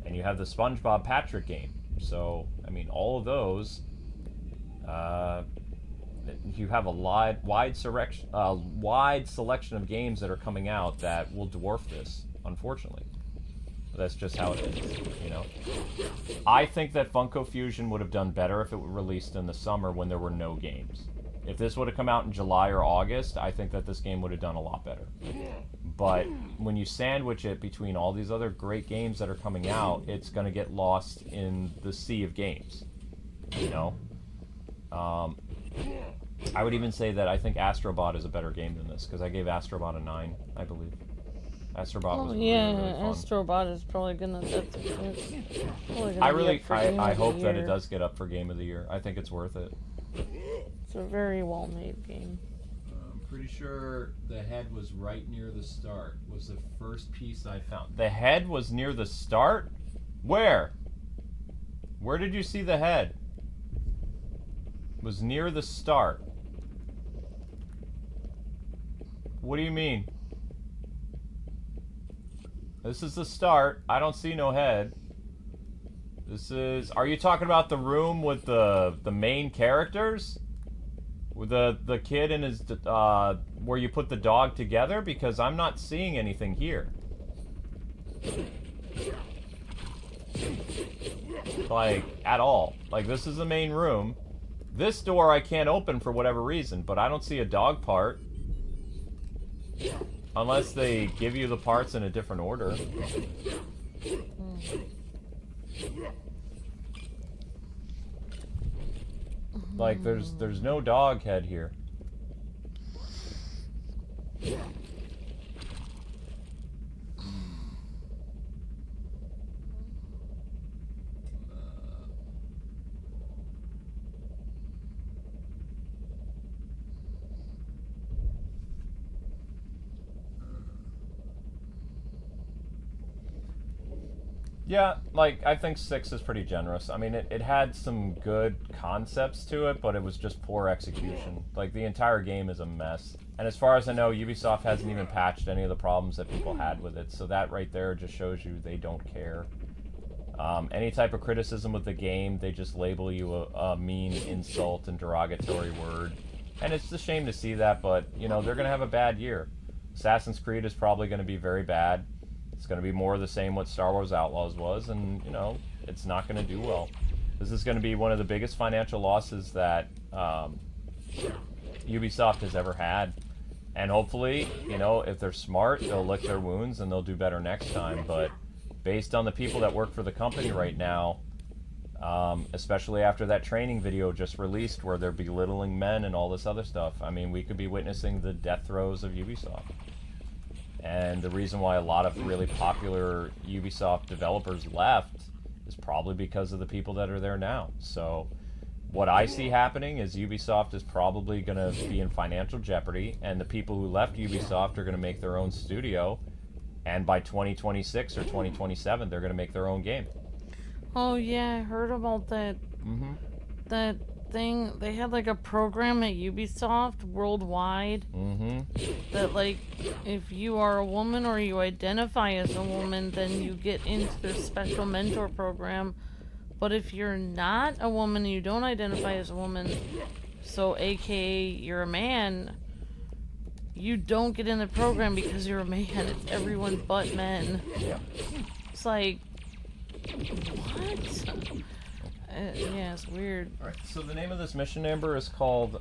And you have the SpongeBob Patrick game. So, I mean, all of those... you have a wide selection of games that are coming out that will dwarf this, unfortunately. That's just how it is, you know? I think that Funko Fusion would have done better if it were released in the summer when there were no games. If this would have come out in July or August, I think that this game would have done a lot better. But when you sandwich it between all these other great games that are coming out, it's going to get lost in the sea of games, you know? I would even say that I think Astrobot is a better game than this, because I gave Astrobot a 9, I believe. Astrobot was really fun.
Astrobot is probably gonna.
I hope that it does get up for Game of the Year. I think it's worth it.
It's a very well-made game.
I'm pretty sure the head was right near the start. Was the first piece I found. The head was near the start? Where? Where did you see the head? It was near the start. What do you mean? This is the start. I don't see no head. This is... Are you talking about the room with the main characters? With the kid and his... where you put the dog together? Because I'm not seeing anything here. Like, at all. Like, this is the main room. This door I can't open for whatever reason, but I don't see a dog part. Unless they give you the parts in a different order. Like, there's no dog head here. Yeah, like, I think 6 is pretty generous. I mean, it had some good concepts to it, but it was just poor execution. Like, the entire game is a mess. And as far as I know, Ubisoft hasn't even patched any of the problems that people had with it, so that right there just shows you they don't care. Any type of criticism with the game, they just label you a mean insult and derogatory word. And it's a shame to see that, but, you know, they're going to have a bad year. Assassin's Creed is probably going to be very bad. It's going to be more of the same what Star Wars Outlaws was, and, you know, it's not going to do well. This is going to be one of the biggest financial losses that Ubisoft has ever had. And hopefully, you know, if they're smart, they'll lick their wounds and they'll do better next time. But based on the people that work for the company right now, especially after that training video just released where they're belittling men and all this other stuff, I mean, we could be witnessing the death throes of Ubisoft. And the reason why a lot of really popular Ubisoft developers left is probably because of the people that are there now. So what I see happening is Ubisoft is probably going to be in financial jeopardy, and the people who left Ubisoft are going to make their own studio, and by 2026 or 2027, they're going to make their own game.
Oh, yeah, I heard about that.
Mm-hmm.
That thing, they had like a program at Ubisoft worldwide that, like, if you are a woman or you identify as a woman, then you get into their special mentor program. But if you're not a woman and you don't identify as a woman, so aka you're a man, you don't get in the program because you're a man. It's everyone but men.
Yeah.
It's like, what? Yeah, it's weird.
Alright, so the name of this mission, Amber, is called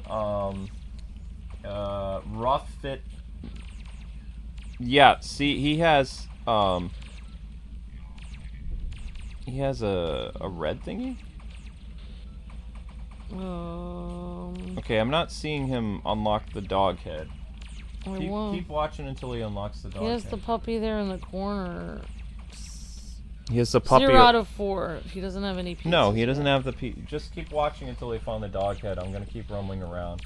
Rough Fit. Yeah, see, he has He has a red thingy? Okay, I'm not seeing him unlock the dog head. Keep watching until he unlocks the dog head.
He has the puppy there in the corner.
He has the puppy.
0 out of 4. He doesn't have any pieces.
No, he doesn't have the piece. Just keep watching until they find the dog head. I'm gonna keep rumbling around.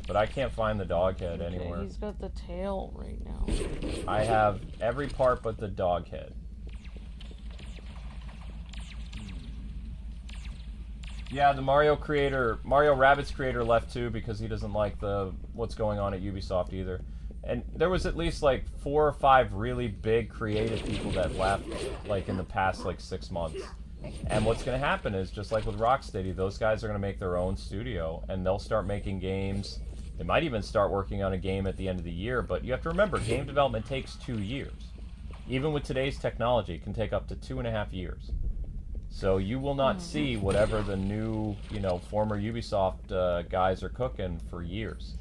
But I can't find the dog head anywhere.
He's got the tail right now.
I have every part but the dog head. Yeah, the Mario Rabbids creator left too because he doesn't like what's going on at Ubisoft either. And there was at least like 4 or 5 really big creative people that left like in the past like 6 months. And what's going to happen is, just like with Rocksteady, those guys are going to make their own studio and they'll start making games. They might even start working on a game at the end of the year, but you have to remember, game development takes 2 years. Even with today's technology, it can take up to 2.5 years. So you will not see whatever the new, former Ubisoft guys are cooking for years.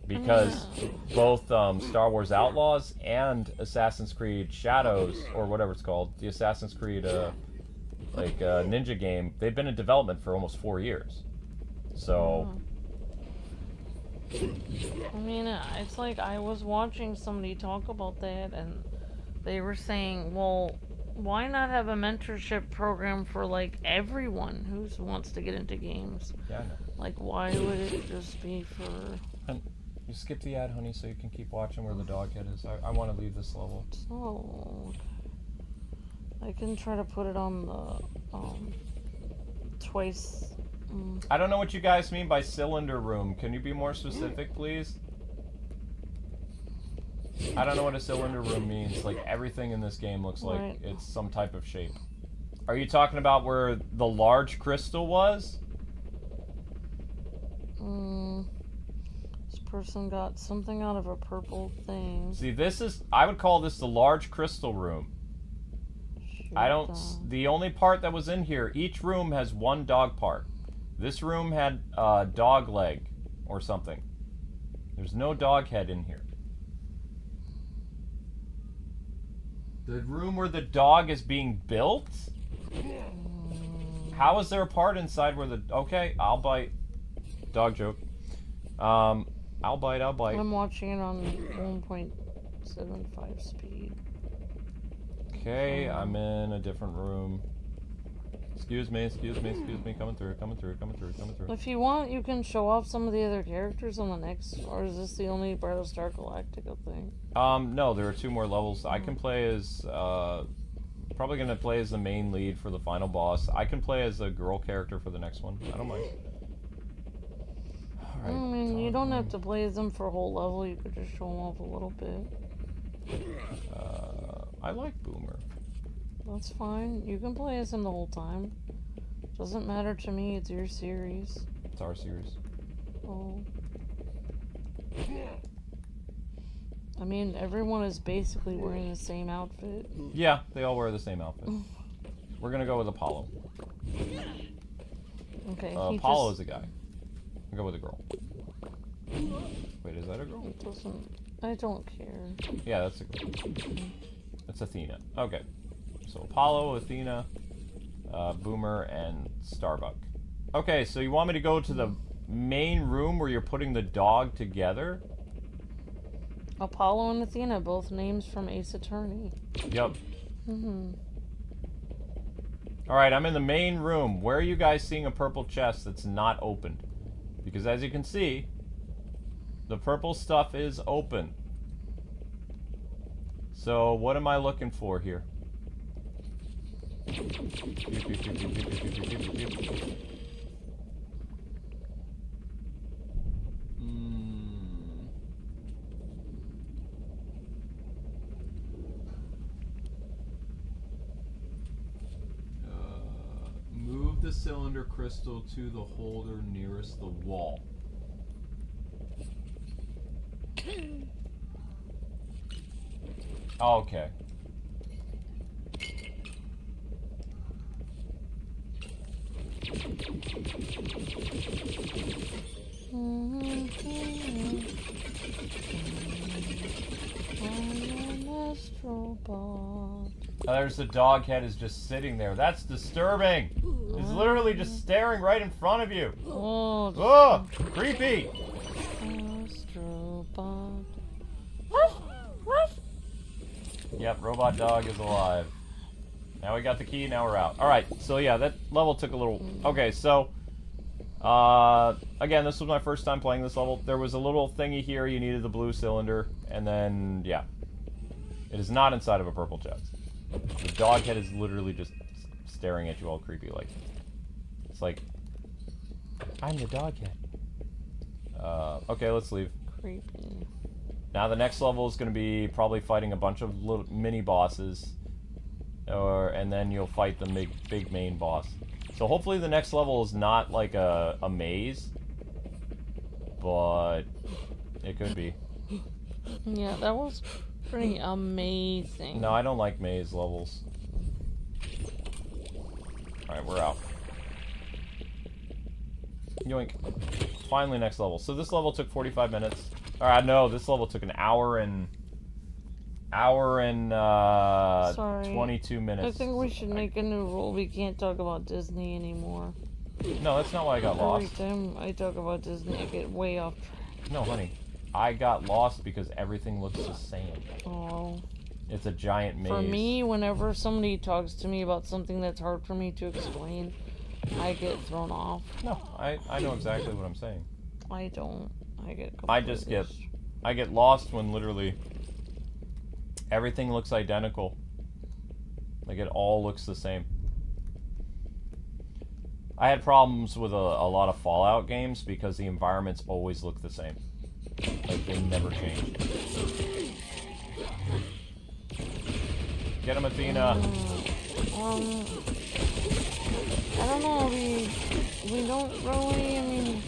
Because both Star Wars Outlaws and Assassin's Creed Shadows, or whatever it's called, the Assassin's Creed ninja game, they've been in development for almost 4 years. So...
I mean, it's like I was watching somebody talk about that, and they were saying, well, why not have a mentorship program for, like, everyone who wants to get into games?
Yeah, I know.
Like, why would it just be for...
And you skip the ad, honey, so you can keep watching where the dog head is. I want to leave this level.
Oh, I can try to put it on the twice...
I don't know what you guys mean by cylinder room. Can you be more specific, please? I don't know what a cylinder room means. Like, everything in this game looks like it's some type of shape. Are you talking about where the large crystal was?
This person got something out of a purple thing.
See, I would call this the large crystal room. The only part that was in here, each room has 1 dog part. This room had a dog leg or something. There's no dog head in here. The room where the dog is being built? How is there a part inside where okay, I'll bite. Dog joke. I'll bite.
I'm watching it on 1.75 speed.
Okay, I'm in a different room. Excuse me, coming through.
If you want, you can show off some of the other characters on the next, or is this the only Battlestar Galactica thing?
No, there are 2 more levels. I can play as, probably gonna play as the main lead for the final boss. I can play as a girl character for the next one. I don't mind. Alright.
I mean, you don't have to play as them for a whole level, you could just show them off a little bit.
I like Boomer.
That's fine. You can play as him the whole time. Doesn't matter to me. It's your series.
It's our series.
Oh. I mean, everyone is basically wearing the same outfit.
Yeah, they all wear the same outfit. We're gonna go with Apollo.
Okay.
Apollo is a guy. I'll go with a girl. Wait, is that a girl?
It doesn't... I don't care.
Yeah, that's a girl. It's Athena. Okay. So Apollo, Athena, Boomer, and Starbuck. Okay, so you want me to go to the main room where you're putting the dog together?
Apollo and Athena, both names from Ace Attorney.
Yep. Alright, I'm in the main room. Where are you guys seeing a purple chest that's not opened? Because as you can see, the purple stuff is open. So what am I looking for here? Move the cylinder crystal to the holder nearest the wall. Okay.
Astrobot.
There's the dog head is just sitting there. That's disturbing. It's literally just staring right in front of you.
Oh,
Oh, creepy.
Astrobot.
Yep, robot dog is alive. Now we got the key, now we're out. Alright, so yeah, that level took a little... Okay, so... again, this was my first time playing this level. There was a little thingy here, you needed the blue cylinder, and then, yeah. It is not inside of a purple chest. The dog head is literally just staring at you all creepy like. It's like, I'm the dog head. Okay, let's leave.
Creepy.
Now the next level is going to be probably fighting a bunch of little mini bosses, and then you'll fight the big main boss. So hopefully the next level is not like a maze, but it could be.
Yeah, that was pretty amazing.
No, I don't like maze levels. All right, we're out. Yoink. Finally, next level. So this level took 45 minutes. Alright, no, this level took an hour and 22 minutes.
I think we should make a new rule. We can't talk about Disney anymore.
No, that's not why I got lost.
Every time I talk about Disney, I get way off track.
No, honey. I got lost because everything looks the same.
Oh.
It's a giant maze.
For me, whenever somebody talks to me about something that's hard for me to explain, I get thrown off.
No, I know exactly what I'm saying.
I don't.
I get lost when literally everything looks identical. Like it all looks the same. I had problems with a lot of Fallout games because the environments always look the same. Like they never change. Get him, Athena.
I don't know. We don't really. I mean.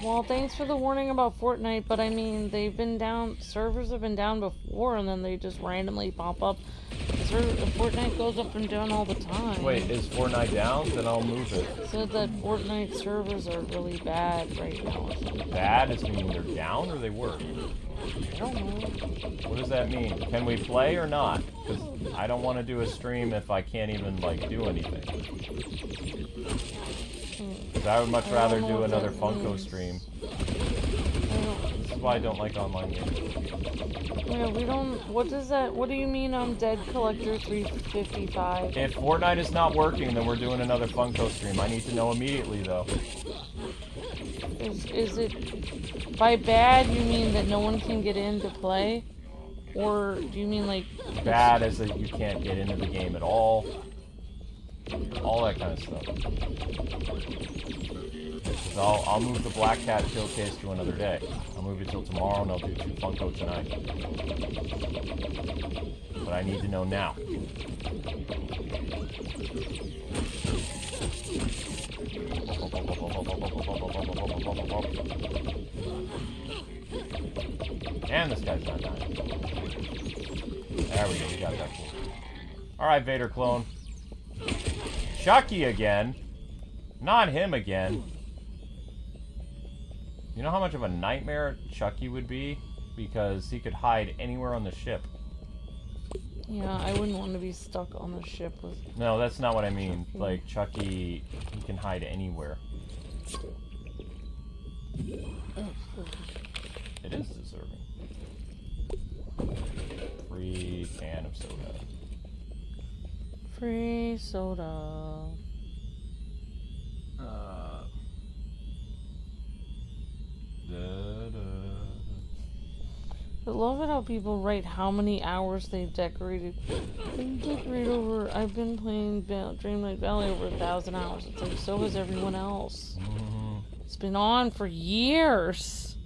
Well, thanks for the warning about Fortnite, but I mean, they've been down, servers have been down before, and then they just randomly pop up. Fortnite goes up and down all the time.
Wait, is Fortnite down? Then I'll move it.
Said that Fortnite servers are really bad right now.
Bad is meaning they're down or they were?
I don't know.
What does that mean? Can we play or not? Because I don't want to do a stream if I can't even, like, do anything. Because I would much rather do another Funko stream. This is why I don't like online games.
Yeah, we don't... What does that... What do you mean on Dead Collector 355?
If Fortnite is not working, then we're doing another Funko stream. I need to know immediately, though.
Is it... By bad, you mean that no one can get in to play? Or do you mean, like...
Bad as that you can't get into the game at all. All that kind of stuff. I'll move the Black Cat showcase to another day. I'll move it till tomorrow and I'll do 2 Funko tonight. But I need to know now. And this guy's not dying. There we go, we got that cool. Alright, Vader clone. Chucky again? Not him again. You know how much of a nightmare Chucky would be? Because he could hide anywhere on the ship.
Yeah, I wouldn't want to be stuck on the ship with...
No, that's not what I mean.
Chucky.
Like, Chucky, he can hide anywhere. It is deserving. Free can of soda.
Free soda. I love it how people write how many hours they've decorated. I've been playing Dreamlight Valley over 1,000 hours. It's like, so has everyone else. It's been on for years.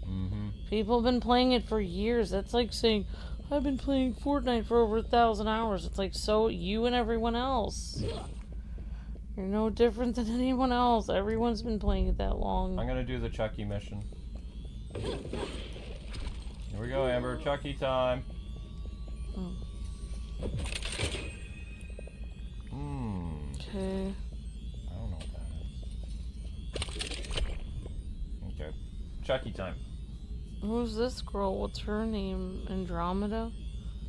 People have been playing it for years. That's like saying, I've been playing Fortnite for over 1,000 hours. It's like, so you and everyone else. You're no different than anyone else. Everyone's been playing it that long.
I'm gonna do the Chucky mission. Here we go, Amber. Chucky time.
Okay.
I don't know what that is. Okay. Chucky time.
Who's this girl? What's her name? Andromeda?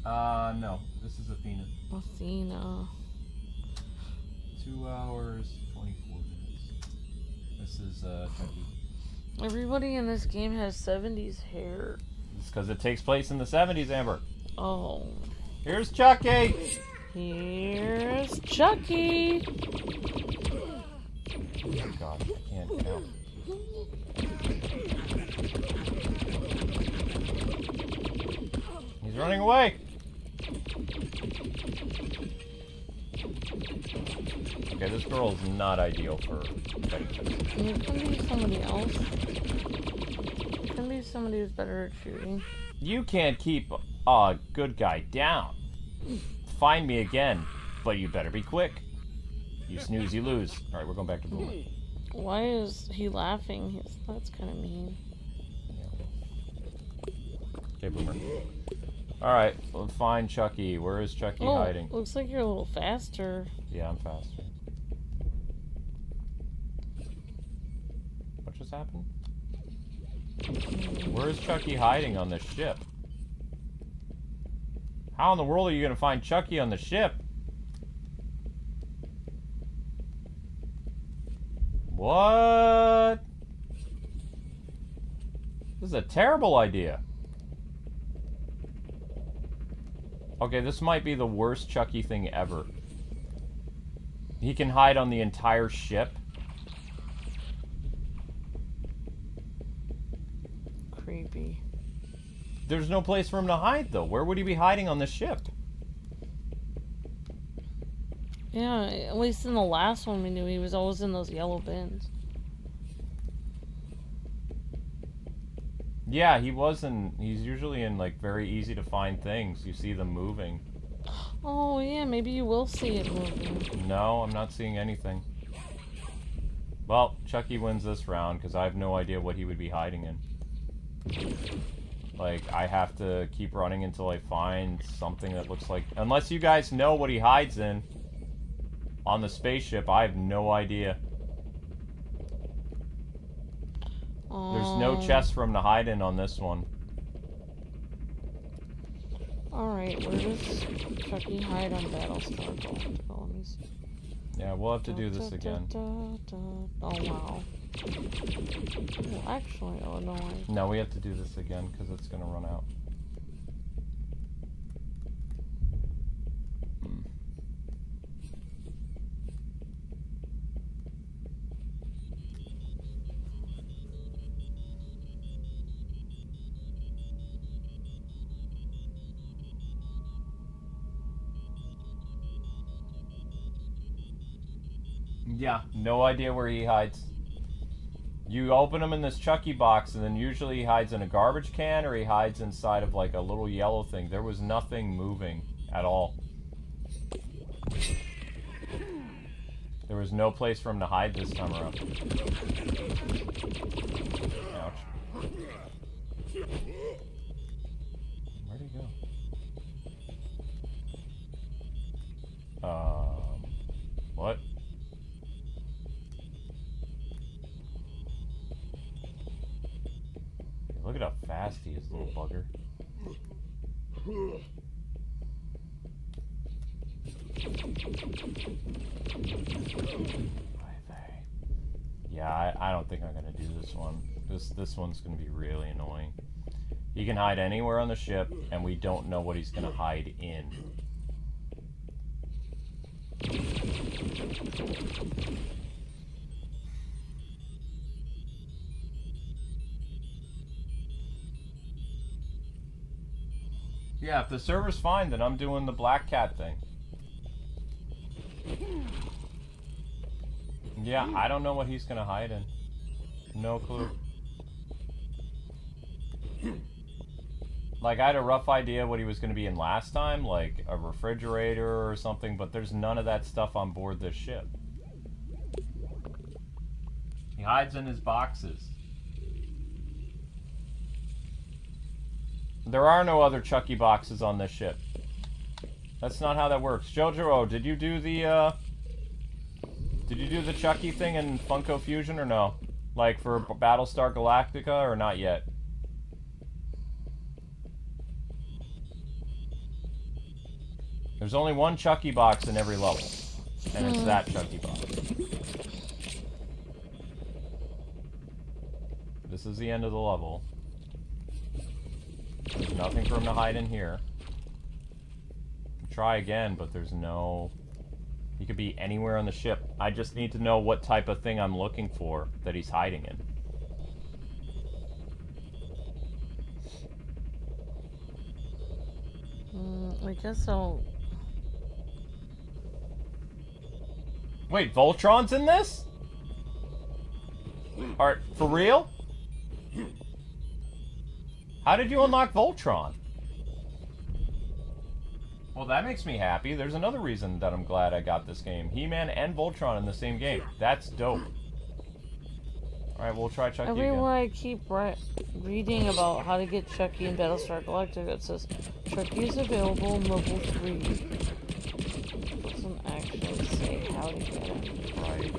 No. This is Athena.
Athena.
2 hours, 24 minutes. This is, Chucky.
Everybody in this game has 70s hair.
It's because it takes place in the 70s, Amber.
Oh.
Here's Chucky!
Here's Chucky!
Oh god, I can't count. He's running away! Okay, this girl is not ideal for fighting.
It can be somebody else. It can be somebody who's better at shooting.
You can't keep a good guy down. Find me again, but you better be quick. You snooze, you lose. Alright, we're going back to Boomer.
Why is he laughing? That's kind of mean.
Okay, Boomer. Alright, we'll find Chucky. Where is Chucky hiding?
Looks like you're a little faster.
Yeah, I'm faster. What just happened? Where is Chucky hiding on this ship? How in the world are you going to find Chucky on the ship? What? This is a terrible idea. Okay, this might be the worst Chucky thing ever. He can hide on the entire ship.
Creepy.
There's no place for him to hide, though. Where would he be hiding on the ship?
Yeah, at least in the last one we knew he was always in those yellow bins.
Yeah, he wasn't. He's usually in, like, very easy to find things. You see them moving.
Oh, yeah, maybe you will see it moving.
No, I'm not seeing anything. Well, Chucky wins this round, because I have no idea what he would be hiding in. Like, I have to keep running until I find something that looks like... Unless you guys know what he hides in on the spaceship, I have no idea. There's no chest for him to hide in on this one.
Alright, where does Chucky hide on Battlestar Galactica? Let me see.
Yeah, we'll have to do this again.
Oh, wow. Well, actually, oh no.
No, we have to do this again, because it's going to run out. Yeah, no idea where he hides. You open him in this Chucky box, and then usually he hides in a garbage can, or he hides inside of like a little yellow thing. There was nothing moving at all. There was no place for him to hide this time around. Ouch. Where'd he go? What? Look at how fast he is, little bugger. Yeah, I don't think I'm gonna do this one. This one's gonna be really annoying. He can hide anywhere on the ship, and we don't know what he's gonna hide in. Yeah, if the server's fine, then I'm doing the black cat thing. Yeah, I don't know what he's gonna hide in. No clue. Like, I had a rough idea what he was gonna be in last time, like a refrigerator or something, but there's none of that stuff on board this ship. He hides in his boxes. There are no other Chucky boxes on this ship. That's not how that works. Jojo, did you do the Chucky thing in Funko Fusion or no? Like for Battlestar Galactica or not yet? There's only one Chucky box in every level. And it's that Chucky box. This is the end of the level. There's nothing for him to hide in here. Try again, but there's no... He could be anywhere on the ship. I just need to know what type of thing I'm looking for that he's hiding in.
I guess I'll...
Wait, Voltron's in this? Alright, for real? How did you unlock Voltron? Well, that makes me happy. There's another reason that I'm glad I got this game. He-Man and Voltron in the same game. That's dope. Alright, we'll try Chucky
Everywhere
again.
I keep reading about how to get Chucky in Battlestar Galactica, it says Chucky is available in level 3. It doesn't actually say how to get it.
Right.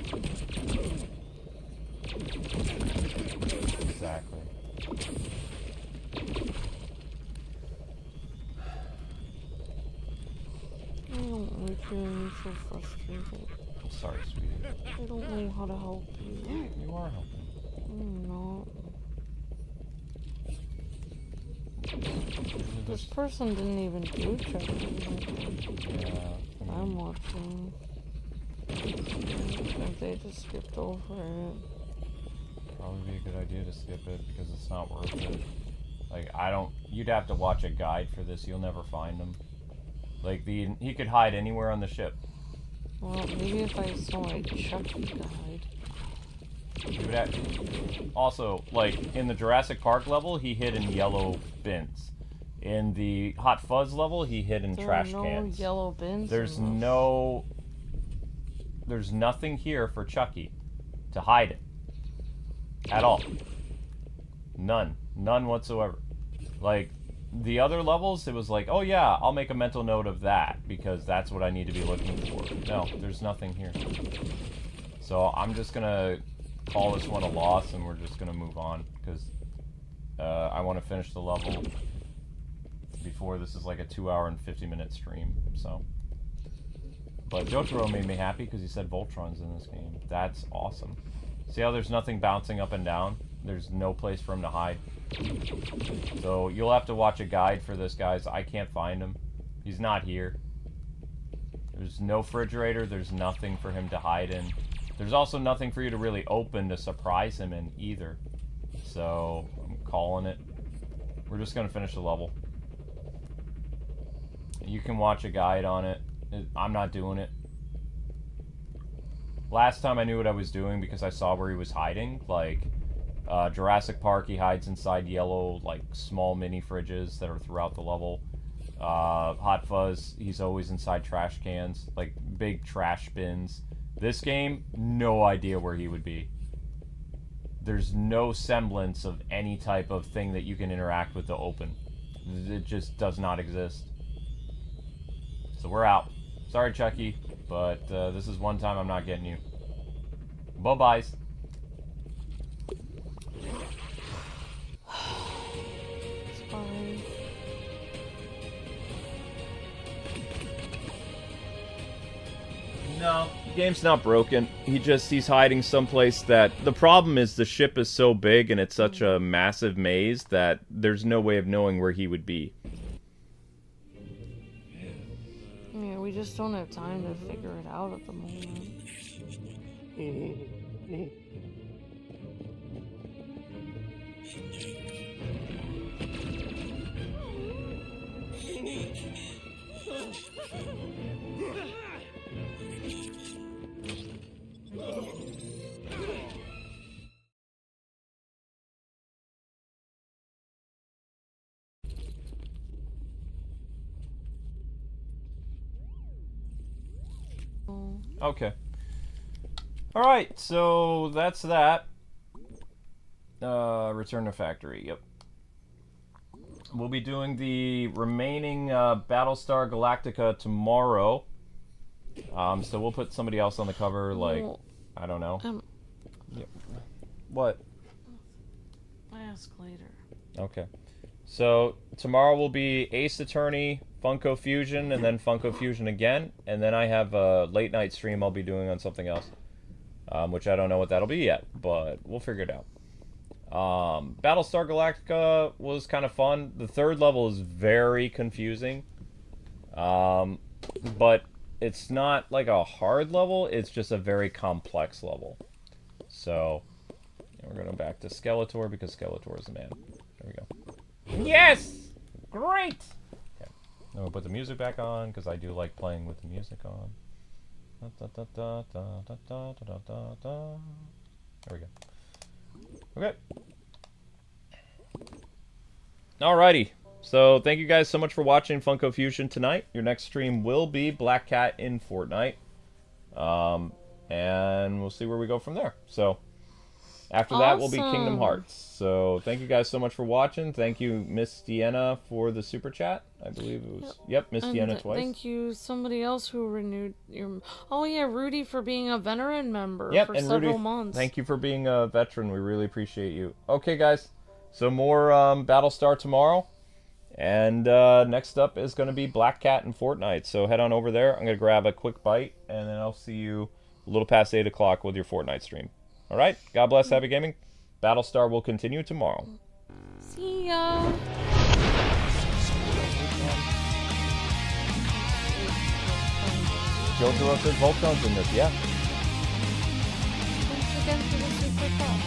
Exactly.
I don't like you and you're so frustrated.
I'm sorry, sweetie.
I don't know how to help you.
You are helping.
I'm not. This person didn't even do Chucky.
Yeah.
I'm watching. I think they just skipped over it.
Probably be a good idea to skip it because it's not worth it. Like, I don't... You'd have to watch a guide for this. You'll never find him. Like, he could hide anywhere on the ship.
Well, maybe if I saw a Chucky guide.
You would have, also, like, in the Jurassic Park level, he hid in yellow bins. In the Hot Fuzz level, he hid in trash cans.
There's no yellow bins.
There's nothing here for Chucky to hide it. At all. None. None whatsoever. Like, the other levels, it was like, oh yeah, I'll make a mental note of that, because that's what I need to be looking for. No, there's nothing here. So I'm just gonna call this one a loss, and we're just gonna move on, because I want to finish the level before this is like a 2-hour and 50-minute stream, so. But Jotaro made me happy because he said Voltron's in this game. That's awesome. See how there's nothing bouncing up and down? There's no place for him to hide. So you'll have to watch a guide for this, guys. I can't find him. He's not here. There's no refrigerator. There's nothing for him to hide in. There's also nothing for you to really open to surprise him in either. So I'm calling it. We're just going to finish the level. You can watch a guide on it. I'm not doing it. Last time I knew what I was doing because I saw where he was hiding. Like, Jurassic Park, he hides inside yellow, like, small mini fridges that are throughout the level. Hot Fuzz, he's always inside trash cans, like, big trash bins. This game, no idea where he would be. There's no semblance of any type of thing that you can interact with to open. It just does not exist. So we're out. Sorry, Chucky, but this is one time I'm not getting you. Bye-byes.
It's fine.
No, the game's not broken. He's hiding someplace that... The problem is the ship is so big and it's such a massive maze that there's no way of knowing where he would be.
Yeah, we just don't have time to figure it out at the moment.
Okay. Alright, so that's that. Return to factory, yep. We'll be doing the remaining Battlestar Galactica tomorrow. So we'll put somebody else on the cover, like, I don't know. Yep. What?
I ask later.
Okay. So tomorrow will be Ace Attorney, Funko Fusion, and then Funko Fusion again. And then I have a late night stream I'll be doing on something else. Which I don't know what that'll be yet, but we'll figure it out. Battlestar Galactica was kind of fun. The third level is very confusing. But it's not like a hard level, it's just a very complex level. So, we're going back to Skeletor because Skeletor is the man. There we go. Yes! Great! Okay. Then we'll put the music back on because I do like playing with the music on. There we go. Okay. Alrighty. So, thank you guys so much for watching Funko Fusion tonight. Your next stream will be Black Cat in Fortnite. And we'll see where we go from there. So, after that will be Kingdom Hearts. So, thank you guys so much for watching. Thank you, Miss Deanna, for the super chat. I believe it was... Yep, Miss Deanna twice.
Thank you, somebody else who renewed your... Oh, yeah, Rudy for being a veteran member for
and
several
Rudy,
months.
Thank you for being a veteran. We really appreciate you. Okay, guys. So, more Battlestar tomorrow. And next up is going to be Black Cat in Fortnite. So, head on over there. I'm going to grab a quick bite. And then I'll see you a little past 8 o'clock with your Fortnite stream. All right. God bless. Happy gaming. Battlestar will continue tomorrow.
See ya.
Jotaro says Voltron's in this, yeah.
Thanks again for the super chat.